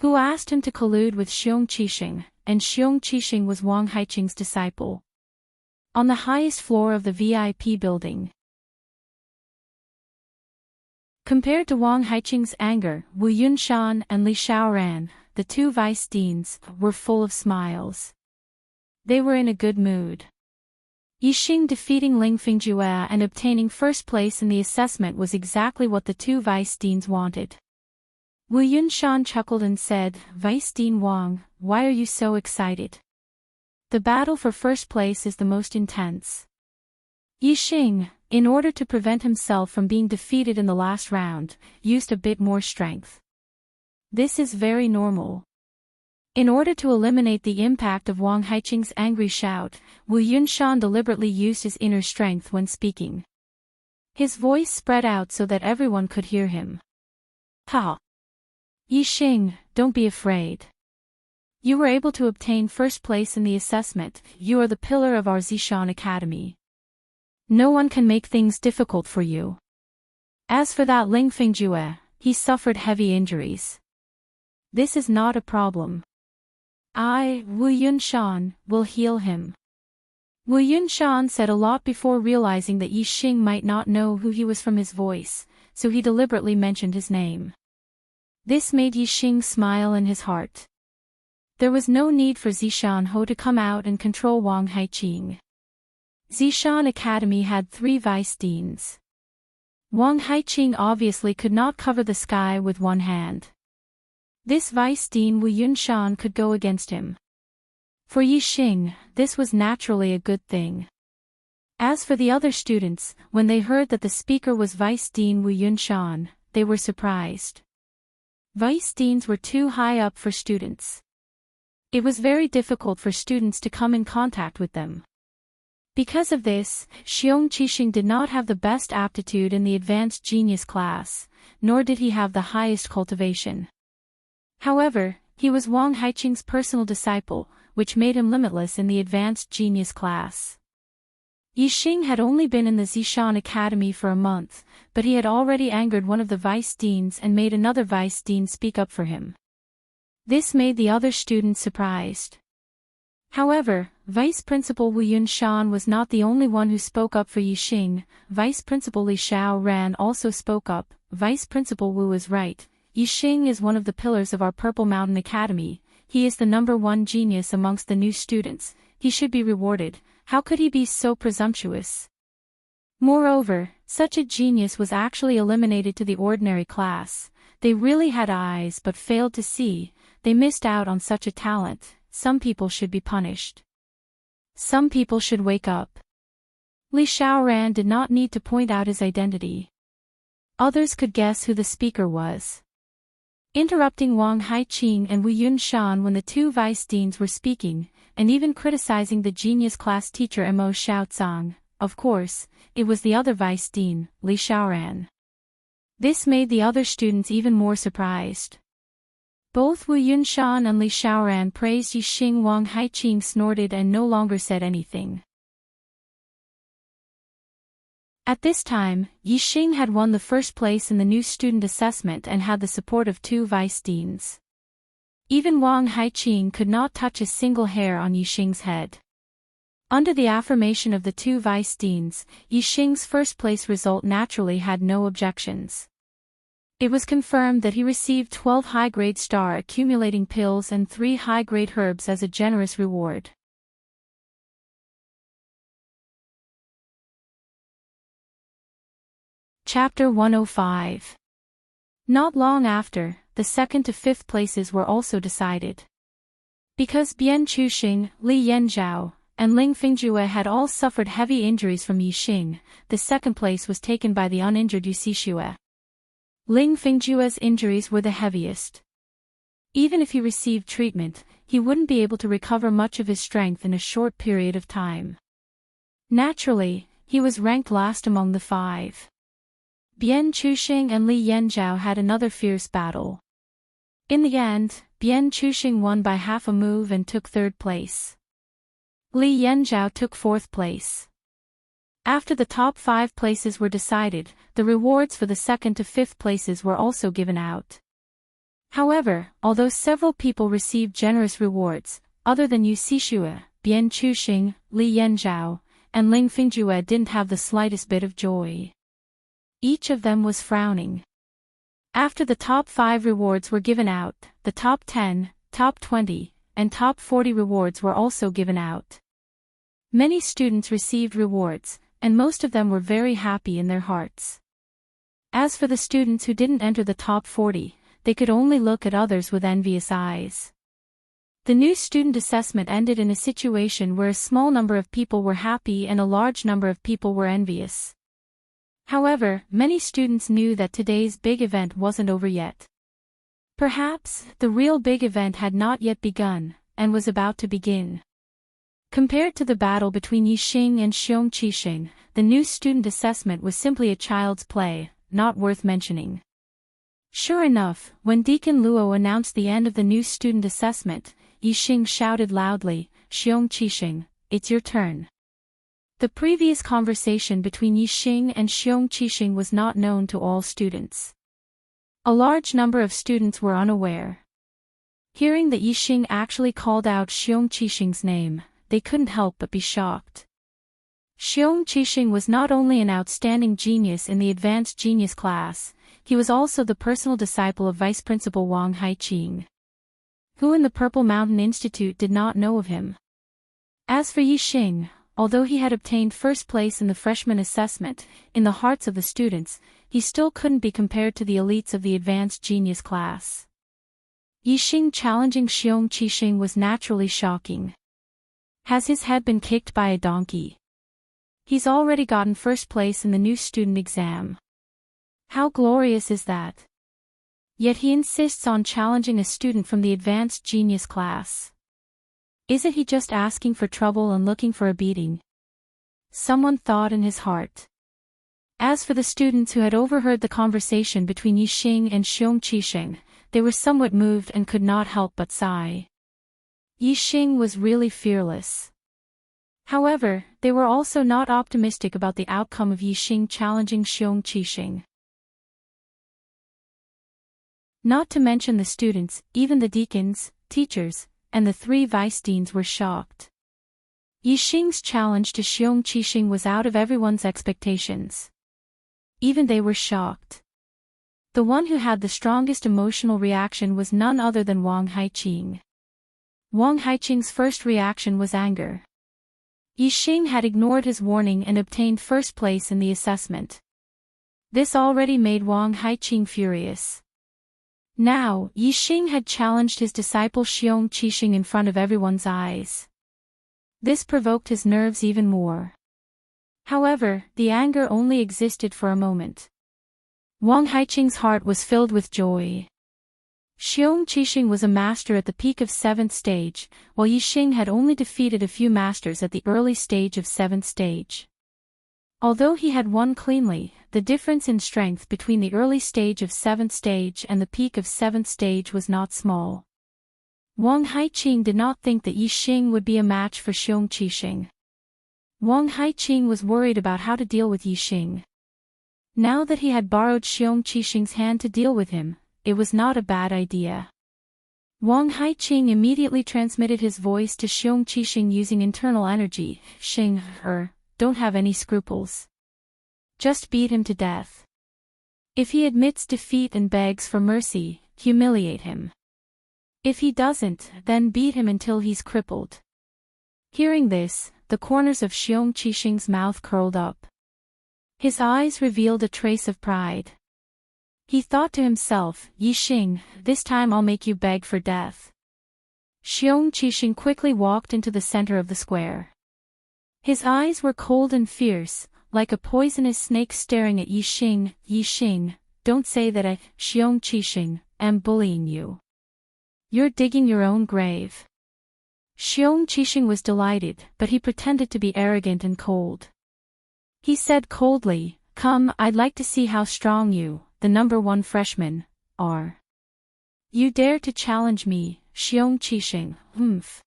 Who asked him to collude with Xiong Qixing, and Xiong Qixing was Wang Haiqing's disciple. On the highest floor of the VIP building. Compared to Wang Haiqing's anger, Wu Yunshan and Li Xiaoran, the two vice deans, were full of smiles. They were in a good mood. Yixing defeating Ling Fingjue and obtaining first place in the assessment was exactly what the two vice deans wanted. Wu Yunshan chuckled and said, "Vice Dean Wang, why are you so excited? The battle for first place is the most intense." Yixing, in order to prevent himself from being defeated in the last round, used a bit more strength. This is very normal. In order to eliminate the impact of Wang Haiqing's angry shout, Wu Yunshan deliberately used his inner strength when speaking. His voice spread out so that everyone could hear him. "Ha! Yixing, don't be afraid. You were able to obtain first place in the assessment, you are the pillar of our Zishan Academy. No one can make things difficult for you. As for that Ling Fingjue, he suffered heavy injuries. This is not a problem. I, Wu Yunshan, will heal him." Wu Yunshan said a lot before realizing that Yixing might not know who he was from his voice, so he deliberately mentioned his name. This made Yixing smile in his heart. There was no need for Zishan Ho to come out and control Wang Haiqing. Zishan Academy had 3 vice deans. Wang Haiqing obviously could not cover the sky with one hand. This vice dean Wu Yunshan could go against him. For Yixing, this was naturally a good thing. As for the other students, when they heard that the speaker was Vice Dean Wu Yunshan, they were surprised. Vice deans were too high up for students. It was very difficult for students to come in contact with them. Because of this, Xiong Qixing did not have the best aptitude in the advanced genius class, nor did he have the highest cultivation. However, he was Wang Haiqing's personal disciple, which made him limitless in the advanced genius class. Yixing had only been in the Zishan Academy for a month, but he had already angered one of the vice deans and made another vice dean speak up for him. This made the other students surprised. However, Vice Principal Wu Yunshan was not the only one who spoke up for Yixing. Vice Principal Li Xiaoran also spoke up. Vice Principal Wu was right. Yixing is one of the pillars of our Purple Mountain Academy. He is the #1 genius amongst the new students. He should be rewarded. How could he be so presumptuous? Moreover, such a genius was actually eliminated to the ordinary class. They really had eyes but failed to see. They missed out on such a talent. Some people should be punished. Some people should wake up. Li Xiaoran did not need to point out his identity. Others could guess who the speaker was. Interrupting Wang Haiqing and Wu Yunshan when the 2 vice deans were speaking, and even criticizing the genius class teacher Mo Xiaozang, of course, it was the other vice dean, Li Xiaoran. This made the other students even more surprised. Both Wu Yunshan and Li Xiaoran praised Yixing. Wang Haiqing snorted and no longer said anything. At this time, Yixing had won the first place in the new student assessment and had the support of 2 vice deans. Even Wang Haiqing could not touch a single hair on Yixing's head. Under the affirmation of the 2 vice deans, Yixing's first place result naturally had no objections. It was confirmed that he received 12 high-grade star accumulating pills and 3 high-grade herbs as a generous reward. Chapter 105. Not long after, the 2nd to 5th places were also decided. Because Bian Chuxing, Li Yanzhao, and Ling Fingjue had all suffered heavy injuries from Yixing, the second place was taken by the uninjured Yu Xixue. Ling Fingjue's injuries were the heaviest. Even if he received treatment, he wouldn't be able to recover much of his strength in a short period of time. Naturally, he was ranked last among the five. Bian Chuxing and Li Yanzhao had another fierce battle. In the end, Bian Chuxing won by half a move and took third place. Li Yanzhao took fourth place. After the top 5 places were decided, the rewards for the second to fifth places were also given out. However, although several people received generous rewards, other than Yu Xixue, Bian Chuxing, Li Yanzhao, and Ling Fingjue didn't have the slightest bit of joy. Each of them was frowning. After the top 5 rewards were given out, the top 10, top 20, and top 40 rewards were also given out. Many students received rewards, and most of them were very happy in their hearts. As for the students who didn't enter the top 40, they could only look at others with envious eyes. The new student assessment ended in a situation where a small number of people were happy and a large number of people were envious. However, many students knew that today's big event wasn't over yet. Perhaps, the real big event had not yet begun, and was about to begin. Compared to the battle between Yixing and Xiong Qixing, the new student assessment was simply a child's play, not worth mentioning. Sure enough, when Deacon Luo announced the end of the new student assessment, Yixing shouted loudly, "Xiong Qixing, it's your turn." The previous conversation between Yixing and Xiong Qixing was not known to all students. A large number of students were unaware. Hearing that Yixing actually called out Xiong Qixing's name, they couldn't help but be shocked. Xiong Qixing was not only an outstanding genius in the advanced genius class, he was also the personal disciple of Vice Principal Wang Haiqing. Who in the Purple Mountain Institute did not know of him? As for Yixing, although he had obtained first place in the freshman assessment, in the hearts of the students, he still couldn't be compared to the elites of the advanced genius class. Yixing challenging Xiong Qixing was naturally shocking. Has his head been kicked by a donkey? He's already gotten first place in the new student exam. How glorious is that? Yet he insists on challenging a student from the advanced genius class. Isn't he just asking for trouble and looking for a beating? Someone thought in his heart. As for the students who had overheard the conversation between Yixing and Xiong Qixing, they were somewhat moved and could not help but sigh. Yixing was really fearless. However, they were also not optimistic about the outcome of Yixing challenging Xiong Qixing. Not to mention the students, even the deacons, teachers, and the 3 vice deans were shocked. Yixing's challenge to Xiong Qixing was out of everyone's expectations. Even they were shocked. The one who had the strongest emotional reaction was none other than Wang Haiqing. Wang Haiqing's first reaction was anger. Yixing had ignored his warning and obtained first place in the assessment. This already made Wang Haiqing furious. Now, Yixing had challenged his disciple Xiong Qixing in front of everyone's eyes. This provoked his nerves even more. However, the anger only existed for a moment. Wang Haiqing's heart was filled with joy. Xiong Qixing was a master at the peak of 7th stage, while Yixing had only defeated a few masters at the early stage of 7th stage. Although he had won cleanly, the difference in strength between the early stage of 7th stage and the peak of 7th stage was not small. Wang Haiqing did not think that Yixing would be a match for Xiong Qixing. Wang Haiqing was worried about how to deal with Yixing. Now that he had borrowed Xiong Qixing's hand to deal with him, it was not a bad idea. Wang Haiqing immediately transmitted his voice to Xiong Qixing using internal energy. "Xing, don't have any scruples. Just beat him to death. If he admits defeat and begs for mercy, humiliate him. If he doesn't, then beat him until he's crippled." Hearing this, the corners of Xiong Qixing's mouth curled up. His eyes revealed a trace of pride. He thought to himself, "Yixing, this time I'll make you beg for death." Xiong Qixing quickly walked into the center of the square. His eyes were cold and fierce, like a poisonous snake staring at Yixing. Yixing, don't say that I, Xiong Qixing, am bullying you. You're digging your own grave. Xiong Qixing was delighted, but he pretended to be arrogant and cold. He said coldly, "Come, I'd like to see how strong you, the number one freshman, are. You dare to challenge me, Xiong Qixing, humph.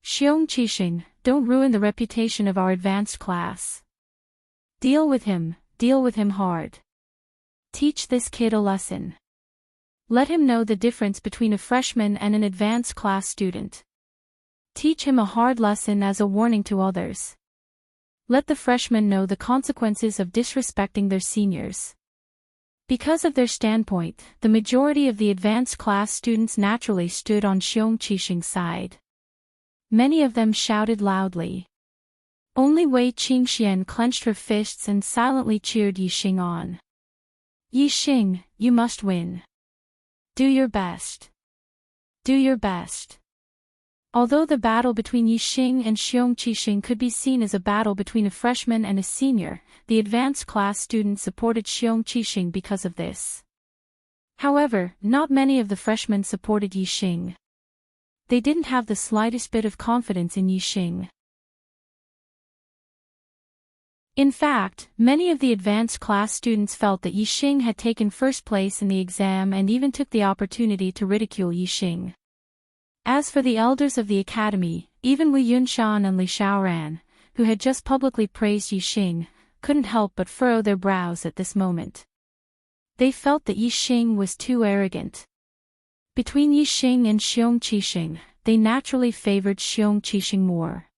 Xiong Qixing, don't ruin the reputation of our advanced class. Deal with him hard. Teach this kid a lesson. Let him know the difference between a freshman and an advanced class student. Teach him a hard lesson as a warning to others. Let the freshmen know the consequences of disrespecting their seniors." Because of their standpoint, the majority of the advanced class students naturally stood on Xiong Qixing's side. Many of them shouted loudly. Only Wei Qingxian clenched her fists and silently cheered Yixing on. "Yixing, you must win. Do your best. Do your best." Although the battle between Yixing and Xiong Qixing could be seen as a battle between a freshman and a senior, the advanced class students supported Xiong Qixing because of this. However, not many of the freshmen supported Yixing. They didn't have the slightest bit of confidence in Yixing. In fact, many of the advanced class students felt that Yixing had taken first place in the exam and even took the opportunity to ridicule Yixing. As for the elders of the academy, even Wu Yunshan and Li Xiaoran, who had just publicly praised Yixing, couldn't help but furrow their brows at this moment. They felt that Yixing was too arrogant. Between Yixing and Xiong Qixing, they naturally favored Xiong Qixing more.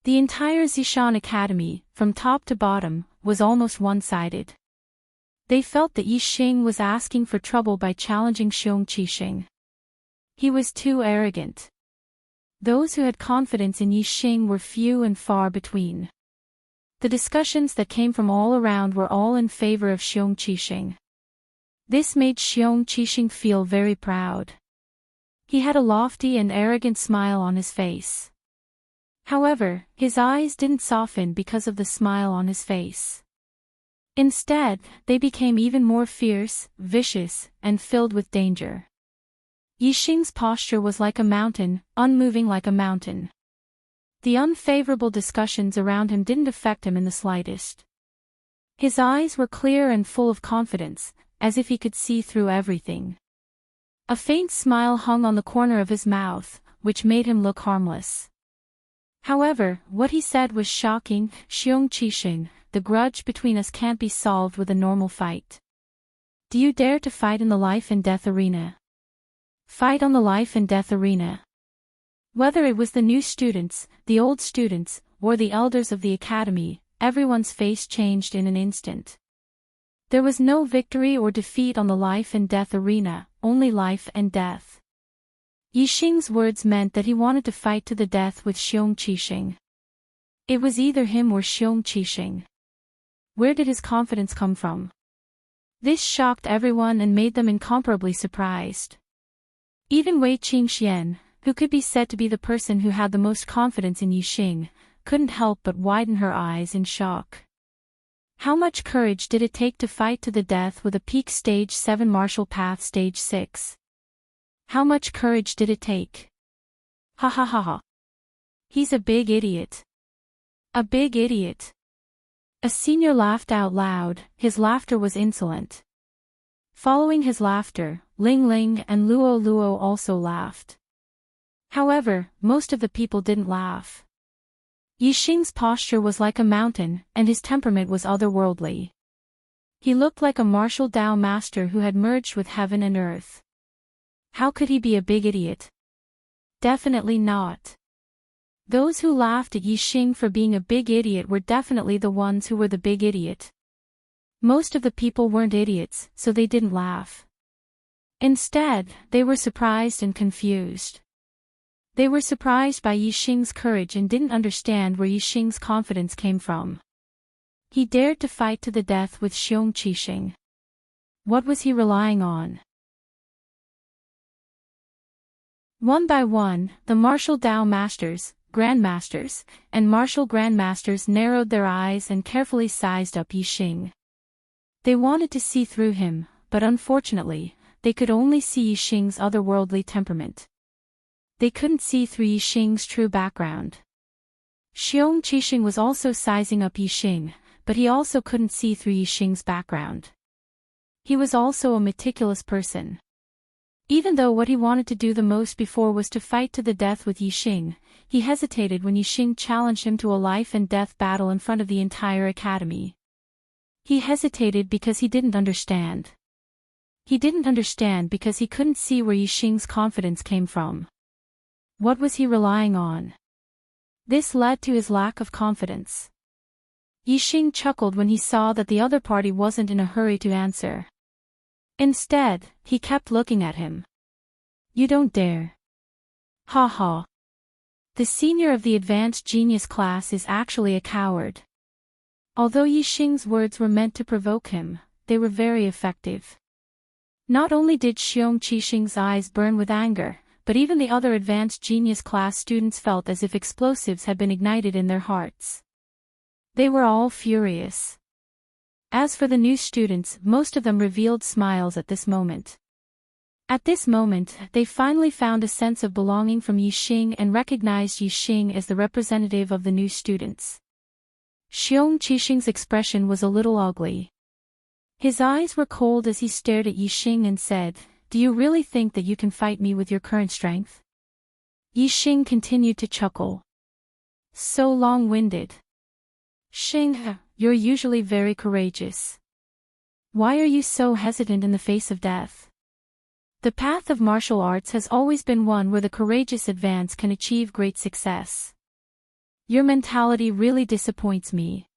The entire Zishan Academy, from top to bottom, was almost one-sided. They felt that Yixing was asking for trouble by challenging Xiong Qixing. He was too arrogant. Those who had confidence in Yixing were few and far between. The discussions that came from all around were all in favor of Xiong Qixing. This made Xiong Qixing feel very proud. He had a lofty and arrogant smile on his face. However, his eyes didn't soften because of the smile on his face. Instead, they became even more fierce, vicious, and filled with danger. Yixing's posture was like a mountain, unmoving like a mountain. The unfavorable discussions around him didn't affect him in the slightest. His eyes were clear and full of confidence, as if he could see through everything. A faint smile hung on the corner of his mouth, which made him look harmless. However, what he said was shocking. "Xiong Qixing, the grudge between us can't be solved with a normal fight. Do you dare to fight in the life and death arena? Fight on the life and death arena." Whether it was the new students, the old students, or the elders of the academy, everyone's face changed in an instant. There was no victory or defeat on the life and death arena, only life and death. Yixing's words meant that he wanted to fight to the death with Xiong Qixing. It was either him or Xiong Qixing. Where did his confidence come from? This shocked everyone and made them incomparably surprised. Even Wei Qingxian, who could be said to be the person who had the most confidence in Yixing, couldn't help but widen her eyes in shock. How much courage did it take to fight to the death with a peak Stage 7 martial path Stage 6? How much courage did it take? Ha ha ha ha. He's a big idiot. A big idiot. A senior laughed out loud. His laughter was insolent. Following his laughter, Ling Ling and Luo Luo also laughed. However, most of the people didn't laugh. Yixing's posture was like a mountain, and his temperament was otherworldly. He looked like a martial Dao master who had merged with heaven and earth. How could he be a big idiot? Definitely not. Those who laughed at Yixing for being a big idiot were definitely the ones who were the big idiot. Most of the people weren't idiots, so they didn't laugh. Instead, they were surprised and confused. They were surprised by Yixing's courage and didn't understand where Yixing's confidence came from. He dared to fight to the death with Xiong Qixing. What was he relying on? One by one, the martial Dao masters, grandmasters, and martial grandmasters narrowed their eyes and carefully sized up Yixing. They wanted to see through him, but unfortunately, they could only see Yixing's otherworldly temperament. They couldn't see through Yixing's true background. Xiong Qixing was also sizing up Yixing, but he also couldn't see through Yixing's background. He was also a meticulous person. Even though what he wanted to do the most before was to fight to the death with Yixing, he hesitated when Yixing challenged him to a life-and-death battle in front of the entire academy. He hesitated because he didn't understand. He didn't understand because he couldn't see where Yixing's confidence came from. What was he relying on? This led to his lack of confidence. Yixing chuckled when he saw that the other party wasn't in a hurry to answer. Instead, he kept looking at him. You don't dare. Ha ha. The senior of the advanced genius class is actually a coward. Although Yixing's words were meant to provoke him, they were very effective. Not only did Xiong Qixing's eyes burn with anger, but even the other advanced genius class students felt as if explosives had been ignited in their hearts. They were all furious. As for the new students, most of them revealed smiles at this moment. At this moment, they finally found a sense of belonging from Yixing and recognized Yixing as the representative of the new students. Xiong Qixing's expression was a little ugly. His eyes were cold as he stared at Yixing and said, "Do you really think that you can fight me with your current strength?" Yixing continued to chuckle. So long-winded. Xing, you're usually very courageous. Why are you so hesitant in the face of death? The path of martial arts has always been one where the courageous advance can achieve great success. Your mentality really disappoints me.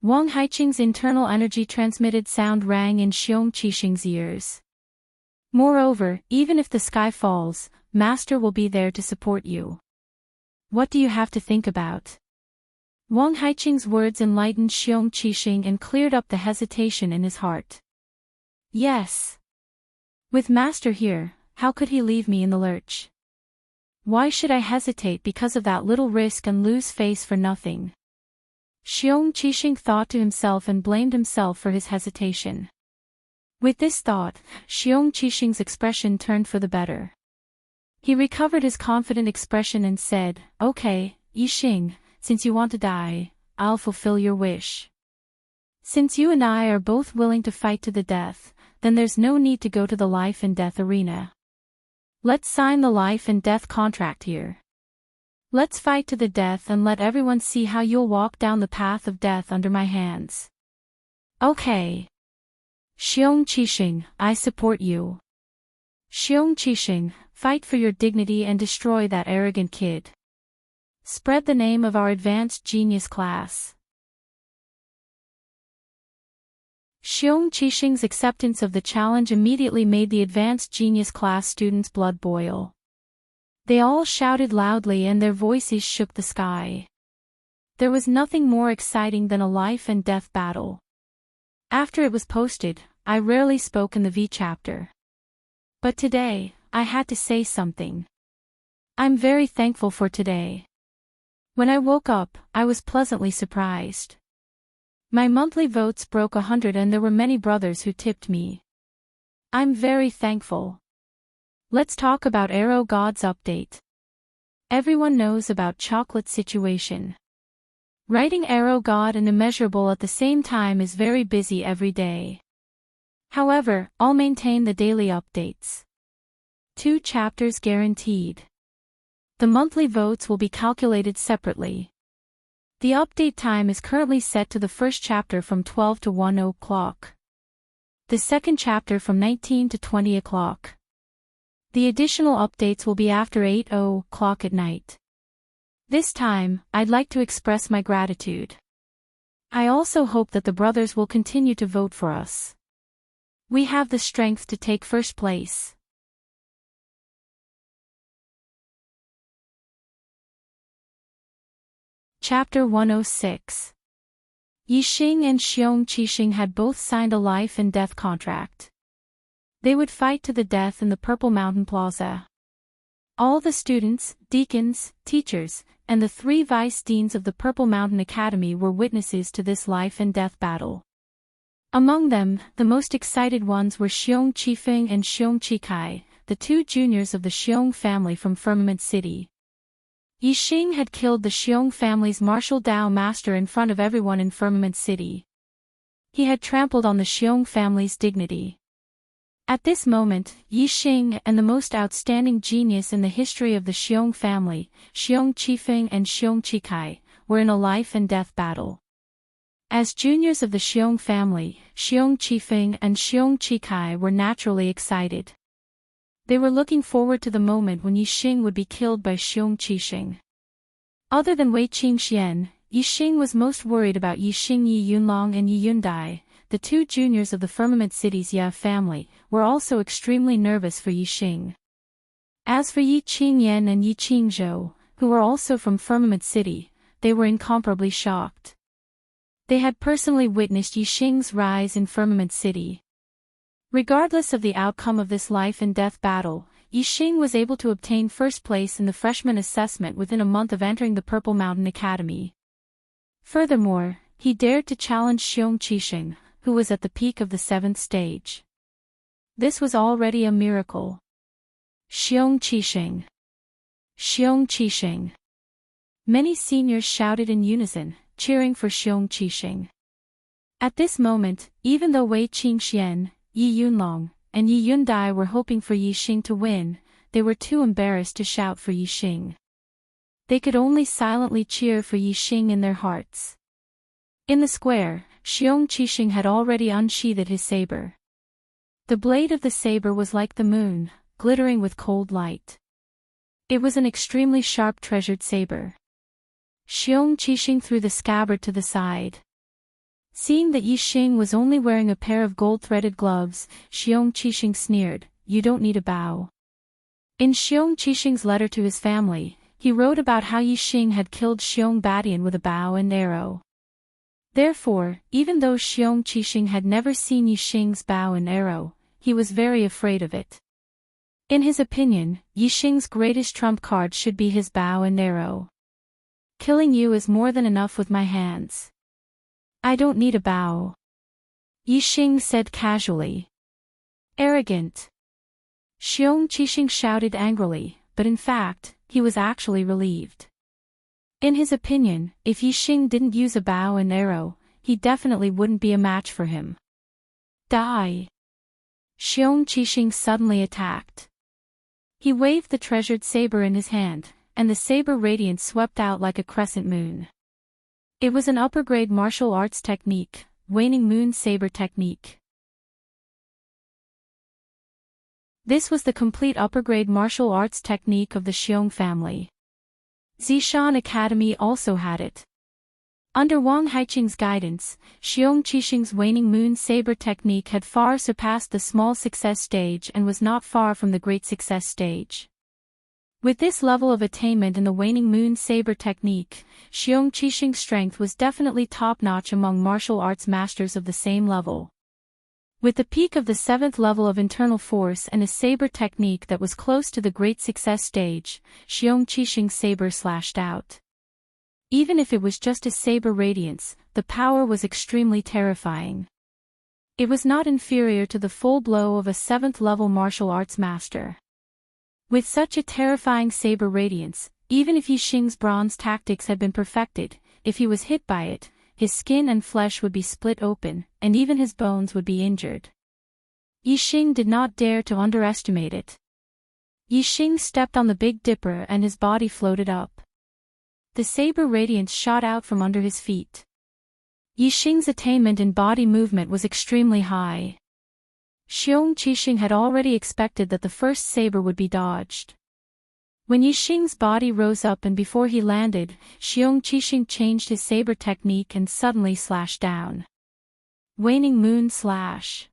Wang Haiqing's internal energy transmitted sound rang in Xiong Qixing's ears. Moreover, even if the sky falls, Master will be there to support you. What do you have to think about? Wang Haiqing's words enlightened Xiong Qixing and cleared up the hesitation in his heart. Yes. With Master here, how could he leave me in the lurch? Why should I hesitate because of that little risk and lose face for nothing? Xiong Qixing thought to himself and blamed himself for his hesitation. With this thought, Xiong Qixing's expression turned for the better. He recovered his confident expression and said, "Okay, Yixing, since you want to die, I'll fulfill your wish. Since you and I are both willing to fight to the death, then there's no need to go to the life and death arena. Let's sign the life and death contract here. Let's fight to the death and let everyone see how you'll walk down the path of death under my hands." Okay. Xiong Qixing, I support you. Xiong Qixing, fight for your dignity and destroy that arrogant kid. Spread the name of our advanced genius class. Xiong Qixing's acceptance of the challenge immediately made the advanced genius class students' blood boil. They all shouted loudly and their voices shook the sky. There was nothing more exciting than a life and death battle. After it was posted, I rarely spoke in the V chapter. But today, I had to say something. I'm very thankful for today. When I woke up, I was pleasantly surprised. My monthly votes broke 100 and there were many brothers who tipped me. I'm very thankful. Let's talk about Arrow God's update. Everyone knows about chocolate situation. Writing Arrow God and Immeasurable at the same time is very busy every day. However, I'll maintain the daily updates. 2 chapters guaranteed. The monthly votes will be calculated separately. The update time is currently set to the first chapter from 12 to 1 o'clock. The second chapter from 19 to 20 o'clock. The additional updates will be after 8 o'clock at night. This time, I'd like to express my gratitude. I also hope that the brothers will continue to vote for us. We have the strength to take first place. Chapter 106. Yixing and Xiong Qixing had both signed a life and death contract. They would fight to the death in the Purple Mountain Plaza. All the students, deacons, teachers, and the 3 vice deans of the Purple Mountain Academy were witnesses to this life and death battle. Among them, the most excited ones were Xiong Qifeng and Xiong Qikai, the 2 juniors of the Xiong family from Firmament City. Yixing had killed the Xiong family's martial Dao master in front of everyone in Firmament City. He had trampled on the Xiong family's dignity. At this moment, Yixing and the most outstanding genius in the history of the Xiong family, Xiong Qifeng and Xiong Qikai, were in a life and death battle. As juniors of the Xiong family, Xiong Qifeng and Xiong Qikai were naturally excited. They were looking forward to the moment when Yixing would be killed by Xiong Qixing. Other than Wei Qingxian, Yixing was most worried about Yixing Yi Yunlong and Yi Yundai. The 2 juniors of the Firmament City's Ye family were also extremely nervous for Yixing. As for Yi Qingyan and Yi Qingzhou, who were also from Firmament City, they were incomparably shocked. They had personally witnessed Yixing's rise in Firmament City. Regardless of the outcome of this life and death battle, Yixing was able to obtain first place in the freshman assessment within a month of entering the Purple Mountain Academy. Furthermore, he dared to challenge Xiong Qixing, who was at the peak of the 7th stage. This was already a miracle. Xiong Qixing! Xiong Qixing! Many seniors shouted in unison, cheering for Xiong Qixing. At this moment, even though Wei Qingxian, Yi Yunlong, and Yi Yundai were hoping for Yixing to win, they were too embarrassed to shout for Yixing. They could only silently cheer for Yixing in their hearts. In the square, Xiong Qixing had already unsheathed his saber. The blade of the saber was like the moon, glittering with cold light. It was an extremely sharp treasured saber. Xiong Qixing threw the scabbard to the side. Seeing that Yixing was only wearing a pair of gold-threaded gloves, Xiong Qixing sneered, "You don't need a bow." In Xiong Qixing's letter to his family, he wrote about how Yixing had killed Xiong Badian with a bow and arrow. Therefore, even though Xiong Qixing had never seen Yixing's bow and arrow, he was very afraid of it. In his opinion, Yixing's greatest trump card should be his bow and arrow. "Killing you is more than enough with my hands. I don't need a bow," Yixing said casually. "Arrogant!" Xiong Qixing shouted angrily, but in fact, he was actually relieved. In his opinion, if Yixing didn't use a bow and arrow, he definitely wouldn't be a match for him. "Die!" Xiong Qixing suddenly attacked. He waved the treasured saber in his hand, and the saber radiance swept out like a crescent moon. It was an upper-grade martial arts technique, waning moon saber technique. This was the complete upper-grade martial arts technique of the Xiong family. Zishan Academy also had it. Under Wang Haiqing's guidance, Xiong Qixing's waning moon saber technique had far surpassed the small success stage and was not far from the great success stage. With this level of attainment in the waning moon saber technique, Xiong Qixing's strength was definitely top-notch among martial arts masters of the same level. With the peak of the 7th level of internal force and a saber technique that was close to the great success stage, Xiong Qixing's saber slashed out. Even if it was just a saber radiance, the power was extremely terrifying. It was not inferior to the full blow of a 7th level martial arts master. With such a terrifying saber radiance, even if Yixing's bronze tactics had been perfected, if he was hit by it, his skin and flesh would be split open, and even his bones would be injured. Yixing did not dare to underestimate it. Yixing stepped on the Big Dipper and his body floated up. The saber radiance shot out from under his feet. Yixing's attainment in body movement was extremely high. Xiong Qixing had already expected that the first saber would be dodged. When Yixing's body rose up and before he landed, Xiong Qixing changed his saber technique and suddenly slashed down. Waning Moon Slash.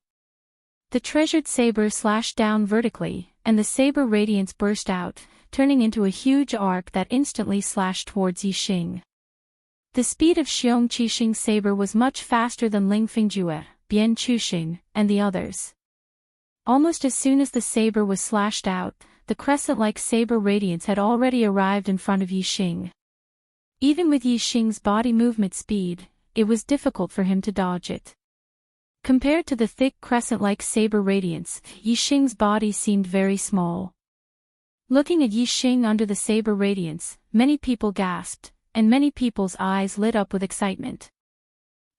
The treasured saber slashed down vertically, and the saber radiance burst out, turning into a huge arc that instantly slashed towards Yixing. The speed of Xiong Qixing's saber was much faster than Ling Fingjue, Bian Chuxing, and the others. Almost as soon as the saber was slashed out, the crescent-like saber radiance had already arrived in front of Yixing. Even with Yixing's body movement speed, it was difficult for him to dodge it. Compared to the thick crescent-like saber radiance, Yixing's body seemed very small. Looking at Yixing under the saber radiance, many people gasped, and many people's eyes lit up with excitement.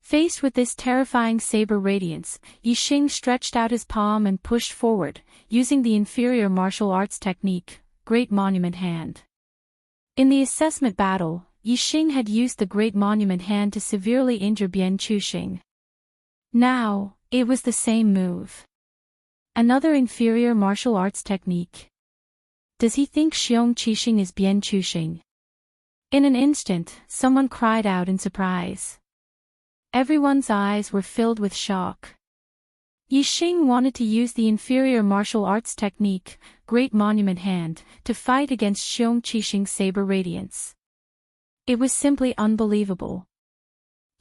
Faced with this terrifying saber radiance, Yixing stretched out his palm and pushed forward, using the inferior martial arts technique, Great Monument Hand. In the assessment battle, Yixing had used the Great Monument Hand to severely injure Bian Chuxing. Now, it was the same move. Another inferior martial arts technique. Does he think Xiong Qixing is Bian Chuxing? In an instant, someone cried out in surprise. Everyone's eyes were filled with shock. Yixing wanted to use the inferior martial arts technique, Great Monument Hand, to fight against Xiong Qixing's saber radiance. It was simply unbelievable.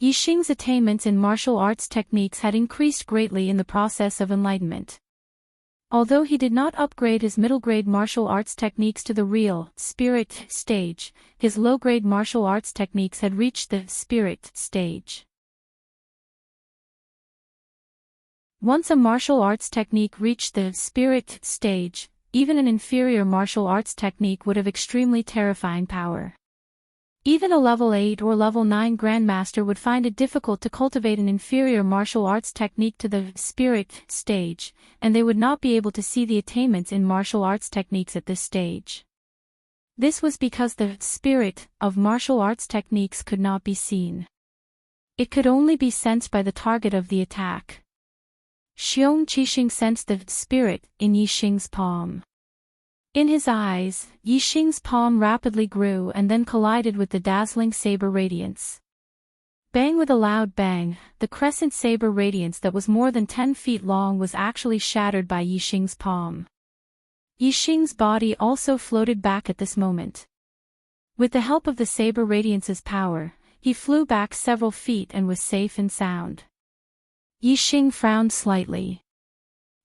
Yixing's attainments in martial arts techniques had increased greatly in the process of enlightenment. Although he did not upgrade his middle-grade martial arts techniques to the real, spirit stage, his low-grade martial arts techniques had reached the spirit stage. Once a martial arts technique reached the spirit stage, even an inferior martial arts technique would have extremely terrifying power. Even a level 8 or level 9 grandmaster would find it difficult to cultivate an inferior martial arts technique to the spirit stage, and they would not be able to see the attainments in martial arts techniques at this stage. This was because the spirit of martial arts techniques could not be seen. It could only be sensed by the target of the attack. Xiong Qixing sensed the spirit in Yixing's palm. In his eyes, Yixing's palm rapidly grew and then collided with the dazzling saber radiance. Bang! With a loud bang, the crescent saber radiance that was more than 10 feet long was actually shattered by Yixing's palm. Yixing's body also floated back at this moment. With the help of the saber radiance's power, he flew back several feet and was safe and sound. Yixing frowned slightly.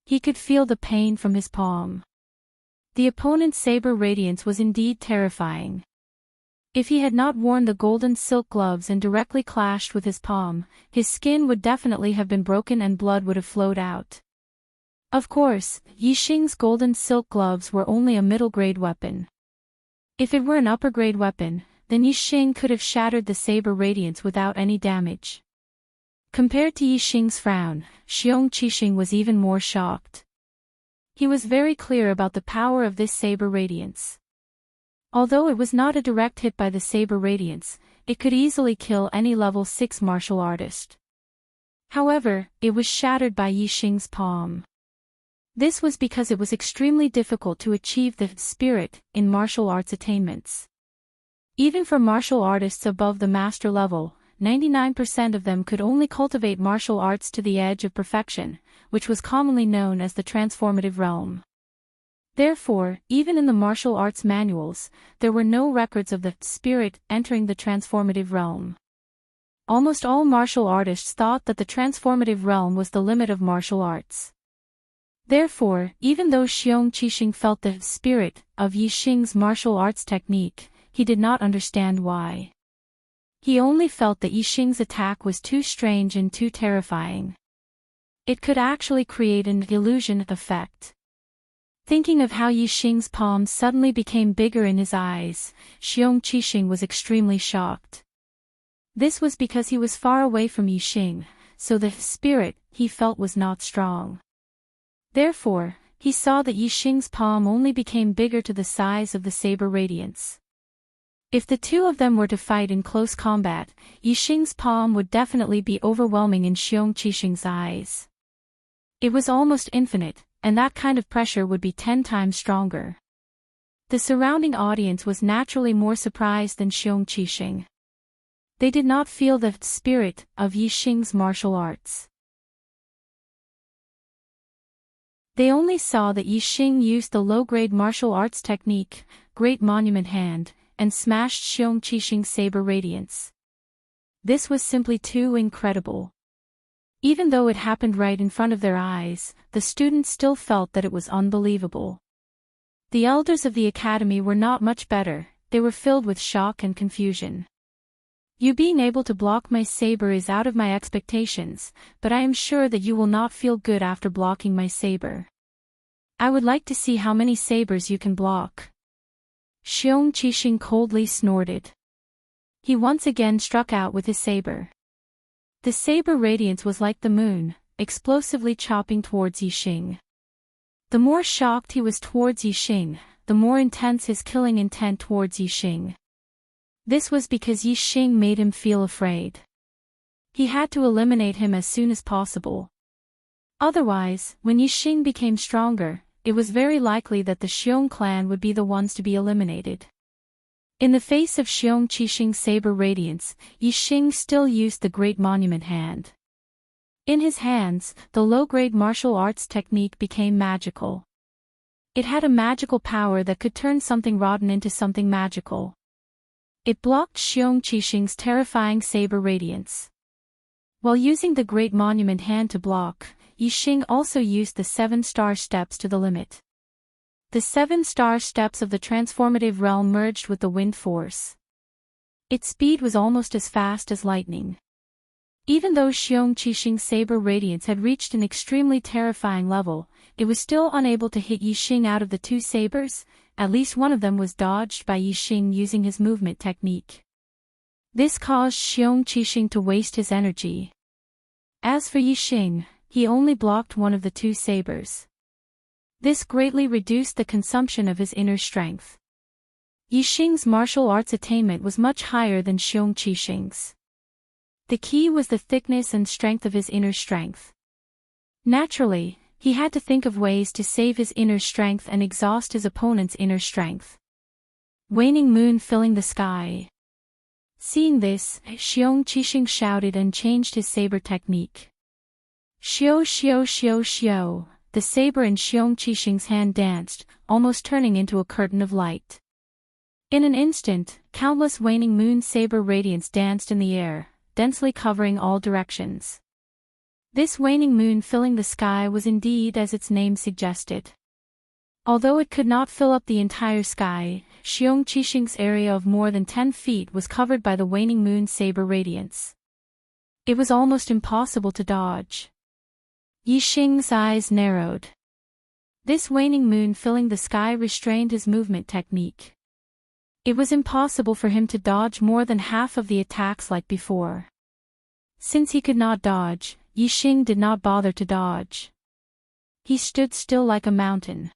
He could feel the pain from his palm. The opponent's saber radiance was indeed terrifying. If he had not worn the golden silk gloves and directly clashed with his palm, his skin would definitely have been broken and blood would have flowed out. Of course, Yixing's golden silk gloves were only a middle-grade weapon. If it were an upper-grade weapon, then Yixing could have shattered the saber radiance without any damage. Compared to Yixing's frown, Xiong Qixing was even more shocked. He was very clear about the power of this saber radiance. Although it was not a direct hit by the saber radiance, it could easily kill any level 6 martial artist. However, it was shattered by Yixing's palm. This was because it was extremely difficult to achieve the spirit in martial arts attainments. Even for martial artists above the master level, 99% of them could only cultivate martial arts to the edge of perfection, which was commonly known as the transformative realm. Therefore, even in the martial arts manuals, there were no records of the spirit entering the transformative realm. Almost all martial artists thought that the transformative realm was the limit of martial arts. Therefore, even though Xiong Qixing felt the spirit of Yixing's martial arts technique, he did not understand why. He only felt that Yixing's attack was too strange and too terrifying. It could actually create an illusion effect. Thinking of how Yixing's palm suddenly became bigger in his eyes, Xiong Qixing was extremely shocked. This was because he was far away from Yixing, so the spirit he felt was not strong. Therefore, he saw that Yixing's palm only became bigger to the size of the saber radiance. If the two of them were to fight in close combat, Yixing's palm would definitely be overwhelming in Xiong Qixing's eyes. It was almost infinite, and that kind of pressure would be 10 times stronger. The surrounding audience was naturally more surprised than Xiong Qixing. They did not feel the spirit of Yixing's martial arts. They only saw that Yixing used the low-grade martial arts technique, Great Monument Hand, and smashed Xiong Qixing's saber radiance. This was simply too incredible. Even though it happened right in front of their eyes, the students still felt that it was unbelievable. The elders of the academy were not much better, they were filled with shock and confusion. You being able to block my saber is out of my expectations, but I am sure that you will not feel good after blocking my saber. I would like to see how many sabers you can block. Xiong Qixing coldly snorted. He once again struck out with his saber. The saber radiance was like the moon, explosively chopping towards Yixing. The more shocked he was towards Yixing, the more intense his killing intent towards Yixing. This was because Yixing made him feel afraid. He had to eliminate him as soon as possible. Otherwise, when Yixing became stronger, it was very likely that the Xiong clan would be the ones to be eliminated. In the face of Xiong Qixing's saber radiance, Yixing still used the Great Monument Hand. In his hands, the low-grade martial arts technique became magical. It had a magical power that could turn something rotten into something magical. It blocked Xiong Qixing's terrifying saber radiance. While using the Great Monument Hand to block, Yixing also used the 7-star steps to the limit. The 7-star steps of the transformative realm merged with the wind force. Its speed was almost as fast as lightning. Even though Xiong Qixing's saber radiance had reached an extremely terrifying level, it was still unable to hit Yixing out of the 2 sabers. At least one of them was dodged by Yixing using his movement technique. This caused Xiong Qixing to waste his energy. As for Yixing, he only blocked one of the 2 sabers. This greatly reduced the consumption of his inner strength. Yixing's martial arts attainment was much higher than Xiong Qixing's. The key was the thickness and strength of his inner strength. Naturally, he had to think of ways to save his inner strength and exhaust his opponent's inner strength. Waning moon filling the sky. Seeing this, Xiong Qixing shouted and changed his saber technique. Xiao xiao xiao xiao, the saber in Xiong Qixing's hand danced, almost turning into a curtain of light. In an instant, countless waning moon saber radiance danced in the air, densely covering all directions. This waning moon filling the sky was indeed as its name suggested. Although it could not fill up the entire sky, Xiong Qixing's area of more than 10 feet was covered by the waning moon saber radiance. It was almost impossible to dodge. Yixing's eyes narrowed. This waning moon filling the sky restrained his movement technique. It was impossible for him to dodge more than half of the attacks like before. Since he could not dodge, Yixing did not bother to dodge. He stood still like a mountain.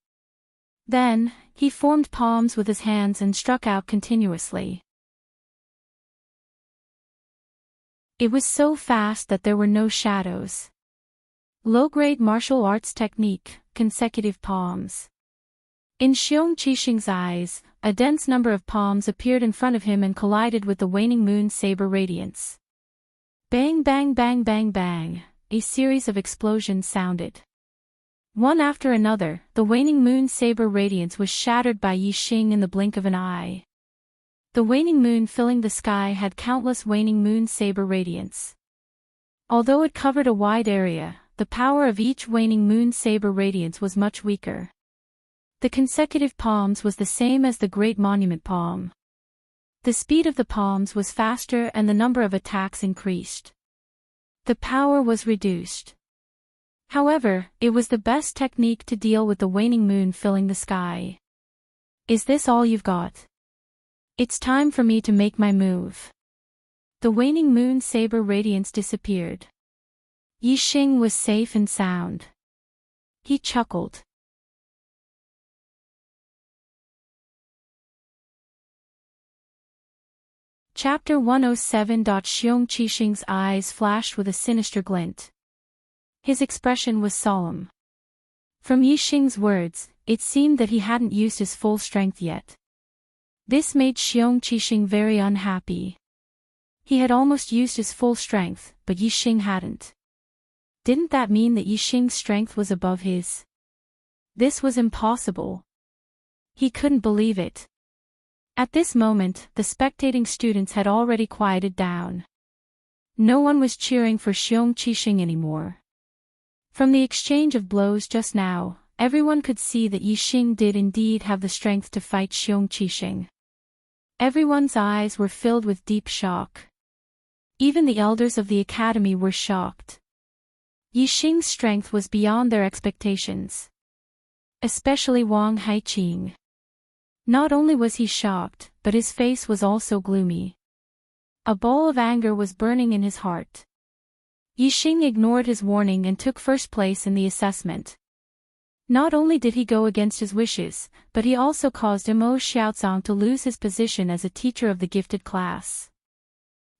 Then, he formed palms with his hands and struck out continuously. It was so fast that there were no shadows. Low-grade martial arts technique, consecutive palms. In Xiong Qixing's eyes, a dense number of palms appeared in front of him and collided with the waning moon saber radiance. Bang bang bang bang bang, a series of explosions sounded. One after another, the waning moon saber radiance was shattered by Yixing in the blink of an eye. The waning moon filling the sky had countless waning moon saber radiance. Although it covered a wide area, the power of each waning moon saber radiance was much weaker. The consecutive palms was the same as the Great Monument palm. The speed of the palms was faster and the number of attacks increased. The power was reduced. However, it was the best technique to deal with the waning moon filling the sky. Is this all you've got? It's time for me to make my move. The waning moon saber radiance disappeared. Yixing was safe and sound. He chuckled. Chapter 107. Xiong Qixing's eyes flashed with a sinister glint. His expression was solemn. From Yixing's words, it seemed that he hadn't used his full strength yet. This made Xiong Qixing very unhappy. He had almost used his full strength, but Yixing hadn't. Didn't that mean that Yixing's strength was above his? This was impossible. He couldn't believe it. At this moment, the spectating students had already quieted down. No one was cheering for Xiong Qixing anymore. From the exchange of blows just now, everyone could see that Yixing did indeed have the strength to fight Xiong Qixing. Everyone's eyes were filled with deep shock. Even the elders of the academy were shocked. Yixing's strength was beyond their expectations. Especially Wang Haiqing. Not only was he shocked, but his face was also gloomy. A ball of anger was burning in his heart. Yixing ignored his warning and took first place in the assessment. Not only did he go against his wishes, but he also caused Mo Xiaozong to lose his position as a teacher of the gifted class.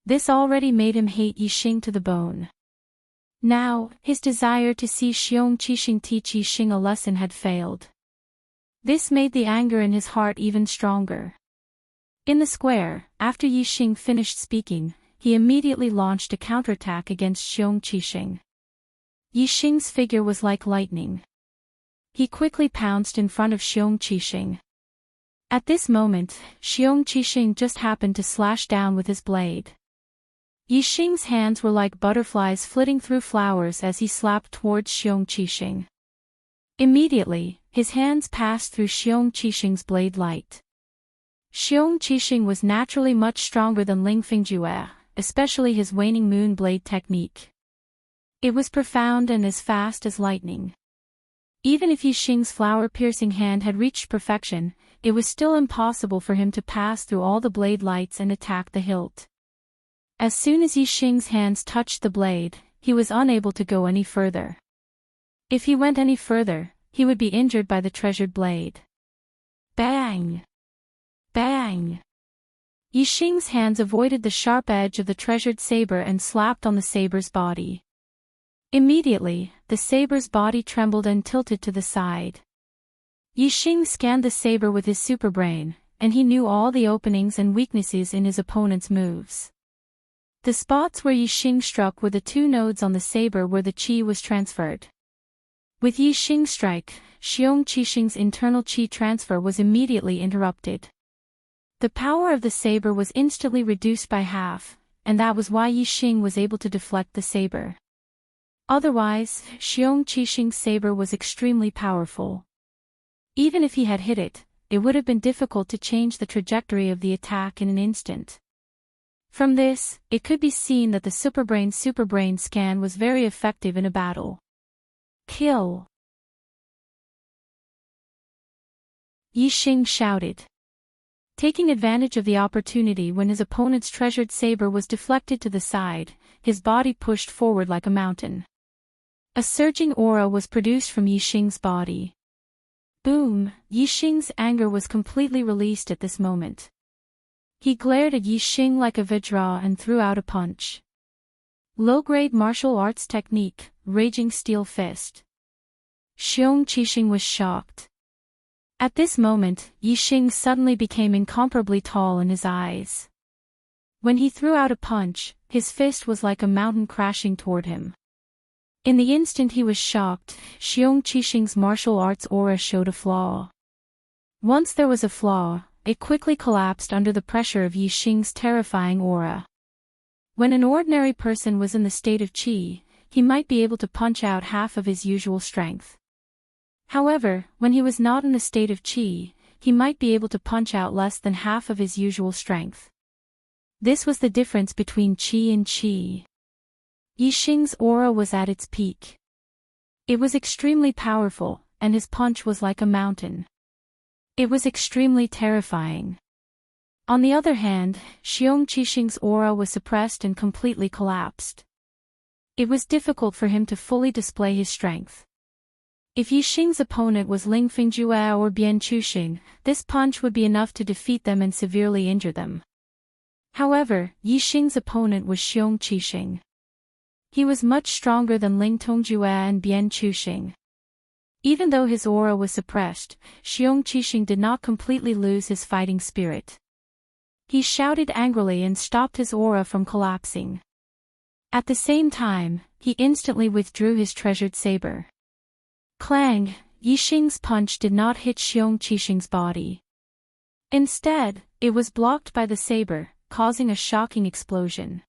This already made him hate Yixing to the bone. Now, his desire to see Xiong Qixing teach Yixing a lesson had failed. This made the anger in his heart even stronger. In the square, after Yixing finished speaking, he immediately launched a counterattack against Xiong Qixing. Yixing's figure was like lightning. He quickly pounced in front of Xiong Qixing. At this moment, Xiong Qixing just happened to slash down with his blade. Yixing's hands were like butterflies flitting through flowers as he slapped towards Xiong Qixing. Immediately, his hands passed through Xiong Qixing's blade light. Xiong Qixing was naturally much stronger than Ling Fingjue, especially his waning moon blade technique. It was profound and as fast as lightning. Even if Yixing's flower-piercing hand had reached perfection, it was still impossible for him to pass through all the blade lights and attack the hilt. As soon as Yixing's hands touched the blade, he was unable to go any further. If he went any further, he would be injured by the treasured blade. Bang! Bang! Yixing's hands avoided the sharp edge of the treasured saber and slapped on the saber's body. Immediately, the saber's body trembled and tilted to the side. Yixing scanned the saber with his superbrain, and he knew all the openings and weaknesses in his opponent's moves. The spots where Yixing struck were the two nodes on the saber where the qi was transferred. With Yixing's strike, Xiong Qixing's internal qi transfer was immediately interrupted. The power of the saber was instantly reduced by half, and that was why Yixing was able to deflect the saber. Otherwise, Xiong Qixing's saber was extremely powerful. Even if he had hit it, it would have been difficult to change the trajectory of the attack in an instant. From this, it could be seen that the superbrain scan was very effective in a battle. Kill! Yixing shouted. Taking advantage of the opportunity when his opponent's treasured saber was deflected to the side, his body pushed forward like a mountain. A surging aura was produced from Yixing's body. Boom! Yixing's anger was completely released at this moment. He glared at Yixing like a Vajra and threw out a punch. Low-grade martial arts technique, Raging Steel Fist. Xiong Qixing was shocked. At this moment, Yixing suddenly became incomparably tall in his eyes. When he threw out a punch, his fist was like a mountain crashing toward him. In the instant he was shocked, Xiong Qixing's martial arts aura showed a flaw. Once there was a flaw, it quickly collapsed under the pressure of Yixing's terrifying aura. When an ordinary person was in the state of qi, he might be able to punch out half of his usual strength. However, when he was not in the state of qi, he might be able to punch out less than half of his usual strength. This was the difference between qi and qi. Yixing's aura was at its peak. It was extremely powerful, and his punch was like a mountain. It was extremely terrifying. On the other hand, Xiong Qixing's aura was suppressed and completely collapsed. It was difficult for him to fully display his strength. If Yixing's opponent was Ling Fingjue or Bian Chuxing, this punch would be enough to defeat them and severely injure them. However, Yixing's opponent was Xiong Qixing. He was much stronger than Ling Tongjue and Bian Chuxing. Even though his aura was suppressed, Xiong Qixing did not completely lose his fighting spirit. He shouted angrily and stopped his aura from collapsing. At the same time, he instantly withdrew his treasured saber. Clang! Yixing's punch did not hit Xiong Qixing's body. Instead, it was blocked by the saber, causing a shocking explosion.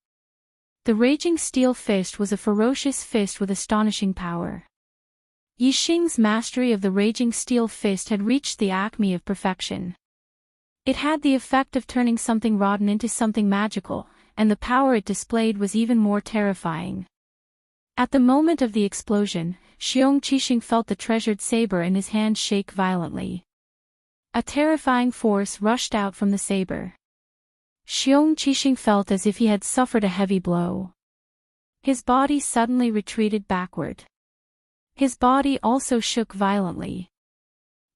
The Raging Steel Fist was a ferocious fist with astonishing power. Yixing's mastery of the raging steel fist had reached the acme of perfection. It had the effect of turning something rotten into something magical, and the power it displayed was even more terrifying. At the moment of the explosion, Xiong Qixing felt the treasured saber in his hand shake violently. A terrifying force rushed out from the saber. Xiong Qixing felt as if he had suffered a heavy blow. His body suddenly retreated backward. His body also shook violently.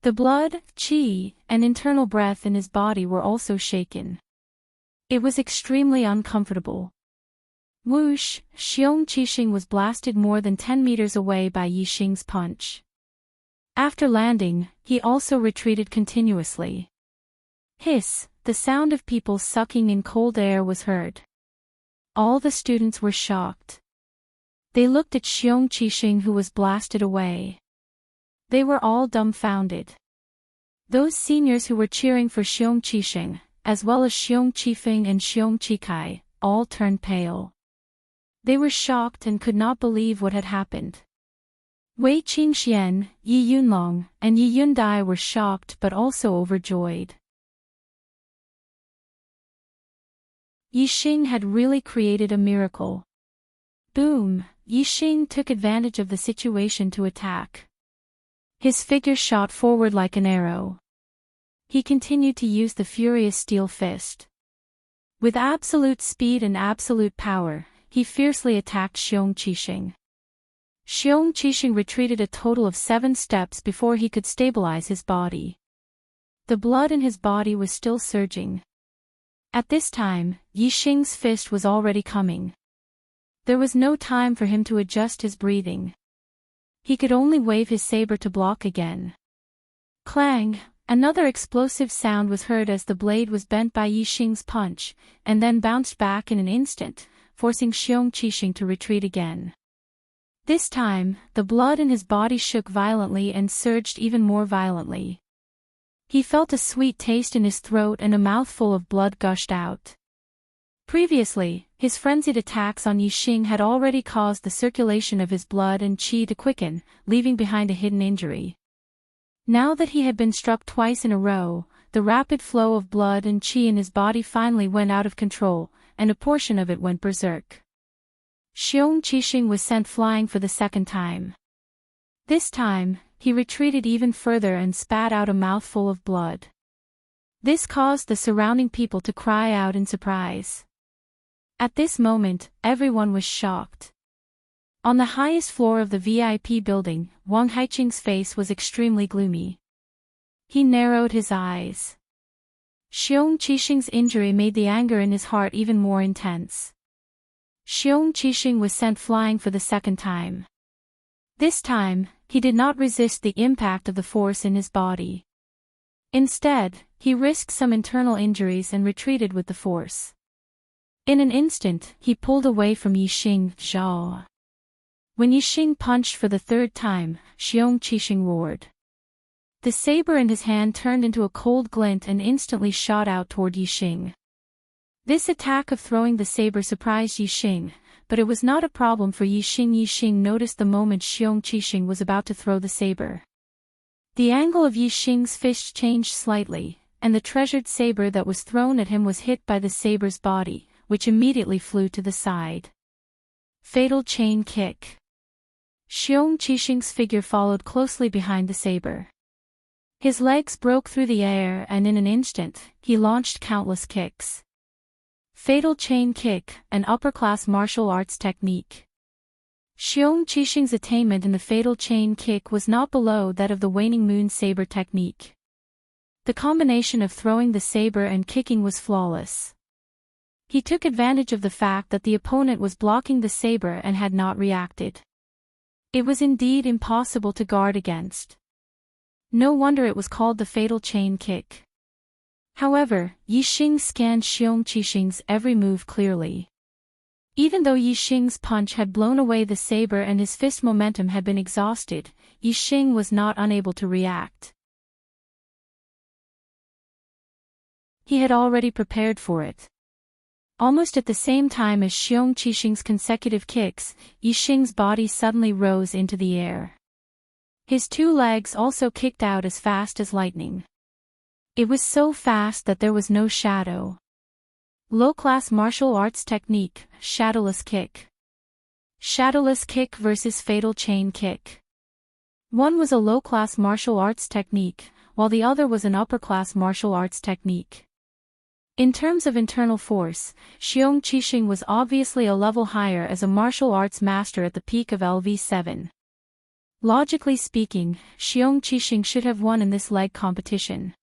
The blood, qi, and internal breath in his body were also shaken. It was extremely uncomfortable. Whoosh! Xiong Qixing was blasted more than 10 meters away by Yixing's punch. After landing, he also retreated continuously. Hiss! The sound of people sucking in cold air was heard. All the students were shocked. They looked at Xiong Qixing, who was blasted away. They were all dumbfounded. Those seniors who were cheering for Xiong Qixing, as well as Xiong Qifeng and Xiong Qikai, all turned pale. They were shocked and could not believe what had happened. Wei Qingxian, Yi Yunlong, and Yi Yundai were shocked but also overjoyed. Yixing had really created a miracle. Boom! Yixing took advantage of the situation to attack. His figure shot forward like an arrow. He continued to use the furious steel fist. With absolute speed and absolute power, he fiercely attacked Xiong Qixing. Xiong Qixing retreated a total of 7 steps before he could stabilize his body. The blood in his body was still surging. At this time, Yixing's fist was already coming. There was no time for him to adjust his breathing. He could only wave his saber to block again. Clang! Another explosive sound was heard as the blade was bent by Yixing's punch, and then bounced back in an instant, forcing Xiong Qixing to retreat again. This time, the blood in his body shook violently and surged even more violently. He felt a sweet taste in his throat and a mouthful of blood gushed out. Previously, his frenzied attacks on Yixing had already caused the circulation of his blood and qi to quicken, leaving behind a hidden injury. Now that he had been struck twice in a row, the rapid flow of blood and qi in his body finally went out of control, and a portion of it went berserk. Xiong Qixing was sent flying for the second time. This time, he retreated even further and spat out a mouthful of blood. This caused the surrounding people to cry out in surprise. At this moment, everyone was shocked. On the highest floor of the VIP building, Wang Haiqing's face was extremely gloomy. He narrowed his eyes. Xiong Qixing's injury made the anger in his heart even more intense. Xiong Qixing was sent flying for the second time. This time, he did not resist the impact of the force in his body. Instead, he risked some internal injuries and retreated with the force. In an instant, he pulled away from Yixing. Zhao. When Yixing punched for the third time, Xiong Qixing roared. The saber in his hand turned into a cold glint and instantly shot out toward Yixing. This attack of throwing the saber surprised Yixing, but it was not a problem for Yixing. Yixing noticed the moment Xiong Qixing was about to throw the saber. The angle of Yixing's fist changed slightly, and the treasured saber that was thrown at him was hit by the saber's body, which immediately flew to the side. Fatal chain kick. Xiong Qixing's figure followed closely behind the saber. His legs broke through the air and in an instant, he launched countless kicks. Fatal chain kick, an upper-class martial arts technique. Xiong Qixing's attainment in the fatal chain kick was not below that of the waning moon saber technique. The combination of throwing the saber and kicking was flawless. He took advantage of the fact that the opponent was blocking the saber and had not reacted. It was indeed impossible to guard against. No wonder it was called the fatal chain kick. However, Yixing scanned Xiong Qixing's every move clearly. Even though Yixing's punch had blown away the saber and his fist momentum had been exhausted, Yixing was not unable to react. He had already prepared for it. Almost at the same time as Xiong Qixing's consecutive kicks, Yixing's body suddenly rose into the air. His two legs also kicked out as fast as lightning. It was so fast that there was no shadow. Low-class martial arts technique, shadowless kick. Shadowless kick versus fatal chain kick. One was a low-class martial arts technique, while the other was an upper-class martial arts technique. In terms of internal force, Xiong Qixing was obviously a level higher as a martial arts master at the peak of LV7. Logically speaking, Xiong Qixing should have won in this leg competition.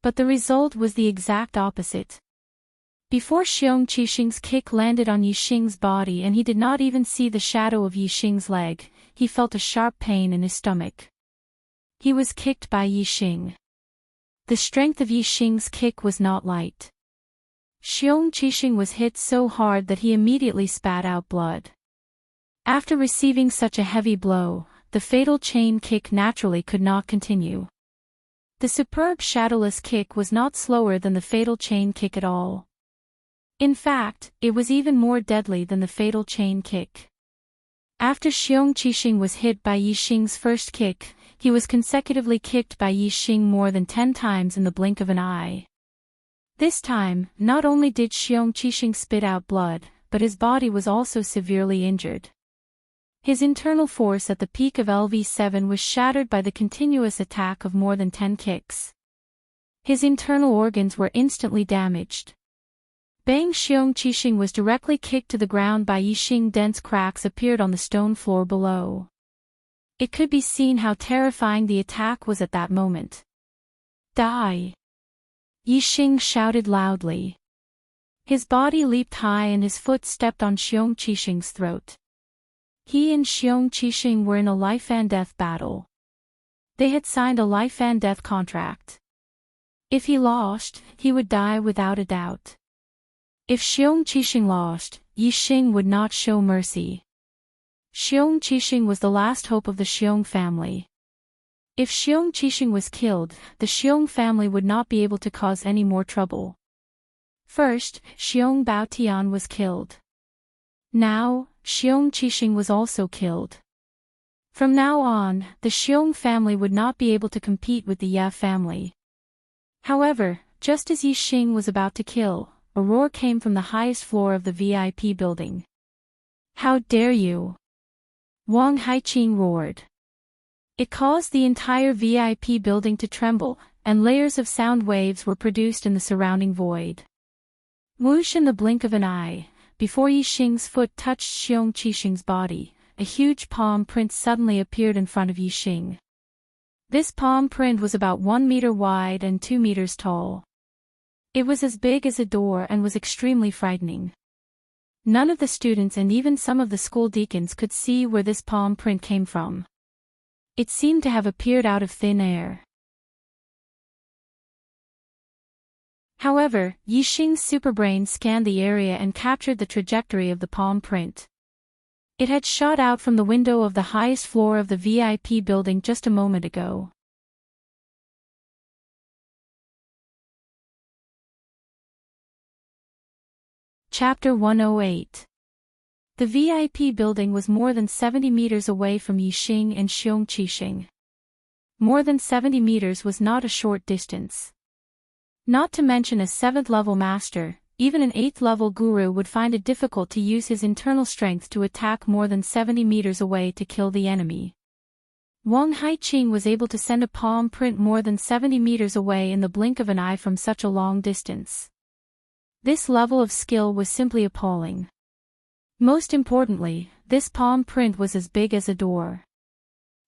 But the result was the exact opposite. Before Xiong Qixing's kick landed on Yixing's body and he did not even see the shadow of Yixing's leg, he felt a sharp pain in his stomach. He was kicked by Yixing. The strength of Yixing's kick was not light. Xiong Qixing was hit so hard that he immediately spat out blood. After receiving such a heavy blow, the fatal chain kick naturally could not continue. The superb shadowless kick was not slower than the fatal chain kick at all. In fact, it was even more deadly than the fatal chain kick. After Xiong Qixing was hit by Yixing's first kick, he was consecutively kicked by Yixing more than 10 times in the blink of an eye. This time, not only did Xiong Qixing spit out blood, but his body was also severely injured. His internal force at the peak of LV7 was shattered by the continuous attack of more than 10 kicks. His internal organs were instantly damaged. Bang! Xiong Qixing was directly kicked to the ground by Yixing. Dense cracks appeared on the stone floor below. It could be seen how terrifying the attack was at that moment. Die! Yixing shouted loudly. His body leaped high and his foot stepped on Xiong Qixing's throat. He and Xiong Qixing were in a life-and-death battle. They had signed a life-and-death contract. If he lost, he would die without a doubt. If Xiong Qixing lost, Yixing would not show mercy. Xiong Qixing was the last hope of the Xiong family. If Xiong Qixing was killed, the Xiong family would not be able to cause any more trouble. First, Xiong Baotian was killed. Now, Xiong Qixing was also killed. From now on, the Xiong family would not be able to compete with the Ye family. However, just as Yixing was about to kill, a roar came from the highest floor of the VIP building. "How dare you!" Wang Haiqing roared. It caused the entire VIP building to tremble, and layers of sound waves were produced in the surrounding void. Whoosh! In the blink of an eye, before Yixing's foot touched Xiong Qixing's body, a huge palm print suddenly appeared in front of Yixing. This palm print was about 1 meter wide and 2 meters tall. It was as big as a door and was extremely frightening. None of the students and even some of the school deacons could see where this palm print came from. It seemed to have appeared out of thin air. However, Yixing's superbrain scanned the area and captured the trajectory of the palm print. It had shot out from the window of the highest floor of the VIP building just a moment ago. Chapter 108. The VIP building was more than 70 meters away from Yixing and Xiong Qixing. More than 70 meters was not a short distance. Not to mention a 7th-level master, even an 8th-level guru would find it difficult to use his internal strength to attack more than 70 meters away to kill the enemy. Wang Haiqing was able to send a palm print more than 70 meters away in the blink of an eye from such a long distance. This level of skill was simply appalling. Most importantly, this palm print was as big as a door.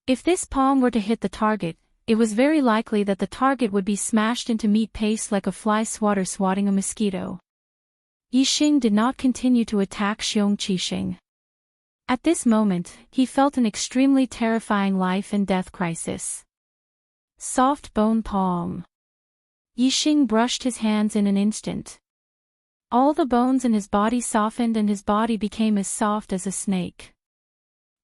If this palm were to hit the target, it was very likely that the target would be smashed into meat paste like a fly swatter swatting a mosquito. Yixing did not continue to attack Xiong Qixing. At this moment, he felt an extremely terrifying life and death crisis. Soft bone palm. Yixing brushed his hands in an instant. All the bones in his body softened and his body became as soft as a snake.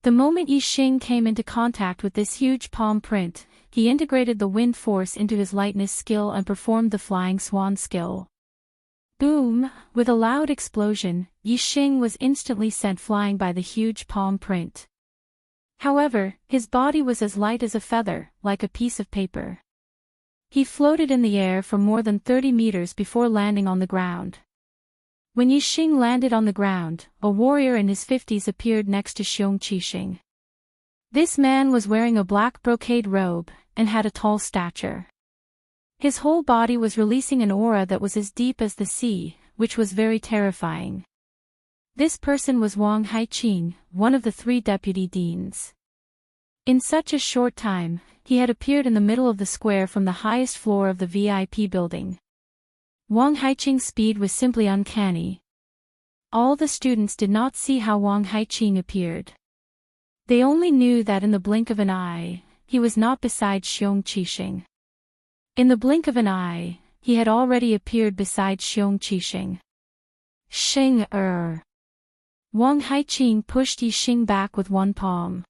The moment Yixing came into contact with this huge palm print, he integrated the wind force into his lightness skill and performed the flying swan skill. Boom! With a loud explosion, Yixing was instantly sent flying by the huge palm print. However, his body was as light as a feather, like a piece of paper. He floated in the air for more than 30 meters before landing on the ground. When Yixing landed on the ground, a warrior in his 50s appeared next to Xiong Qixing. This man was wearing a black brocade robe, and had a tall stature. His whole body was releasing an aura that was as deep as the sea, which was very terrifying. This person was Wang Haiqing, one of the 3 deputy deans. In such a short time, he had appeared in the middle of the square from the highest floor of the VIP building. Wang Haiqing's speed was simply uncanny. All the students did not see how Wang Haiqing appeared. They only knew that in the blink of an eye, he was not beside Xiong Qixing. In the blink of an eye, he had already appeared beside Xiong Qixing. Xing. Wang Haiqing pushed Yixing back with one palm.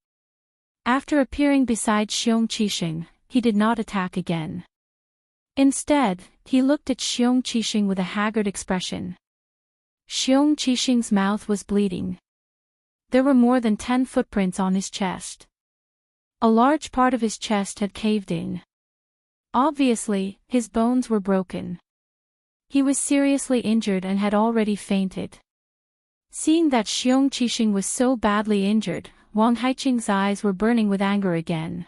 After appearing beside Xiong Qixing, he did not attack again. Instead, he looked at Xiong Qixing with a haggard expression. Xiong Qixing's mouth was bleeding. There were more than 10 footprints on his chest. A large part of his chest had caved in. Obviously, his bones were broken. He was seriously injured and had already fainted. Seeing that Xiong Qixing was so badly injured, Wang Haiqing's eyes were burning with anger again.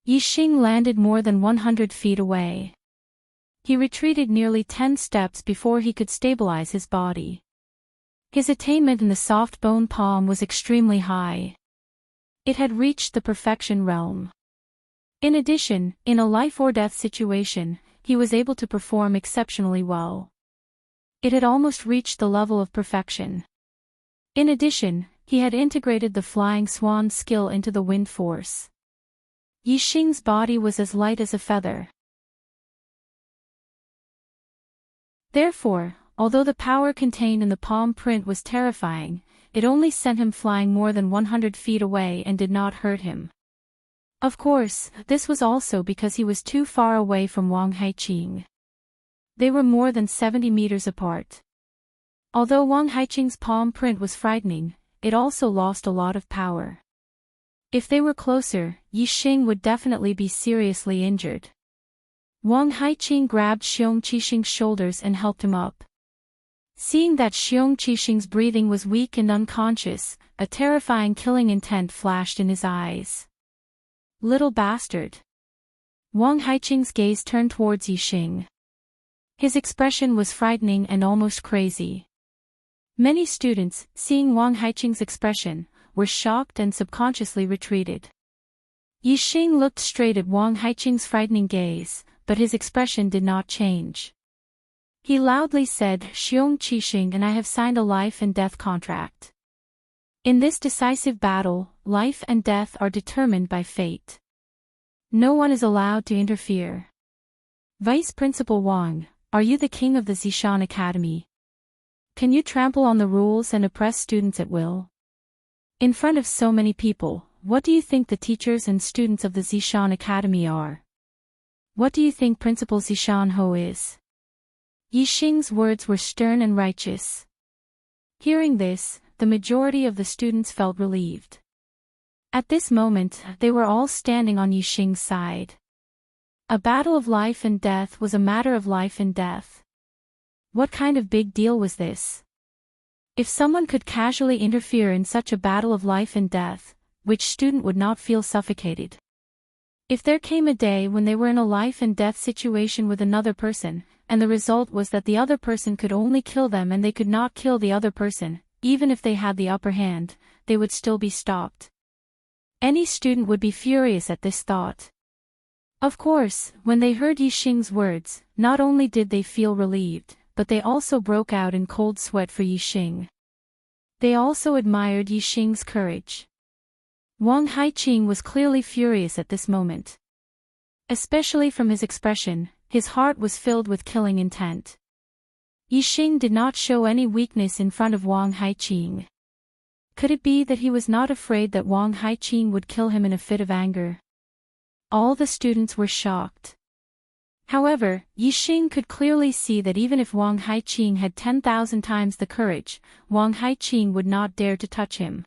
Yixing landed more than 100 feet away. He retreated nearly 10 steps before he could stabilize his body. His attainment in the soft bone palm was extremely high. It had reached the perfection realm. In addition, in a life-or-death situation, he was able to perform exceptionally well. It had almost reached the level of perfection. In addition, he had integrated the flying swan skill into the wind force. Yixing's body was as light as a feather. Therefore, although the power contained in the palm print was terrifying, it only sent him flying more than 100 feet away and did not hurt him. Of course, this was also because he was too far away from Wang Haiqing. They were more than 70 meters apart. Although Wang Haiqing's palm print was frightening, it also lost a lot of power. If they were closer, Yixing would definitely be seriously injured. Wang Haiqing grabbed Xiong Qixing's shoulders and helped him up. Seeing that Xiong Qixing's breathing was weak and unconscious, a terrifying killing intent flashed in his eyes. Little bastard. Wang Haiqing's gaze turned towards Yixing. His expression was frightening and almost crazy. Many students, seeing Wang Haiqing's expression, were shocked and subconsciously retreated. Yixing looked straight at Wang Haiqing's frightening gaze, but his expression did not change. He loudly said, "Xiong Qixing and I have signed a life and death contract. In this decisive battle, life and death are determined by fate. No one is allowed to interfere. Vice Principal Wang, are you the king of the Zishan Academy? Can you trample on the rules and oppress students at will? In front of so many people, what do you think the teachers and students of the Zishan Academy are? What do you think Principal Zishan Ho is?" Yixing's words were stern and righteous. Hearing this, the majority of the students felt relieved. At this moment, they were all standing on Yixing's side. A battle of life and death was a matter of life and death. What kind of big deal was this? If someone could casually interfere in such a battle of life and death, which student would not feel suffocated? If there came a day when they were in a life and death situation with another person, and the result was that the other person could only kill them and they could not kill the other person, even if they had the upper hand, they would still be stopped. Any student would be furious at this thought. Of course, when they heard Yixing's words, not only did they feel relieved, but they also broke out in cold sweat for Yixing. They also admired Yixing's courage. Wang Haiqing was clearly furious at this moment. Especially from his expression, his heart was filled with killing intent. Yixing did not show any weakness in front of Wang Haiqing. Could it be that he was not afraid that Wang Haiqing would kill him in a fit of anger? All the students were shocked. However, Yixing could clearly see that even if Wang Haiqing had 10,000 times the courage, Wang Haiqing would not dare to touch him.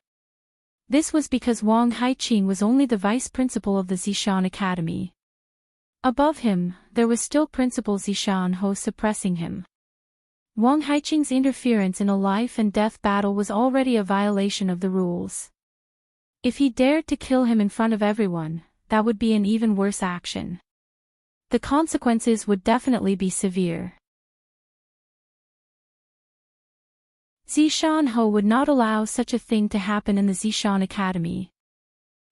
This was because Wang Haiqing was only the vice principal of the Zishan Academy. Above him, there was still Principal Zishan Ho suppressing him. Wang Haiqing's interference in a life-and-death battle was already a violation of the rules. If he dared to kill him in front of everyone, that would be an even worse action. The consequences would definitely be severe. Zishan Ho would not allow such a thing to happen in the Zishan Academy.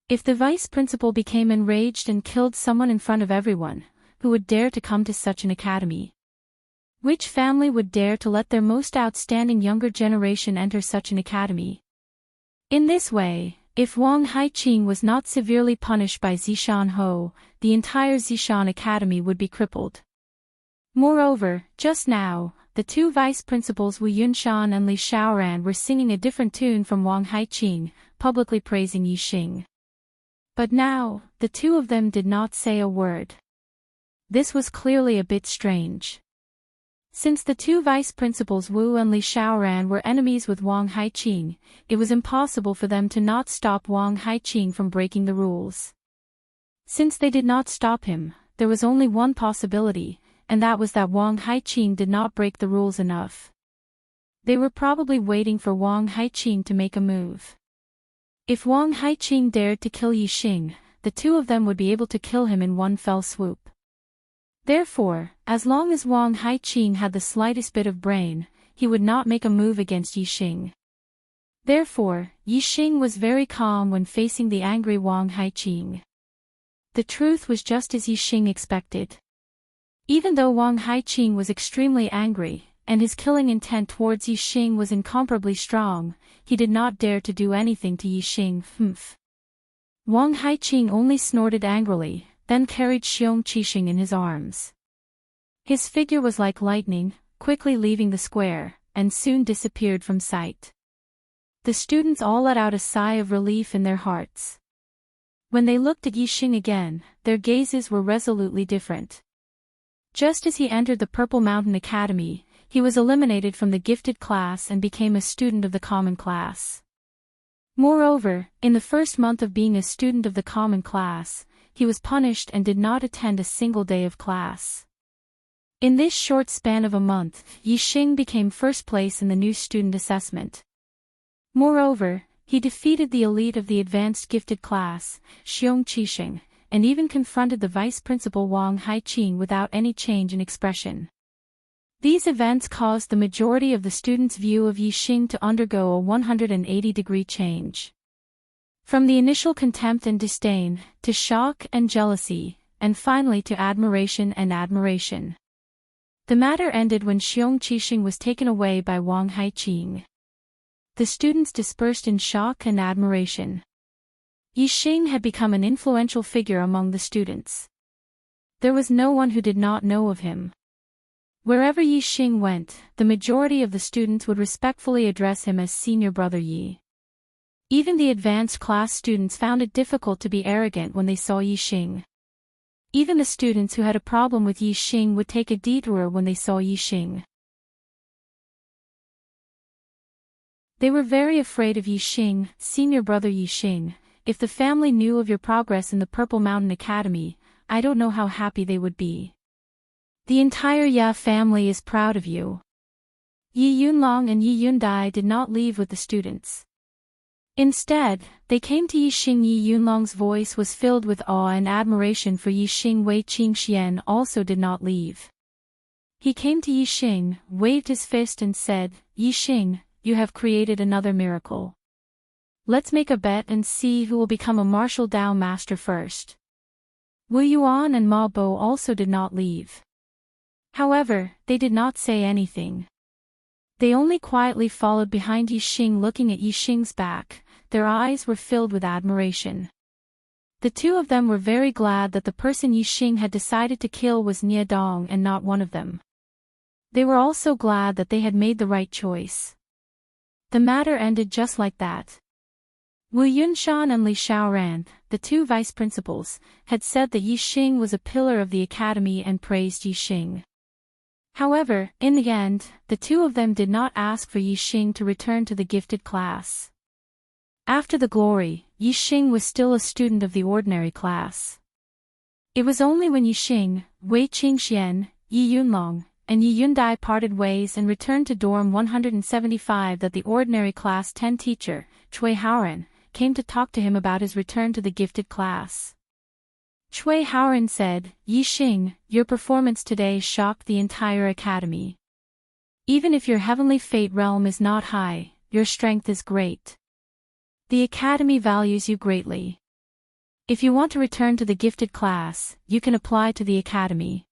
If the vice principal became enraged and killed someone in front of everyone, who would dare to come to such an academy? Which family would dare to let their most outstanding younger generation enter such an academy? In this way, if Wang Haiqing was not severely punished by Zishan Ho, the entire Zishan Academy would be crippled. Moreover, just now, the two vice principals Wu Yunshan and Li Xiaoran were singing a different tune from Wang Haiqing, publicly praising Yixing. But now, the two of them did not say a word. This was clearly a bit strange. Since the two vice principals Wu and Li Xiaoran were enemies with Wang Haiqing, it was impossible for them to not stop Wang Haiqing from breaking the rules. Since they did not stop him, there was only one possibility, and that was that Wang Haiqing did not break the rules enough. They were probably waiting for Wang Haiqing to make a move. If Wang Haiqing dared to kill Yixing, the two of them would be able to kill him in one fell swoop. Therefore, as long as Wang Haiqing had the slightest bit of brain, he would not make a move against Yixing. Therefore, Yixing was very calm when facing the angry Wang Haiqing. The truth was just as Yixing expected. Even though Wang Haiqing was extremely angry, and his killing intent towards Yixing was incomparably strong, he did not dare to do anything to Yixing. Wang Haiqing only snorted angrily, then carried Xiong Qixing in his arms. His figure was like lightning, quickly leaving the square, and soon disappeared from sight. The students all let out a sigh of relief in their hearts. When they looked at Yixing again, their gazes were resolutely different. Just as he entered the Purple Mountain Academy, he was eliminated from the gifted class and became a student of the common class. Moreover, in the first month of being a student of the common class, he was punished and did not attend a single day of class. In this short span of a month, Yixing became first place in the new student assessment. Moreover, he defeated the elite of the advanced gifted class, Xiong Qixing, and even confronted the vice principal Wang Haiqing without any change in expression. These events caused the majority of the students' view of Yixing to undergo a 180-degree change. From the initial contempt and disdain, to shock and jealousy, and finally to admiration and admiration. The matter ended when Xiong Qixing was taken away by Wang Haiqing. The students dispersed in shock and admiration. Yixing had become an influential figure among the students. There was no one who did not know of him. Wherever Yixing went, the majority of the students would respectfully address him as Senior Brother Yi. Even the advanced class students found it difficult to be arrogant when they saw Yixing. Even the students who had a problem with Yixing would take a detour when they saw Yixing. They were very afraid of Yixing. Senior Brother Yixing, if the family knew of your progress in the Purple Mountain Academy, I don't know how happy they would be. The entire Ya family is proud of you. Yi Yunlong and Yi Yundai did not leave with the students. Instead, they came to Yixing. Yi Yunlong's voice was filled with awe and admiration for Yixing. Wei Qingxian also did not leave. He came to Yixing, waved his fist and said, "Yixing, you have created another miracle. Let's make a bet and see who will become a martial Dao master first." Wu Yuan and Ma Bo also did not leave. However, they did not say anything. They only quietly followed behind Yixing. Looking at Yixing's back, their eyes were filled with admiration. The two of them were very glad that the person Yixing had decided to kill was Nie Dong and not one of them. They were also glad that they had made the right choice. The matter ended just like that. Wu Yunshan and Li Xiaoran, the two vice principals, had said that Yixing was a pillar of the academy and praised Yixing. However, in the end, the two of them did not ask for Yixing to return to the gifted class. After the glory, Yi Xing was still a student of the ordinary class. It was only when Yi Xing, Wei Qingxian, Yi Yunlong, and Yi Yundai parted ways and returned to dorm 175 that the ordinary class 10 teacher, Cui Haoran, came to talk to him about his return to the gifted class. Cui Haoran said, "Yi Xing, your performance today shocked the entire academy. Even if your heavenly fate realm is not high, your strength is great. The academy values you greatly. If you want to return to the gifted class, you can apply to the academy.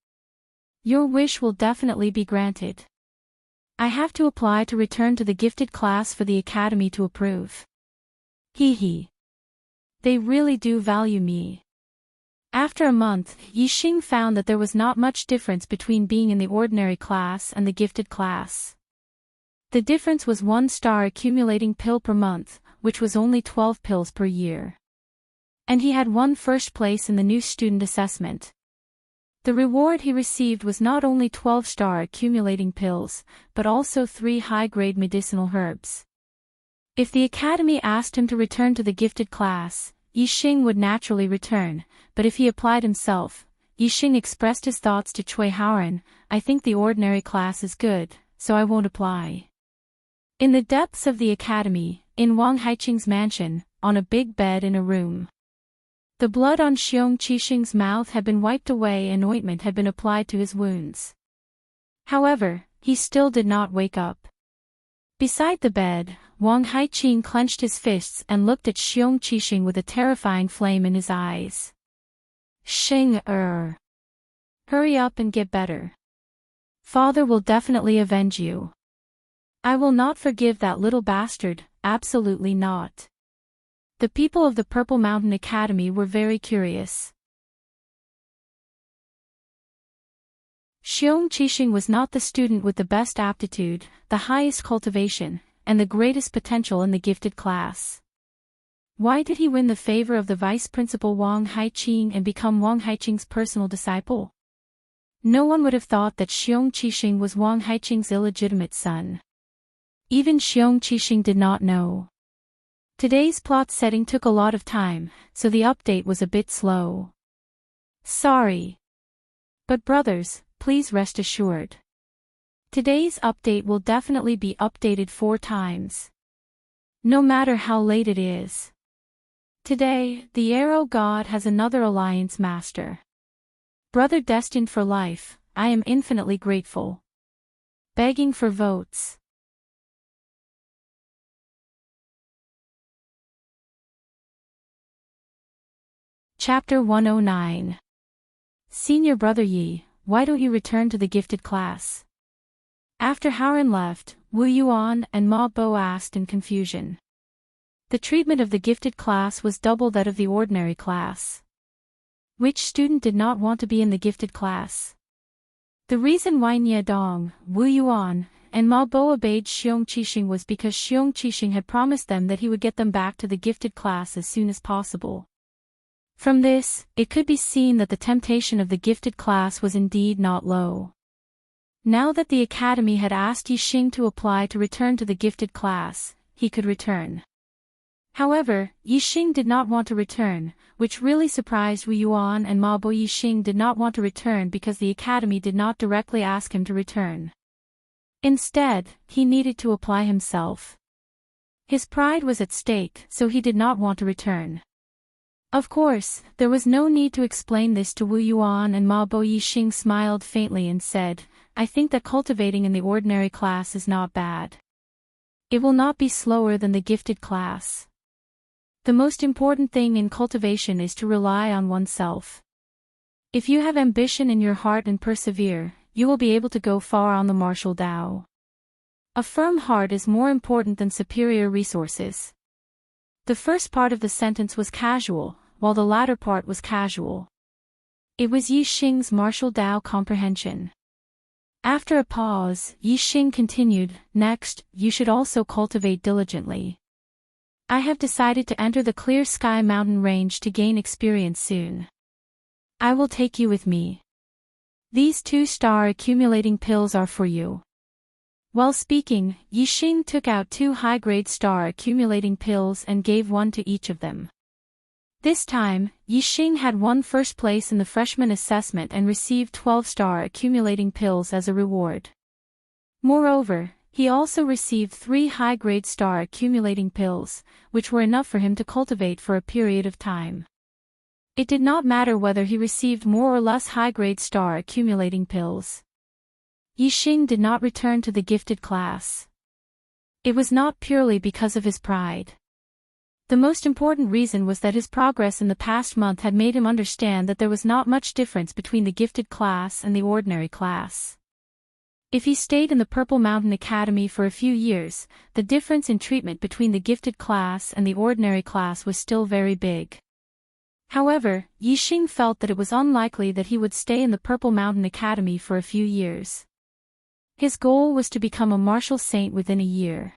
Your wish will definitely be granted. I have to apply to return to the gifted class for the academy to approve. Hee hee. They really do value me." After a month, Yi Xing found that there was not much difference between being in the ordinary class and the gifted class. The difference was 1 star accumulating pill per month, which was only 12 pills per year. And he had won first place in the new student assessment. The reward he received was not only 12-star accumulating pills, but also 3 high-grade medicinal herbs. If the academy asked him to return to the gifted class, Yi Xing would naturally return, but if he applied himself, Yi Xing expressed his thoughts to Cui Haoran, "I think the ordinary class is good, so I won't apply." In the depths of the academy, in Wang Haiqing's mansion, on a big bed in a room. The blood on Xiong Qixing's mouth had been wiped away and ointment had been applied to his wounds. However, he still did not wake up. Beside the bed, Wang Haiqing clenched his fists and looked at Xiong Qixing with a terrifying flame in his eyes. "Xing hurry up and get better. Father will definitely avenge you. I will not forgive that little bastard, absolutely not." The people of the Purple Mountain Academy were very curious. Xiong Qixing was not the student with the best aptitude, the highest cultivation, and the greatest potential in the gifted class. Why did he win the favor of the vice principal Wang Haiqing and become Wang Haiqing's personal disciple? No one would have thought that Xiong Qixing was Wang Haiqing's illegitimate son. Even Xiong Qixing did not know. Today's plot setting took a lot of time, so the update was a bit slow. Sorry. But brothers, please rest assured. Today's update will definitely be updated 4 times. No matter how late it is. Today, the Arrow God has another alliance master. Brother destined for life, I am infinitely grateful. Begging for votes. Chapter 109. Senior Brother Yi, why don't you return to the gifted class? After Haoran left, Wu Yuan and Ma Bo asked in confusion. The treatment of the gifted class was double that of the ordinary class. Which student did not want to be in the gifted class? The reason why Nye Dong, Wu Yuan, and Ma Bo obeyed Xiong Qixing was because Xiong Qixing had promised them that he would get them back to the gifted class as soon as possible. From this, it could be seen that the temptation of the gifted class was indeed not low. Now that the academy had asked Yi Xing to apply to return to the gifted class, he could return. However, Yi Xing did not want to return, which really surprised Wu Yuan and Ma Bo. Yi Xing did not want to return because the academy did not directly ask him to return. Instead, he needed to apply himself. His pride was at stake, so he did not want to return. Of course, there was no need to explain this to Wu Yuan and Ma Bo. Yi Xing smiled faintly and said, "I think that cultivating in the ordinary class is not bad. It will not be slower than the gifted class. The most important thing in cultivation is to rely on oneself. If you have ambition in your heart and persevere, you will be able to go far on the martial Tao. A firm heart is more important than superior resources." The first part of the sentence was casual, while the latter part was casual. It was Yi Xing's martial Tao comprehension. After a pause, Yi Xing continued, "Next, you should also cultivate diligently. I have decided to enter the Clear Sky mountain range to gain experience soon. I will take you with me. These 2-star accumulating pills are for you. While speaking, Yixing took out 2 high-grade star-accumulating pills and gave one to each of them. This time, Yixing had won first place in the freshman assessment and received 12 star-accumulating pills as a reward. Moreover, he also received 3 high-grade star-accumulating pills, which were enough for him to cultivate for a period of time. It did not matter whether he received more or less high-grade star-accumulating pills. Yixing did not return to the gifted class. It was not purely because of his pride. The most important reason was that his progress in the past month had made him understand that there was not much difference between the gifted class and the ordinary class. If he stayed in the Purple Mountain Academy for a few years, the difference in treatment between the gifted class and the ordinary class was still very big. However, Yixing felt that it was unlikely that he would stay in the Purple Mountain Academy for a few years. His goal was to become a martial saint within a year.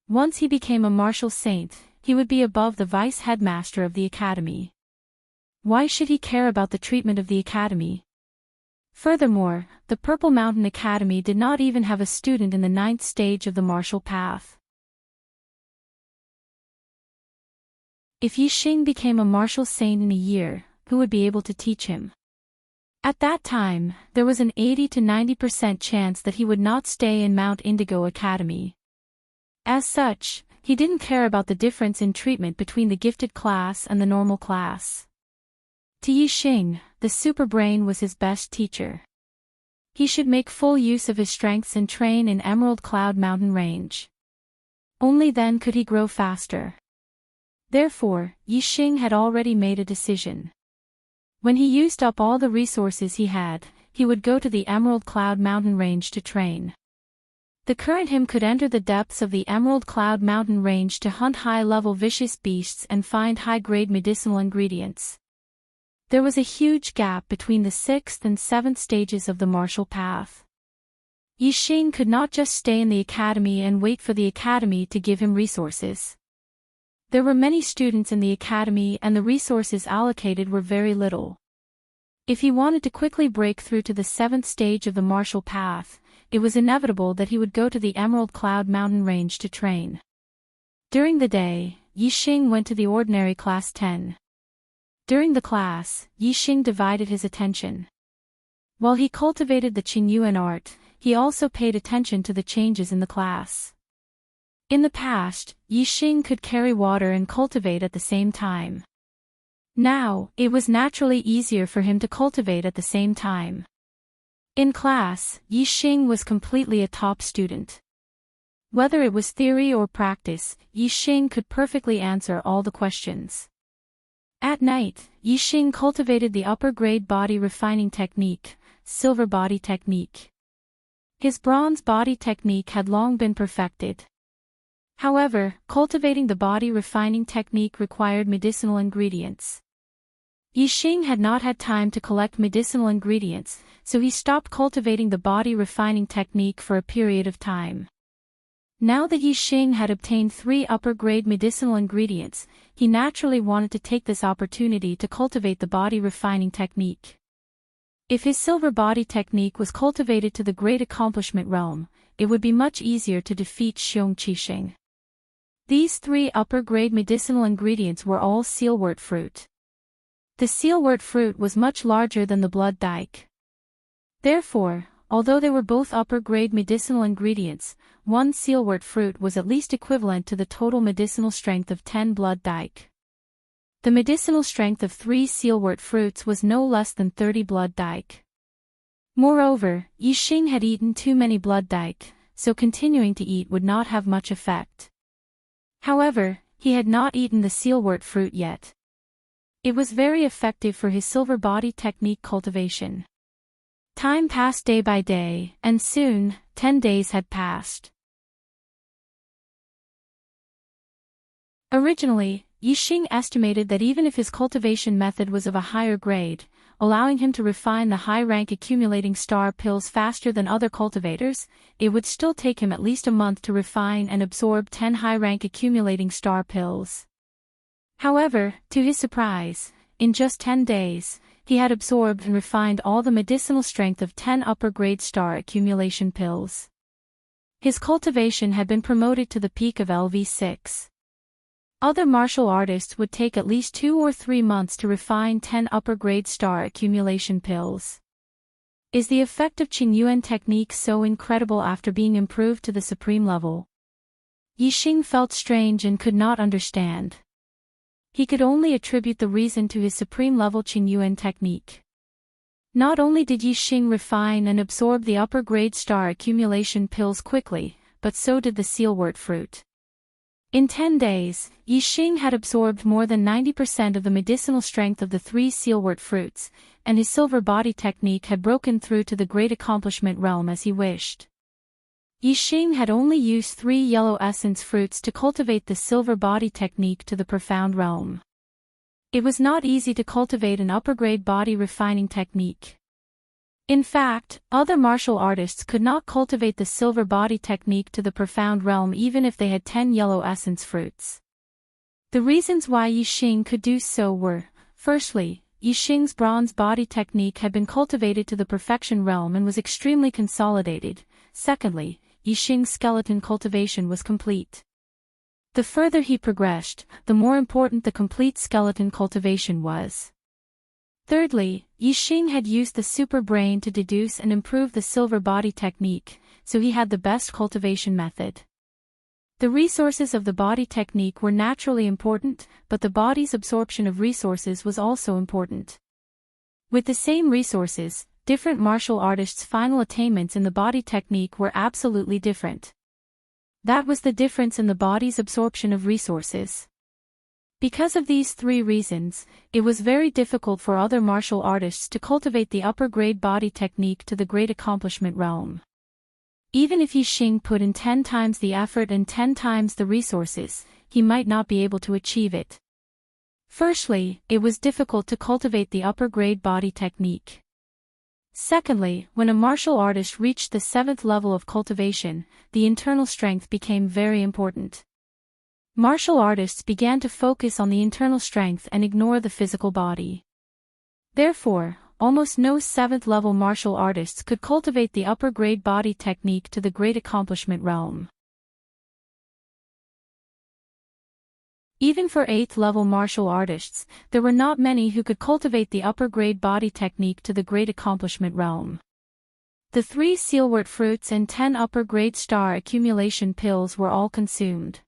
Once he became a martial saint, he would be above the vice headmaster of the academy. Why should he care about the treatment of the academy? Furthermore, the Purple Mountain Academy did not even have a student in the 9th stage of the martial path. If Yixing became a martial saint in a year, who would be able to teach him? At that time, there was an 80 to 90% chance that he would not stay in Mount Indigo Academy. As such, he didn't care about the difference in treatment between the gifted class and the normal class. To Yixing, the superbrain was his best teacher. He should make full use of his strengths and train in Emerald Cloud Mountain Range. Only then could he grow faster. Therefore, Yixing had already made a decision. When he used up all the resources he had, he would go to the Emerald Cloud Mountain Range to train. The current him could enter the depths of the Emerald Cloud Mountain Range to hunt high-level vicious beasts and find high-grade medicinal ingredients. There was a huge gap between the 6th and 7th stages of the martial path. Yixing could not just stay in the academy and wait for the academy to give him resources. There were many students in the academy and the resources allocated were very little. If he wanted to quickly break through to the 7th stage of the martial path, it was inevitable that he would go to the Emerald Cloud Mountain Range to train. During the day, Yixing went to the ordinary class 10. During the class, Yixing divided his attention. While he cultivated the Qingyuan art, he also paid attention to the changes in the class. In the past, Yixing could carry water and cultivate at the same time. Now, it was naturally easier for him to cultivate at the same time. In class, Yixing was completely a top student. Whether it was theory or practice, Yixing could perfectly answer all the questions. At night, Yixing cultivated the upper-grade body refining technique, silver body technique. His bronze body technique had long been perfected. However, cultivating the body refining technique required medicinal ingredients. Yixing had not had time to collect medicinal ingredients, so he stopped cultivating the body refining technique for a period of time. Now that Yixing had obtained 3 upper-grade medicinal ingredients, he naturally wanted to take this opportunity to cultivate the body refining technique. If his silver body technique was cultivated to the great accomplishment realm, it would be much easier to defeat Xiong Qixing. These 3 upper-grade medicinal ingredients were all sealwort fruit. The sealwort fruit was much larger than the blood dike. Therefore, although they were both upper-grade medicinal ingredients, one sealwort fruit was at least equivalent to the total medicinal strength of 10 blood dike. The medicinal strength of 3 sealwort fruits was no less than 30 blood dike. Moreover, Yixing had eaten too many blood dike, so continuing to eat would not have much effect. However, he had not eaten the sealwort fruit yet. It was very effective for his silver body technique cultivation. Time passed day by day, and soon, 10 days had passed. Originally, Yixing estimated that even if his cultivation method was of a higher grade, allowing him to refine the high-rank accumulating star pills faster than other cultivators, it would still take him at least a month to refine and absorb 10 high-rank accumulating star pills. However, to his surprise, in just 10 days, he had absorbed and refined all the medicinal strength of 10 upper-grade star accumulation pills. His cultivation had been promoted to the peak of LV6. Other martial artists would take at least 2 or 3 months to refine 10 upper-grade star accumulation pills. Is the effect of Qingyuan technique so incredible after being improved to the supreme level? Yixing felt strange and could not understand. He could only attribute the reason to his supreme level Qingyuan technique. Not only did Yixing refine and absorb the upper-grade star accumulation pills quickly, but so did the sealwort fruit. In 10 days, Yixing had absorbed more than 90% of the medicinal strength of the 3 sealwort fruits, and his silver body technique had broken through to the great accomplishment realm as he wished. Yixing had only used 3 yellow essence fruits to cultivate the silver body technique to the profound realm. It was not easy to cultivate an upper-grade body refining technique. In fact, other martial artists could not cultivate the silver body technique to the profound realm even if they had 10 yellow essence fruits. The reasons why Yixing could do so were, firstly, Yixing's bronze body technique had been cultivated to the perfection realm and was extremely consolidated. Secondly, Yixing's skeleton cultivation was complete. The further he progressed, the more important the complete skeleton cultivation was. Thirdly, Yixing had used the super brain to deduce and improve the silver body technique, so he had the best cultivation method. The resources of the body technique were naturally important, but the body's absorption of resources was also important. With the same resources, different martial artists' final attainments in the body technique were absolutely different. That was the difference in the body's absorption of resources. Because of these 3 reasons, it was very difficult for other martial artists to cultivate the upper-grade body technique to the great accomplishment realm. Even if Yixing put in 10 times the effort and 10 times the resources, he might not be able to achieve it. Firstly, it was difficult to cultivate the upper-grade body technique. Secondly, when a martial artist reached the 7th level of cultivation, the internal strength became very important. Martial artists began to focus on the internal strength and ignore the physical body. Therefore, almost no 7th-level martial artists could cultivate the upper-grade body technique to the great accomplishment realm. Even for 8th-level martial artists, there were not many who could cultivate the upper-grade body technique to the great accomplishment realm. The 3 sealwort fruits and 10 upper-grade star accumulation pills were all consumed.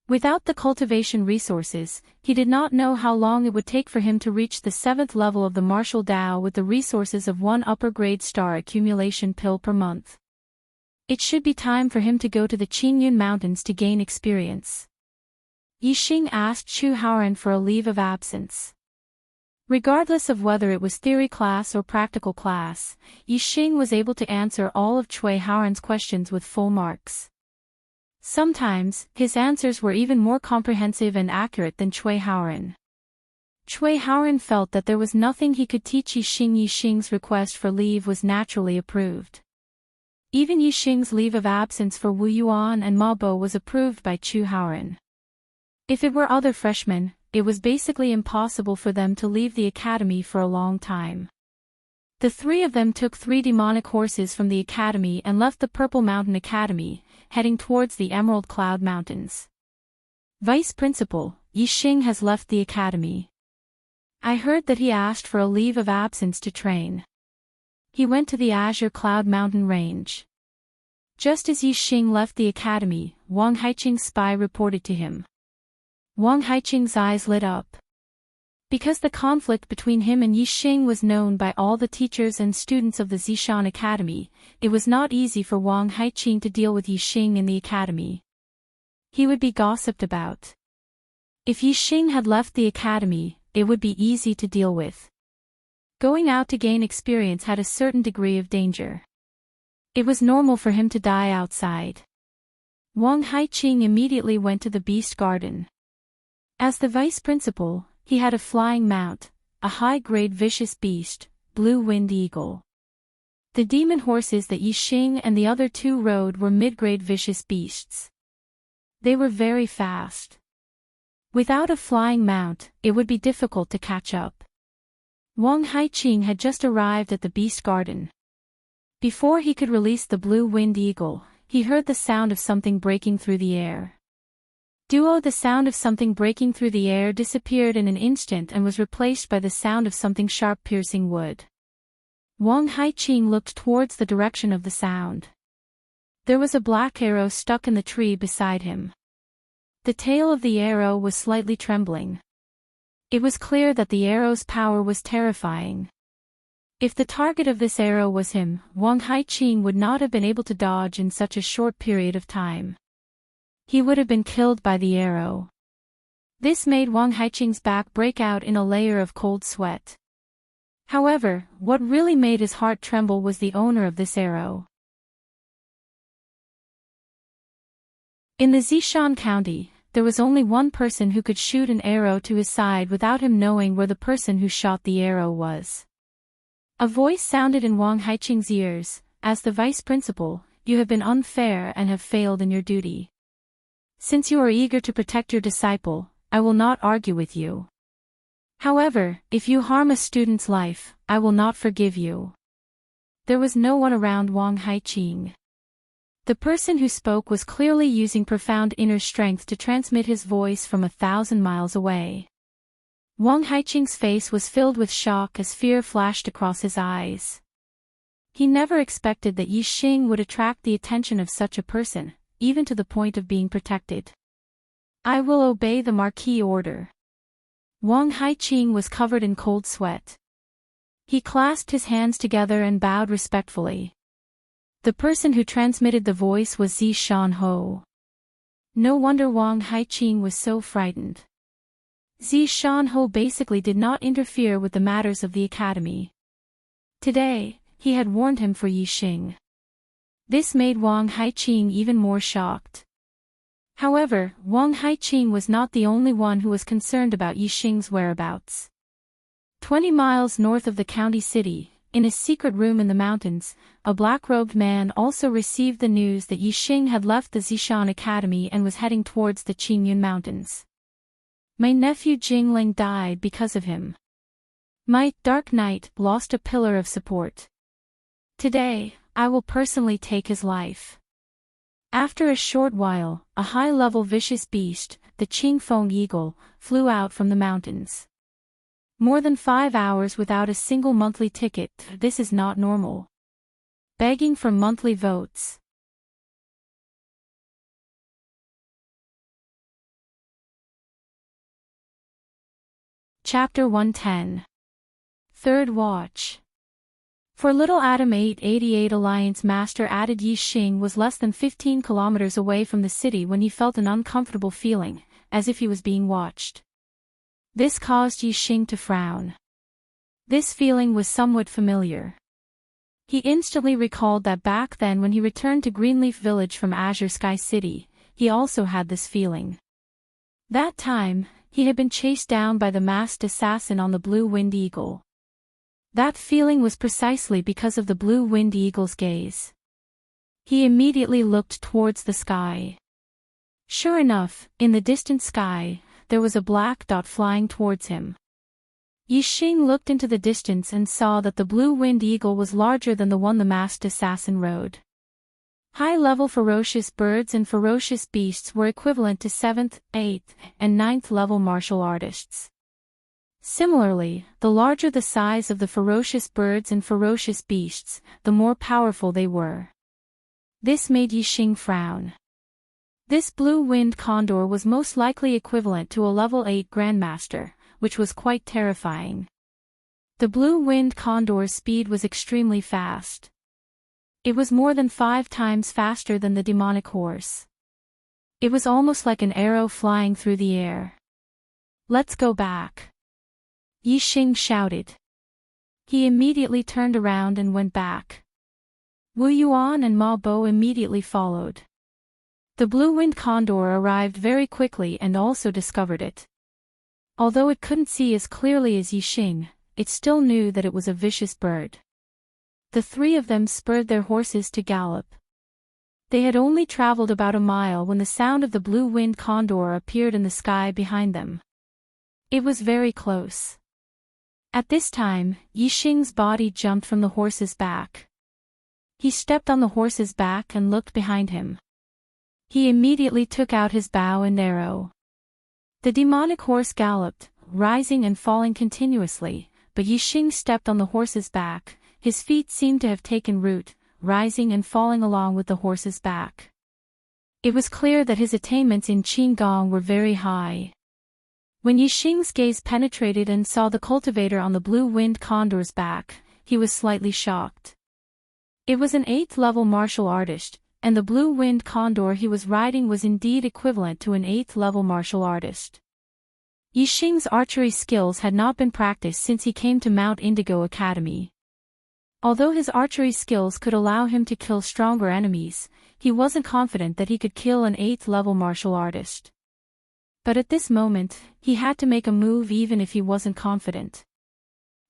Without the cultivation resources, he did not know how long it would take for him to reach the 7th level of the martial Dao with the resources of 1 upper-grade star accumulation pill per month. It should be time for him to go to the Qingyun Mountains to gain experience. Yixing asked Chu Haoran for a leave of absence. Regardless of whether it was theory class or practical class, Yixing was able to answer all of Cui Haoran's questions with full marks. Sometimes, his answers were even more comprehensive and accurate than Cui Haoran. Cui Haoran felt that there was nothing he could teach Yixing. Yixing's request for leave was naturally approved. Even Yixing's leave of absence for Wu Yuan and Ma Bo was approved by Chu Haoran. If it were other freshmen, it was basically impossible for them to leave the academy for a long time. The 3 of them took 3 demonic horses from the academy and left the Purple Mountain Academy, heading towards the Emerald Cloud Mountains. Vice Principal, Yixing has left the academy. I heard that he asked for a leave of absence to train. He went to the Azure Cloud Mountain Range. Just as Yixing left the academy, Wang Haiqing's spy reported to him. Wang Haiqing's eyes lit up. Because the conflict between him and Yixing was known by all the teachers and students of the Zishan Academy, it was not easy for Wang Haiqing to deal with Yixing in the academy. He would be gossiped about. If Yixing had left the academy, it would be easy to deal with. Going out to gain experience had a certain degree of danger. It was normal for him to die outside. Wang Haiqing immediately went to the Beast Garden. As the vice principal, he had a flying mount, a high-grade vicious beast, blue-winged eagle. The demon horses that Yixing and the other 2 rode were mid-grade vicious beasts. They were very fast. Without a flying mount, it would be difficult to catch up. Wang Haiqing had just arrived at the Beast Garden. Before he could release the blue-winged eagle, he heard the sound of something breaking through the air. The sound of something breaking through the air disappeared in an instant and was replaced by the sound of something sharp piercing wood. Wang Haiqing looked towards the direction of the sound. There was a black arrow stuck in the tree beside him. The tail of the arrow was slightly trembling. It was clear that the arrow's power was terrifying. If the target of this arrow was him, Wang Haiqing would not have been able to dodge in such a short period of time. He would have been killed by the arrow. This made Wang Haiqing's back break out in a layer of cold sweat. However, what really made his heart tremble was the owner of this arrow. In the Zishan County, there was only one person who could shoot an arrow to his side without him knowing where the person who shot the arrow was. A voice sounded in Wang Haiqing's ears, "As the vice principal, you have been unfair and have failed in your duty. Since you are eager to protect your disciple, I will not argue with you. However, if you harm a student's life, I will not forgive you." There was no one around Wang Haiqing. The person who spoke was clearly using profound inner strength to transmit his voice from 1,000 miles away. Wang Haiqing's face was filled with shock as fear flashed across his eyes. He never expected that Yi Xing would attract the attention of such a person, even to the point of being protected. "I will obey the Marquis' order." Wang Haiqing was covered in cold sweat. He clasped his hands together and bowed respectfully. The person who transmitted the voice was Zishan Ho. No wonder Wang Haiqing was so frightened. Zishan Ho basically did not interfere with the matters of the academy. Today, he had warned him for Yi Xing. This made Wang Haiqing even more shocked. However, Wang Haiqing was not the only one who was concerned about Yi Xing's whereabouts. 20 miles north of the county city, in a secret room in the mountains, a black-robed man also received the news that Yi Xing had left the Zishan Academy and was heading towards the Qingyun Mountains. "My nephew Jingling died because of him. My Dark Knight lost a pillar of support. Today, I will personally take his life." After a short while, a high-level vicious beast, the Qingfeng eagle, flew out from the mountains. More than 5 hours without a single monthly ticket, this is not normal. Begging for monthly votes. Chapter 110. Third Watch. For Little Adam 888 Alliance Master added Yi Xing was less than 15 kilometers away from the city when he felt an uncomfortable feeling, as if he was being watched. This caused Yi Xing to frown. This feeling was somewhat familiar. He instantly recalled that back then when he returned to Greenleaf Village from Azure Sky City, he also had this feeling. That time, he had been chased down by the masked assassin on the Blue-Winged Eagle. That feeling was precisely because of the Blue-Winged Eagle's gaze. He immediately looked towards the sky. Sure enough, in the distant sky, there was a black dot flying towards him. Yi Xing looked into the distance and saw that the Blue-Winged Eagle was larger than the one the masked assassin rode. High-level ferocious birds and ferocious beasts were equivalent to 7th, 8th, and 9th level martial artists. Similarly, the larger the size of the ferocious birds and ferocious beasts, the more powerful they were. This made Yi Xing frown. This blue-winged condor was most likely equivalent to a level 8 Grandmaster, which was quite terrifying. The blue-winged condor's speed was extremely fast. It was more than 5 times faster than the demonic horse. It was almost like an arrow flying through the air. "Let's go back," Yi Xing shouted. He immediately turned around and went back. Wu Yuan and Ma Bo immediately followed. The blue-winged condor arrived very quickly and also discovered it. Although it couldn't see as clearly as Yi Xing, it still knew that it was a vicious bird. The 3 of them spurred their horses to gallop. They had only traveled about a mile when the sound of the blue-winged condor appeared in the sky behind them. It was very close. At this time, Yi Xing's body jumped from the horse's back. He stepped on the horse's back and looked behind him. He immediately took out his bow and arrow. The demonic horse galloped, rising and falling continuously, but Yixing stepped on the horse's back. His feet seemed to have taken root, rising and falling along with the horse's back. It was clear that his attainments in Qigong were very high. When Yixing's gaze penetrated and saw the cultivator on the blue-winged condor's back, he was slightly shocked. It was an 8th level martial artist, and the blue-winged condor he was riding was indeed equivalent to an 8th level martial artist. Yixing's archery skills had not been practiced since he came to Mount Indigo Academy. Although his archery skills could allow him to kill stronger enemies, he wasn't confident that he could kill an 8th level martial artist. But at this moment, he had to make a move even if he wasn't confident.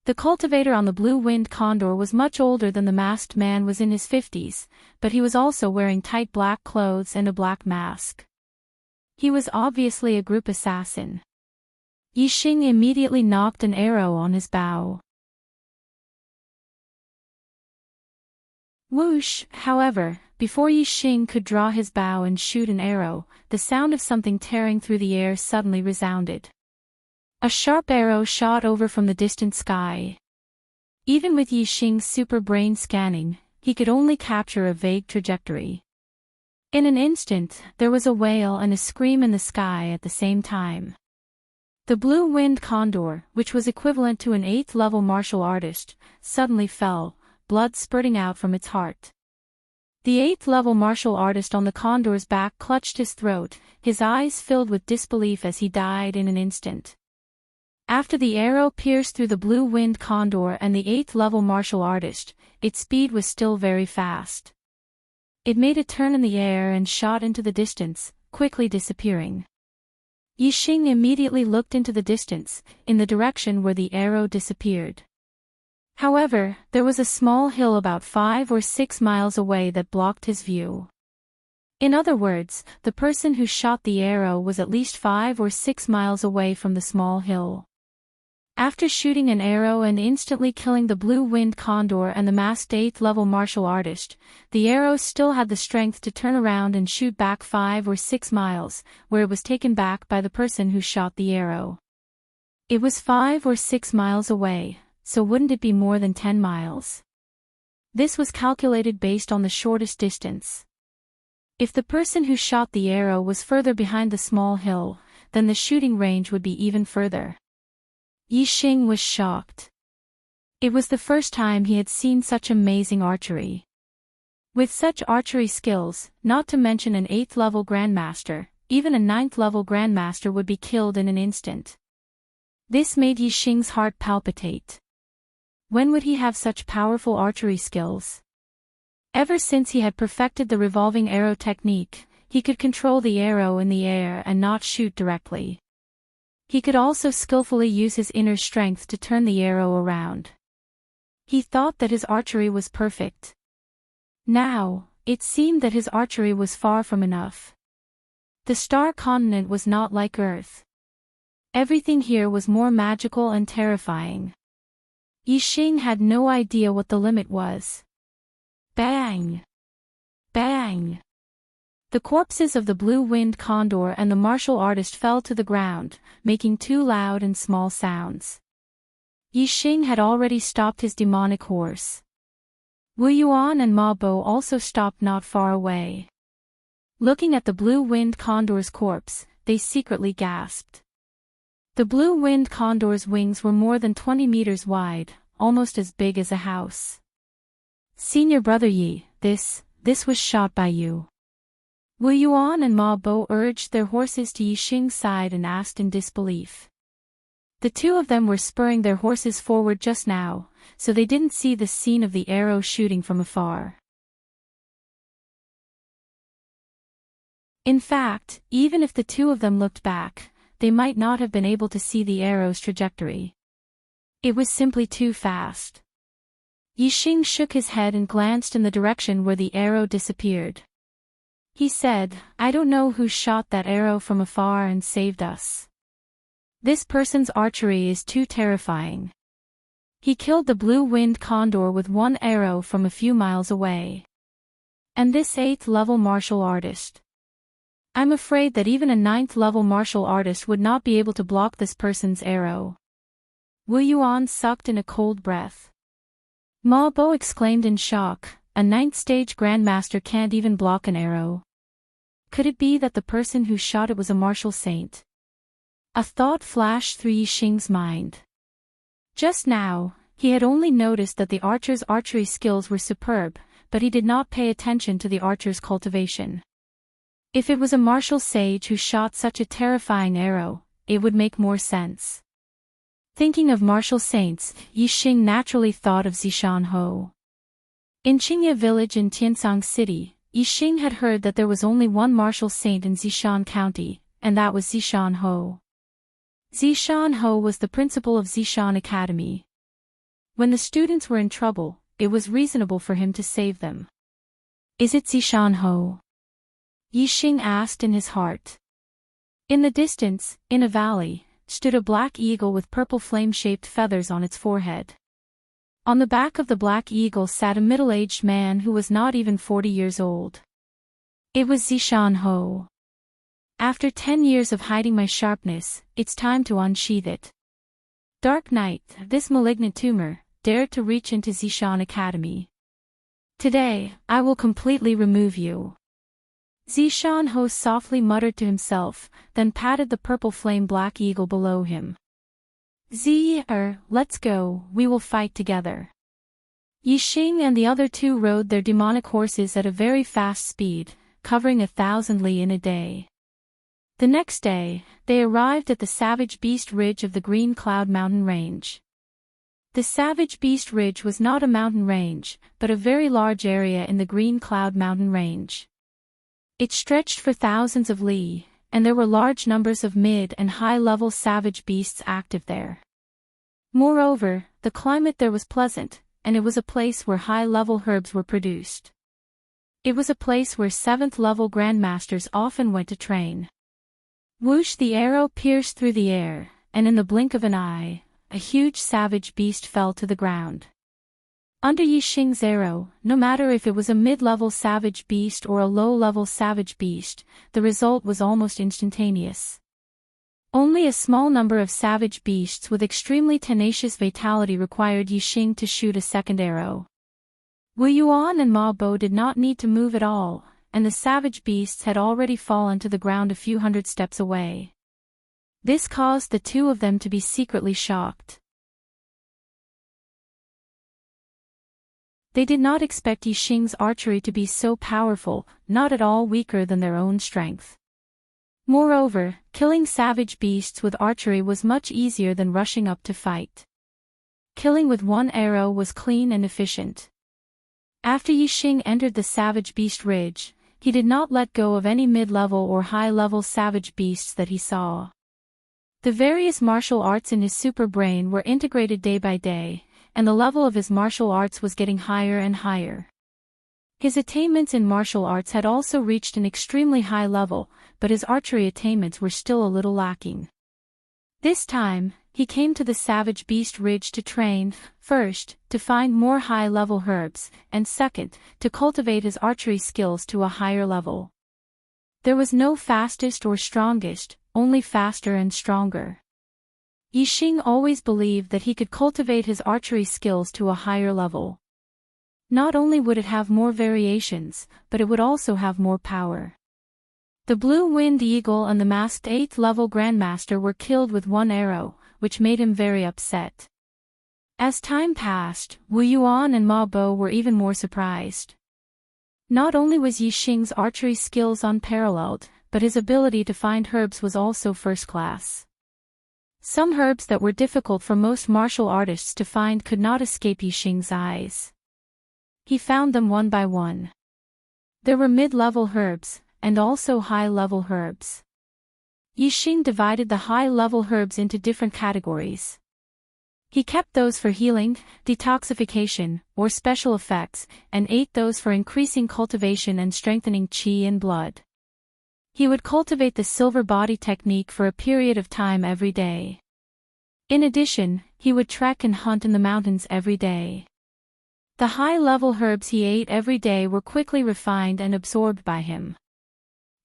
The cultivator on the blue-winged condor was much older than the masked man was in his 50s, but he was also wearing tight black clothes and a black mask. He was obviously a group assassin. Yixing immediately nocked an arrow on his bow. Whoosh! However, before Yixing could draw his bow and shoot an arrow, the sound of something tearing through the air suddenly resounded. A sharp arrow shot over from the distant sky. Even with Yixing's super brain scanning, he could only capture a vague trajectory. In an instant, there was a wail and a scream in the sky at the same time. The blue-winged condor, which was equivalent to an 8th level martial artist, suddenly fell, blood spurting out from its heart. The 8th level martial artist on the condor's back clutched his throat, his eyes filled with disbelief as he died in an instant. After the arrow pierced through the blue-winged condor and the 8th level martial artist, its speed was still very fast. It made a turn in the air and shot into the distance, quickly disappearing. Yixing immediately looked into the distance, in the direction where the arrow disappeared. However, there was a small hill about 5 or 6 miles away that blocked his view. In other words, the person who shot the arrow was at least 5 or 6 miles away from the small hill. After shooting an arrow and instantly killing the blue-winged condor and the masked 8th level martial artist, the arrow still had the strength to turn around and shoot back 5 or 6 miles, where it was taken back by the person who shot the arrow. It was 5 or 6 miles away, so wouldn't it be more than 10 miles? This was calculated based on the shortest distance. If the person who shot the arrow was further behind the small hill, then the shooting range would be even further. Yixing was shocked. It was the first time he had seen such amazing archery. With such archery skills, not to mention an 8th level grandmaster, even a 9th level grandmaster would be killed in an instant. This made Yixing's heart palpitate. When would he have such powerful archery skills? Ever since he had perfected the revolving arrow technique, he could control the arrow in the air and not shoot directly. He could also skillfully use his inner strength to turn the arrow around. He thought that his archery was perfect. Now, it seemed that his archery was far from enough. The star continent was not like Earth. Everything here was more magical and terrifying. Yixing had no idea what the limit was. Bang! Bang! The corpses of the blue-winged condor and the martial artist fell to the ground, making 2 loud and small sounds. Yixing had already stopped his demonic horse. Wu Yuan and Ma Bo also stopped not far away. Looking at the blue-winged condor's corpse, they secretly gasped. The blue-winged condor's wings were more than 20 meters wide, almost as big as a house. Senior brother Yi, this was shot by you. Wu Yuan and Ma Bo urged their horses to Yixing's side and asked in disbelief. The two of them were spurring their horses forward just now, so they didn't see the scene of the arrow shooting from afar. In fact, even if the two of them looked back, they might not have been able to see the arrow's trajectory. It was simply too fast. Yixing shook his head and glanced in the direction where the arrow disappeared. He said, "I don't know who shot that arrow from afar and saved us. This person's archery is too terrifying. He killed the blue-winged condor with one arrow from a few miles away. And this 8th-level martial artist. I'm afraid that even a 9th-level martial artist would not be able to block this person's arrow. Wu Yuan sucked in a cold breath. Ma Bo exclaimed in shock, a 9th-stage grandmaster can't even block an arrow. Could it be that the person who shot it was a martial saint? A thought flashed through Yixing's mind. Just now, he had only noticed that the archer's archery skills were superb, but he did not pay attention to the archer's cultivation. If it was a martial sage who shot such a terrifying arrow, it would make more sense. Thinking of martial saints, Yixing naturally thought of Zishan Ho. In Qingye village in Tiansang City, Yixing had heard that there was only one martial saint in Zishan County, and that was Zishan Ho. Zishan Ho was the principal of Zishan Academy. When the students were in trouble, it was reasonable for him to save them. Is it Zishan Ho? Yixing asked in his heart. In the distance, in a valley, stood a black eagle with purple flame-shaped feathers on its forehead. On the back of the black eagle sat a middle-aged man who was not even 40 years old. It was Zishan Ho. After 10 years of hiding my sharpness, it's time to unsheath it. Dark Knight, this malignant tumor, dared to reach into Zishan Academy. Today, I will completely remove you. Zishan Ho softly muttered to himself, then patted the purple flame black eagle below him. Let's go, we will fight together. Yixing and the other two rode their demonic horses at a very fast speed, covering 1,000 li in a day. The next day, they arrived at the Savage Beast Ridge of the Green Cloud Mountain Range. The Savage Beast Ridge was not a mountain range, but a very large area in the Green Cloud Mountain Range. It stretched for thousands of li, and there were large numbers of mid- and high-level savage beasts active there. Moreover, the climate there was pleasant, and it was a place where high-level herbs were produced. It was a place where 7th-level grandmasters often went to train. Whoosh! The arrow pierced through the air, and in the blink of an eye, a huge savage beast fell to the ground. Under Yixing's arrow, no matter if it was a mid-level savage beast or a low-level savage beast, the result was almost instantaneous. Only a small number of savage beasts with extremely tenacious vitality required Yixing to shoot a second arrow. Wu Yuan and Ma Bo did not need to move at all, and the savage beasts had already fallen to the ground a few hundred steps away. This caused the two of them to be secretly shocked. They did not expect Yixing's archery to be so powerful, not at all weaker than their own strength. Moreover, killing savage beasts with archery was much easier than rushing up to fight. Killing with one arrow was clean and efficient. After Yixing entered the Savage Beast Ridge, he did not let go of any mid-level or high-level savage beasts that he saw. The various martial arts in his super brain were integrated day by day, and the level of his martial arts was getting higher and higher. His attainments in martial arts had also reached an extremely high level, but his archery attainments were still a little lacking. This time, he came to the Savage Beast Ridge to train, first, to find more high-level herbs, and second, to cultivate his archery skills to a higher level. There was no fastest or strongest, only faster and stronger. Yixing always believed that he could cultivate his archery skills to a higher level. Not only would it have more variations, but it would also have more power. The blue-winged eagle and the masked 8th-level grandmaster were killed with one arrow, which made him very upset. As time passed, Wu Yuan and Ma Bo were even more surprised. Not only was Yixing's archery skills unparalleled, but his ability to find herbs was also first class. Some herbs that were difficult for most martial artists to find could not escape Yixing's eyes. He found them one by one. There were mid-level herbs, and also high-level herbs. Yixing divided the high-level herbs into different categories. He kept those for healing, detoxification, or special effects, and ate those for increasing cultivation and strengthening qi in blood. He would cultivate the silver body technique for a period of time every day. In addition, he would trek and hunt in the mountains every day. The high-level herbs he ate every day were quickly refined and absorbed by him.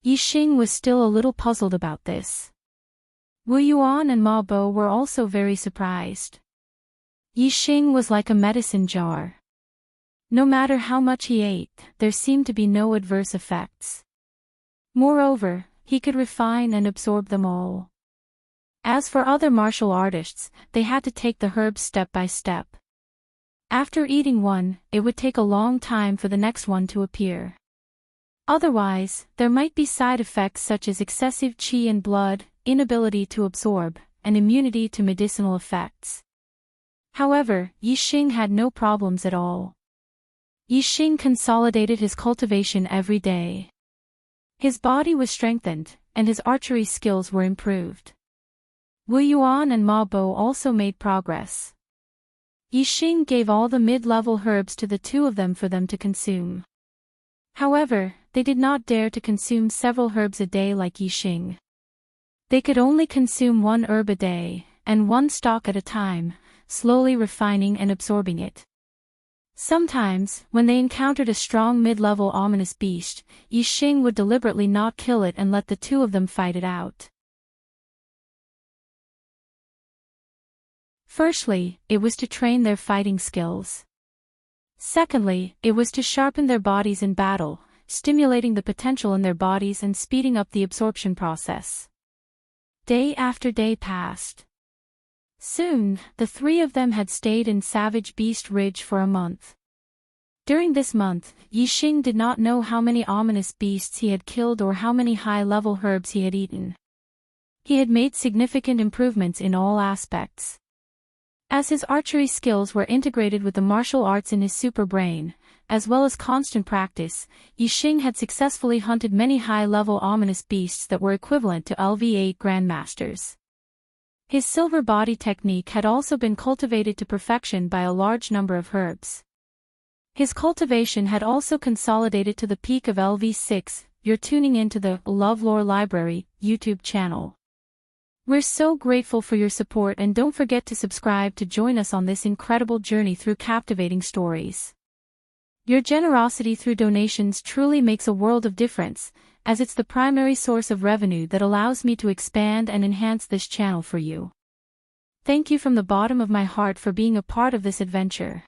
Yixing was still a little puzzled about this. Wu Yuan and Ma Bo were also very surprised. Yixing was like a medicine jar. No matter how much he ate, there seemed to be no adverse effects. Moreover, he could refine and absorb them all. As for other martial artists, they had to take the herbs step by step. After eating one, it would take a long time for the next one to appear. Otherwise, there might be side effects such as excessive qi in blood, inability to absorb, and immunity to medicinal effects. However, Yixing had no problems at all. Yixing consolidated his cultivation every day. His body was strengthened, and his archery skills were improved. Wu Yuan and Ma Bo also made progress. Yixing gave all the mid-level herbs to the two of them for them to consume. However, they did not dare to consume several herbs a day like Yixing. They could only consume one herb a day, and one stalk at a time, slowly refining and absorbing it. Sometimes, when they encountered a strong mid-level ominous beast, Yixing would deliberately not kill it and let the two of them fight it out. Firstly, it was to train their fighting skills. Secondly, it was to sharpen their bodies in battle, stimulating the potential in their bodies and speeding up the absorption process. Day after day passed. Soon, the three of them had stayed in Savage Beast Ridge for a month. During this month, Yixing did not know how many ominous beasts he had killed or how many high-level herbs he had eaten. He had made significant improvements in all aspects. As his archery skills were integrated with the martial arts in his super brain, as well as constant practice, Yixing had successfully hunted many high-level ominous beasts that were equivalent to LV8 Grandmasters. His silver body technique had also been cultivated to perfection by a large number of herbs. His cultivation had also consolidated to the peak of LV6. You're tuning into the LoveLore Library YouTube channel. We're so grateful for your support, and don't forget to subscribe to join us on this incredible journey through captivating stories. Your generosity through donations truly makes a world of difference, as it's the primary source of revenue that allows me to expand and enhance this channel for you. Thank you from the bottom of my heart for being a part of this adventure.